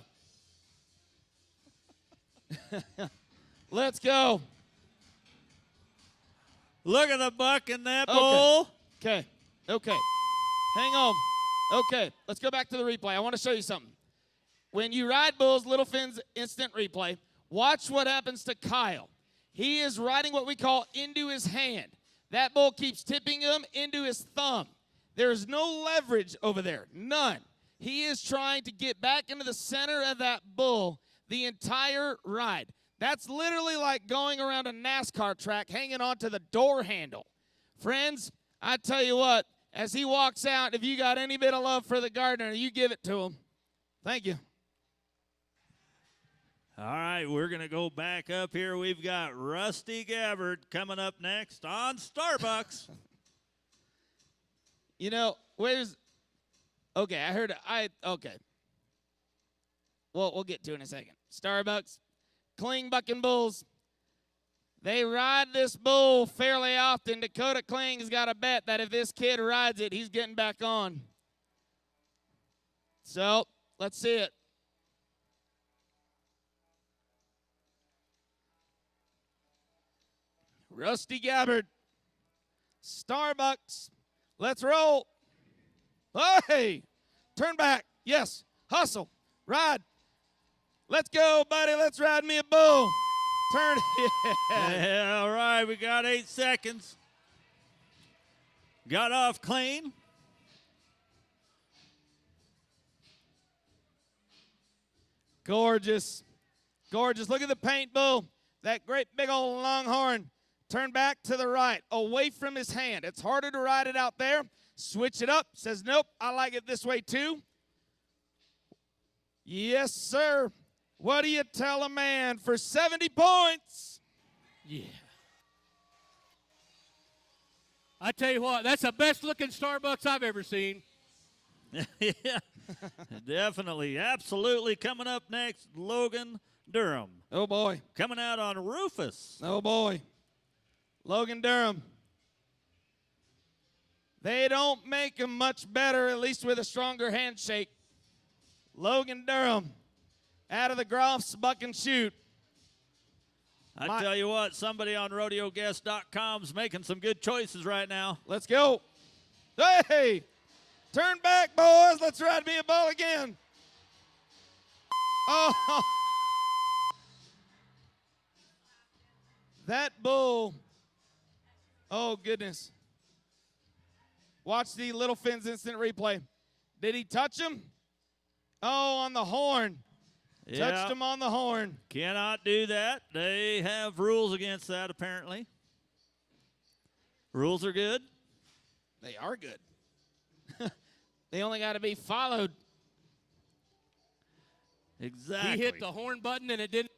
Let's go. Look at the buck in that bull. Okay. Okay. Hang on. Okay. Let's go back to the replay. I want to show you something. When you ride bulls, Little Finn's instant replay, watch what happens to Kyle. He is riding what we call into his hand. That bull keeps tipping him into his thumb. There is no leverage over there. None. He is trying to get back into the center of that bull the entire ride. That's literally like going around a NASCAR track hanging onto the door handle. Friends, I tell you what, as he walks out, if you got any bit of love for the gardener, you give it to him. Thank you. All right, we're going to go back up here. We've got Rusty Gabbard coming up next on Starbucks. You know, okay, okay. Well, we'll get to it in a second. Starbucks, Kling Bucking Bulls. They ride this bull fairly often. Dakota Kling's got a bet that if this kid rides it, he's getting back on. So, let's see it. Rusty Gabbard, Starbucks, let's roll. Hey, turn back. Yes, hustle, ride. Let's go, buddy. Let's ride me a bull. Turn. Yeah, all right, we got 8 seconds. Got off clean. Gorgeous. Gorgeous. Look at the paint bull. That great big old longhorn. Turn back to the right, away from his hand. It's harder to ride it out there. Switch it up. Says, nope, I like it this way too. Yes, sir. What do you tell a man for 70 points? Yeah. I tell you what, that's the best looking Starbucks I've ever seen. Yeah, definitely. Absolutely. Coming up next, Logan Durham. Oh, boy. Coming out on Rufus. Oh, boy. Logan Durham. They don't make him much better, at least with a stronger handshake. Logan Durham out of the Groff's Buck and Shoot. I tell you what, somebody on RodeoGuest.com's making some good choices right now. Let's go. Hey, turn back, boys. Let's ride me a bull again. Oh, that bull. Oh, goodness. Watch the Little Fins instant replay. Did he touch him? Oh, on the horn. Yeah. Touched him on the horn. Cannot do that. They have rules against that, apparently. Rules are good. They are good. They only got to be followed. Exactly. He hit the horn button and it didn't.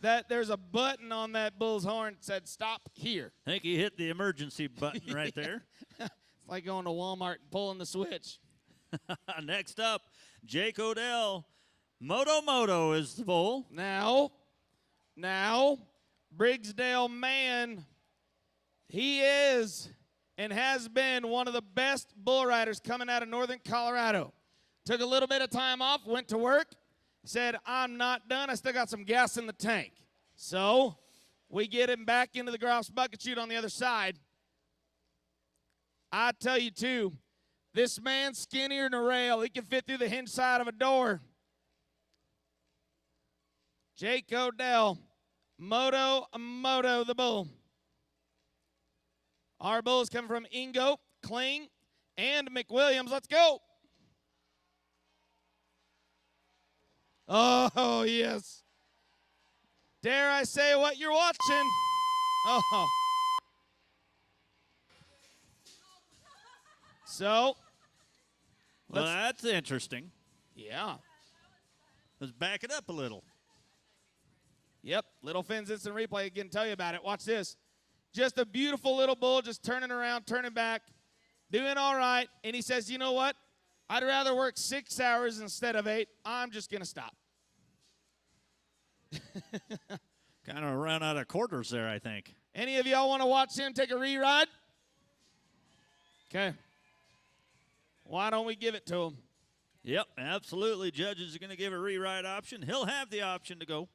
That there's a button on that bull's horn that said stop here. I think he hit the emergency button right there. It's like going to Walmart and pulling the switch. Next up, Jake Odell. Moto is the bull. Now, Briggsdale Man, he is and has been one of the best bull riders coming out of northern Colorado. Took a little bit of time off, went to work, said, I'm not done. I still got some gas in the tank. So we get him back into the Groff's Bucket Chute on the other side. I tell you, too, this man's skinnier than a rail. He can fit through the hinge side of a door. Jake Odell, Moto the bull. Our bulls come from Ingo, Kling, and McWilliams. Let's go. Oh, yes. Dare I say what you're watching? Oh. So. Well, that's interesting. Yeah. Let's back it up a little. Yep. Little Fins instant replay again. Tell you about it. Watch this. Just a beautiful little bull just turning around, turning back, doing all right. And he says, you know what? I'd rather work 6 hours instead of 8. I'm just going to stop. Kind of run out of quarters there, I think. Any of y'all want to watch him take a re-ride? Okay. Why don't we give it to him? Yep, absolutely. Judges are going to give a re-ride option. He'll have the option to go.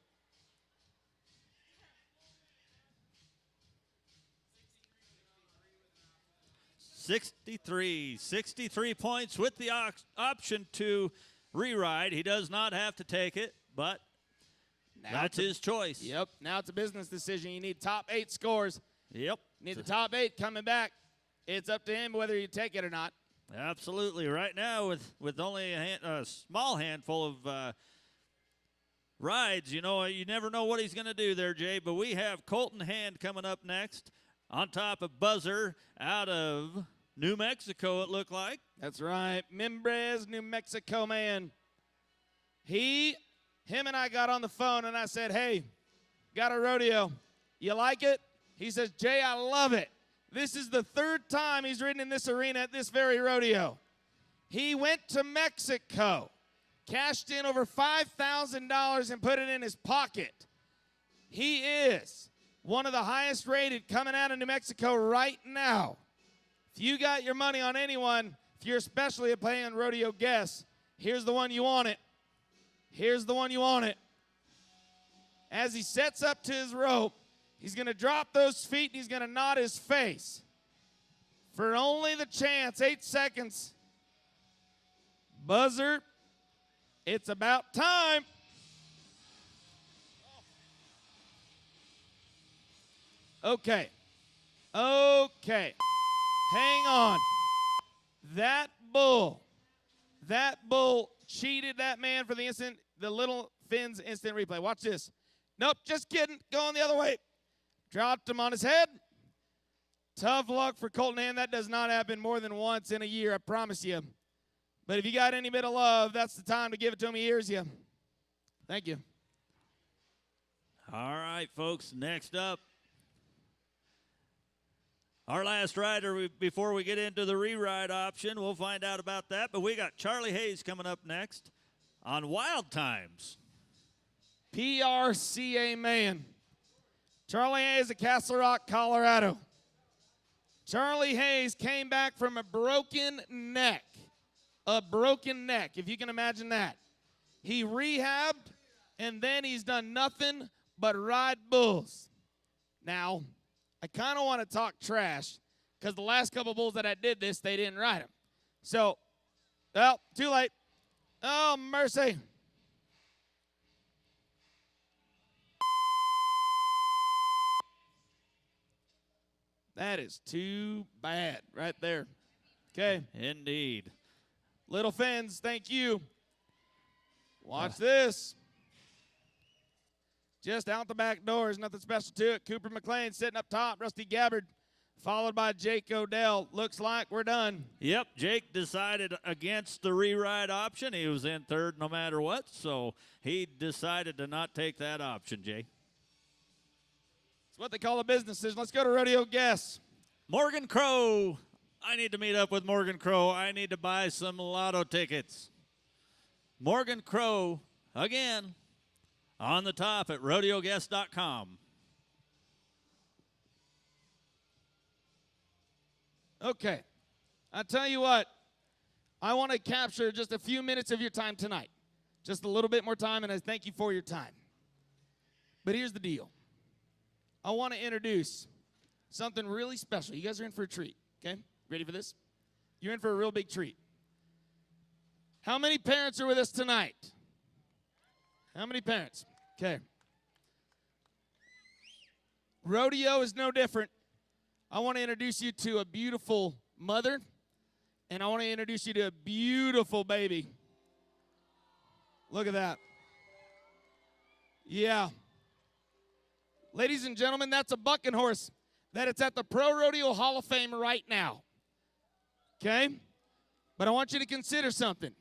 $63 points with the option to re-ride. He does not have to take it, but that's his choice. Yep. Now it's a business decision. You need top 8 scores. Yep. You need the top 8 coming back. It's up to him whether you take it or not. Absolutely. Right now, with only a small handful of rides. You know, you never know what he's going to do there, Jay, but we have Colton Hand coming up next on top of Buzzer out of New Mexico, it looked like. That's right. Mimbres, New Mexico, man. Him and I got on the phone, and I said, hey, got a rodeo. You like it? He says, Jay, I love it. This is the third time he's ridden in this arena at this very rodeo. He went to Mexico, cashed in over $5,000 and put it in his pocket. He is one of the highest rated coming out of New Mexico right now. If you got your money on anyone, if you're especially playing rodeo guests, here's the one you want it. Here's the one you want it. As he sets up to his rope, he's going to drop those feet and he's going to nod his face. For only the chance, 8 seconds. Buzzer, it's about time. Okay. Hang on. That bull cheated that man for the Little Finn's instant replay. Watch this. Nope, just kidding. Going the other way. Dropped him on his head. Tough luck for Colton Hand. That does not happen more than once in a year, I promise you. But if you got any bit of love, that's the time to give it to him. He hears you. Thank you. All right, folks, next up, our last rider before we get into the re-ride option. We'll find out about that. But we got Charlie Hayes coming up next on Wild Times. PRCA man. Charlie Hayes of Castle Rock, Colorado. Charlie Hayes came back from a broken neck. A broken neck, if you can imagine that. He rehabbed, and then he's done nothing but ride bulls. Now, I kind of want to talk trash because the last couple bulls that I did this, they didn't ride them. So, well, too late. Oh, mercy. That is too bad right there. Okay. Indeed. Little Fins, thank you. Watch this. Just out the back doors, nothing special to it. Cooper McLean sitting up top. Rusty Gabbard, followed by Jake Odell. Looks like we're done. Yep, Jake decided against the re-ride option. He was in third no matter what, so he decided to not take that option, Jay. It's what they call a business decision. Let's go to rodeo guess. Morgan Crow. I need to meet up with Morgan Crow. I need to buy some lotto tickets. Morgan Crow, again, on the top at rodeoguest.com. Okay. I'll tell you what. I want to capture just a few minutes of your time tonight. Just a little bit more time, and I thank you for your time. But here's the deal. I want to introduce something really special. You guys are in for a treat, okay? Ready for this? You're in for a real big treat. How many parents are with us tonight? How many parents? Okay. Rodeo is no different. I want to introduce you to a beautiful mother, and I want to introduce you to a beautiful baby. Look at that. Yeah. Ladies and gentlemen, that's a bucking horse that it's at the Pro Rodeo Hall of Fame right now. Okay? But I want you to consider something.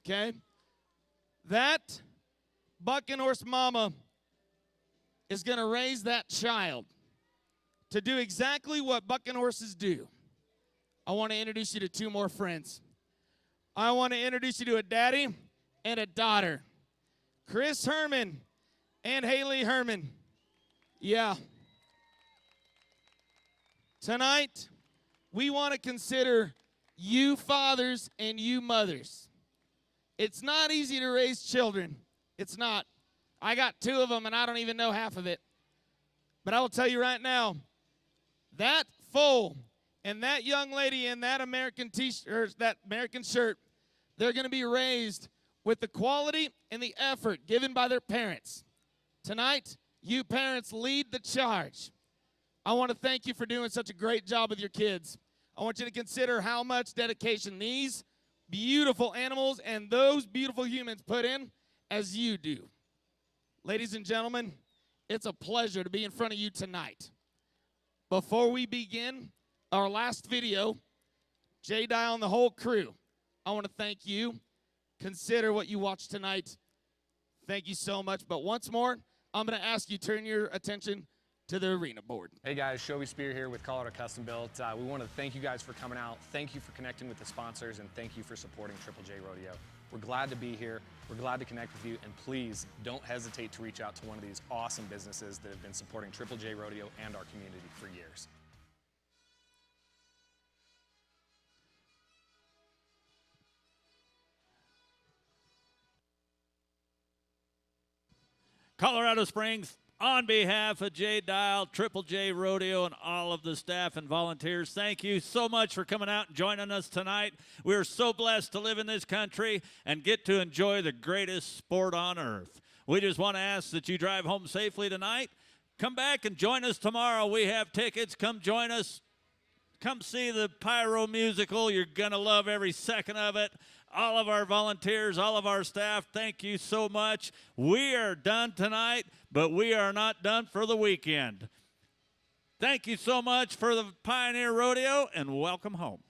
Okay? That bucking horse mama is going to raise that child to do exactly what bucking horses do. I want to introduce you to two more friends. I want to introduce you to a daddy and a daughter. Chris Herman and Haley Herman. Yeah. Tonight, we want to consider you fathers and you mothers. It's not easy to raise children. It's not. I got two of them, and I don't even know half of it. But I will tell you right now, that foal and that young lady in that American t-shirt, that American shirt, they're going to be raised with the quality and the effort given by their parents. Tonight, you parents lead the charge. I want to thank you for doing such a great job with your kids. I want you to consider how much dedication these beautiful animals and those beautiful humans put in as you do. Ladies and gentlemen, it's a pleasure to be in front of you tonight. Before we begin our last video, Jay Dial and the whole crew, I want to thank you. Consider what you watched tonight. Thank you so much. But once more, I'm going to ask you to turn your attention to the arena board. Hey guys, Shelby Spear here with Colorado Custom Built. We want to thank you guys for coming out. Thank you for connecting with the sponsors, and thank you for supporting Triple J Rodeo. We're glad to be here. We're glad to connect with you, and please don't hesitate to reach out to one of these awesome businesses that have been supporting Triple J Rodeo and our community for years. Colorado Springs, on behalf of Jay Dial, Triple J Rodeo, and all of the staff and volunteers, thank you so much for coming out and joining us tonight. We're so blessed to live in this country and get to enjoy the greatest sport on earth. We just want to ask that you drive home safely tonight. Come back and join us tomorrow. We have tickets. Come join us. Come see the Pyro Musical. You're going to love every second of it. All of our volunteers, all of our staff, thank you so much. We are done tonight, but we are not done for the weekend. Thank you so much for the Pioneer Rodeo, and welcome home.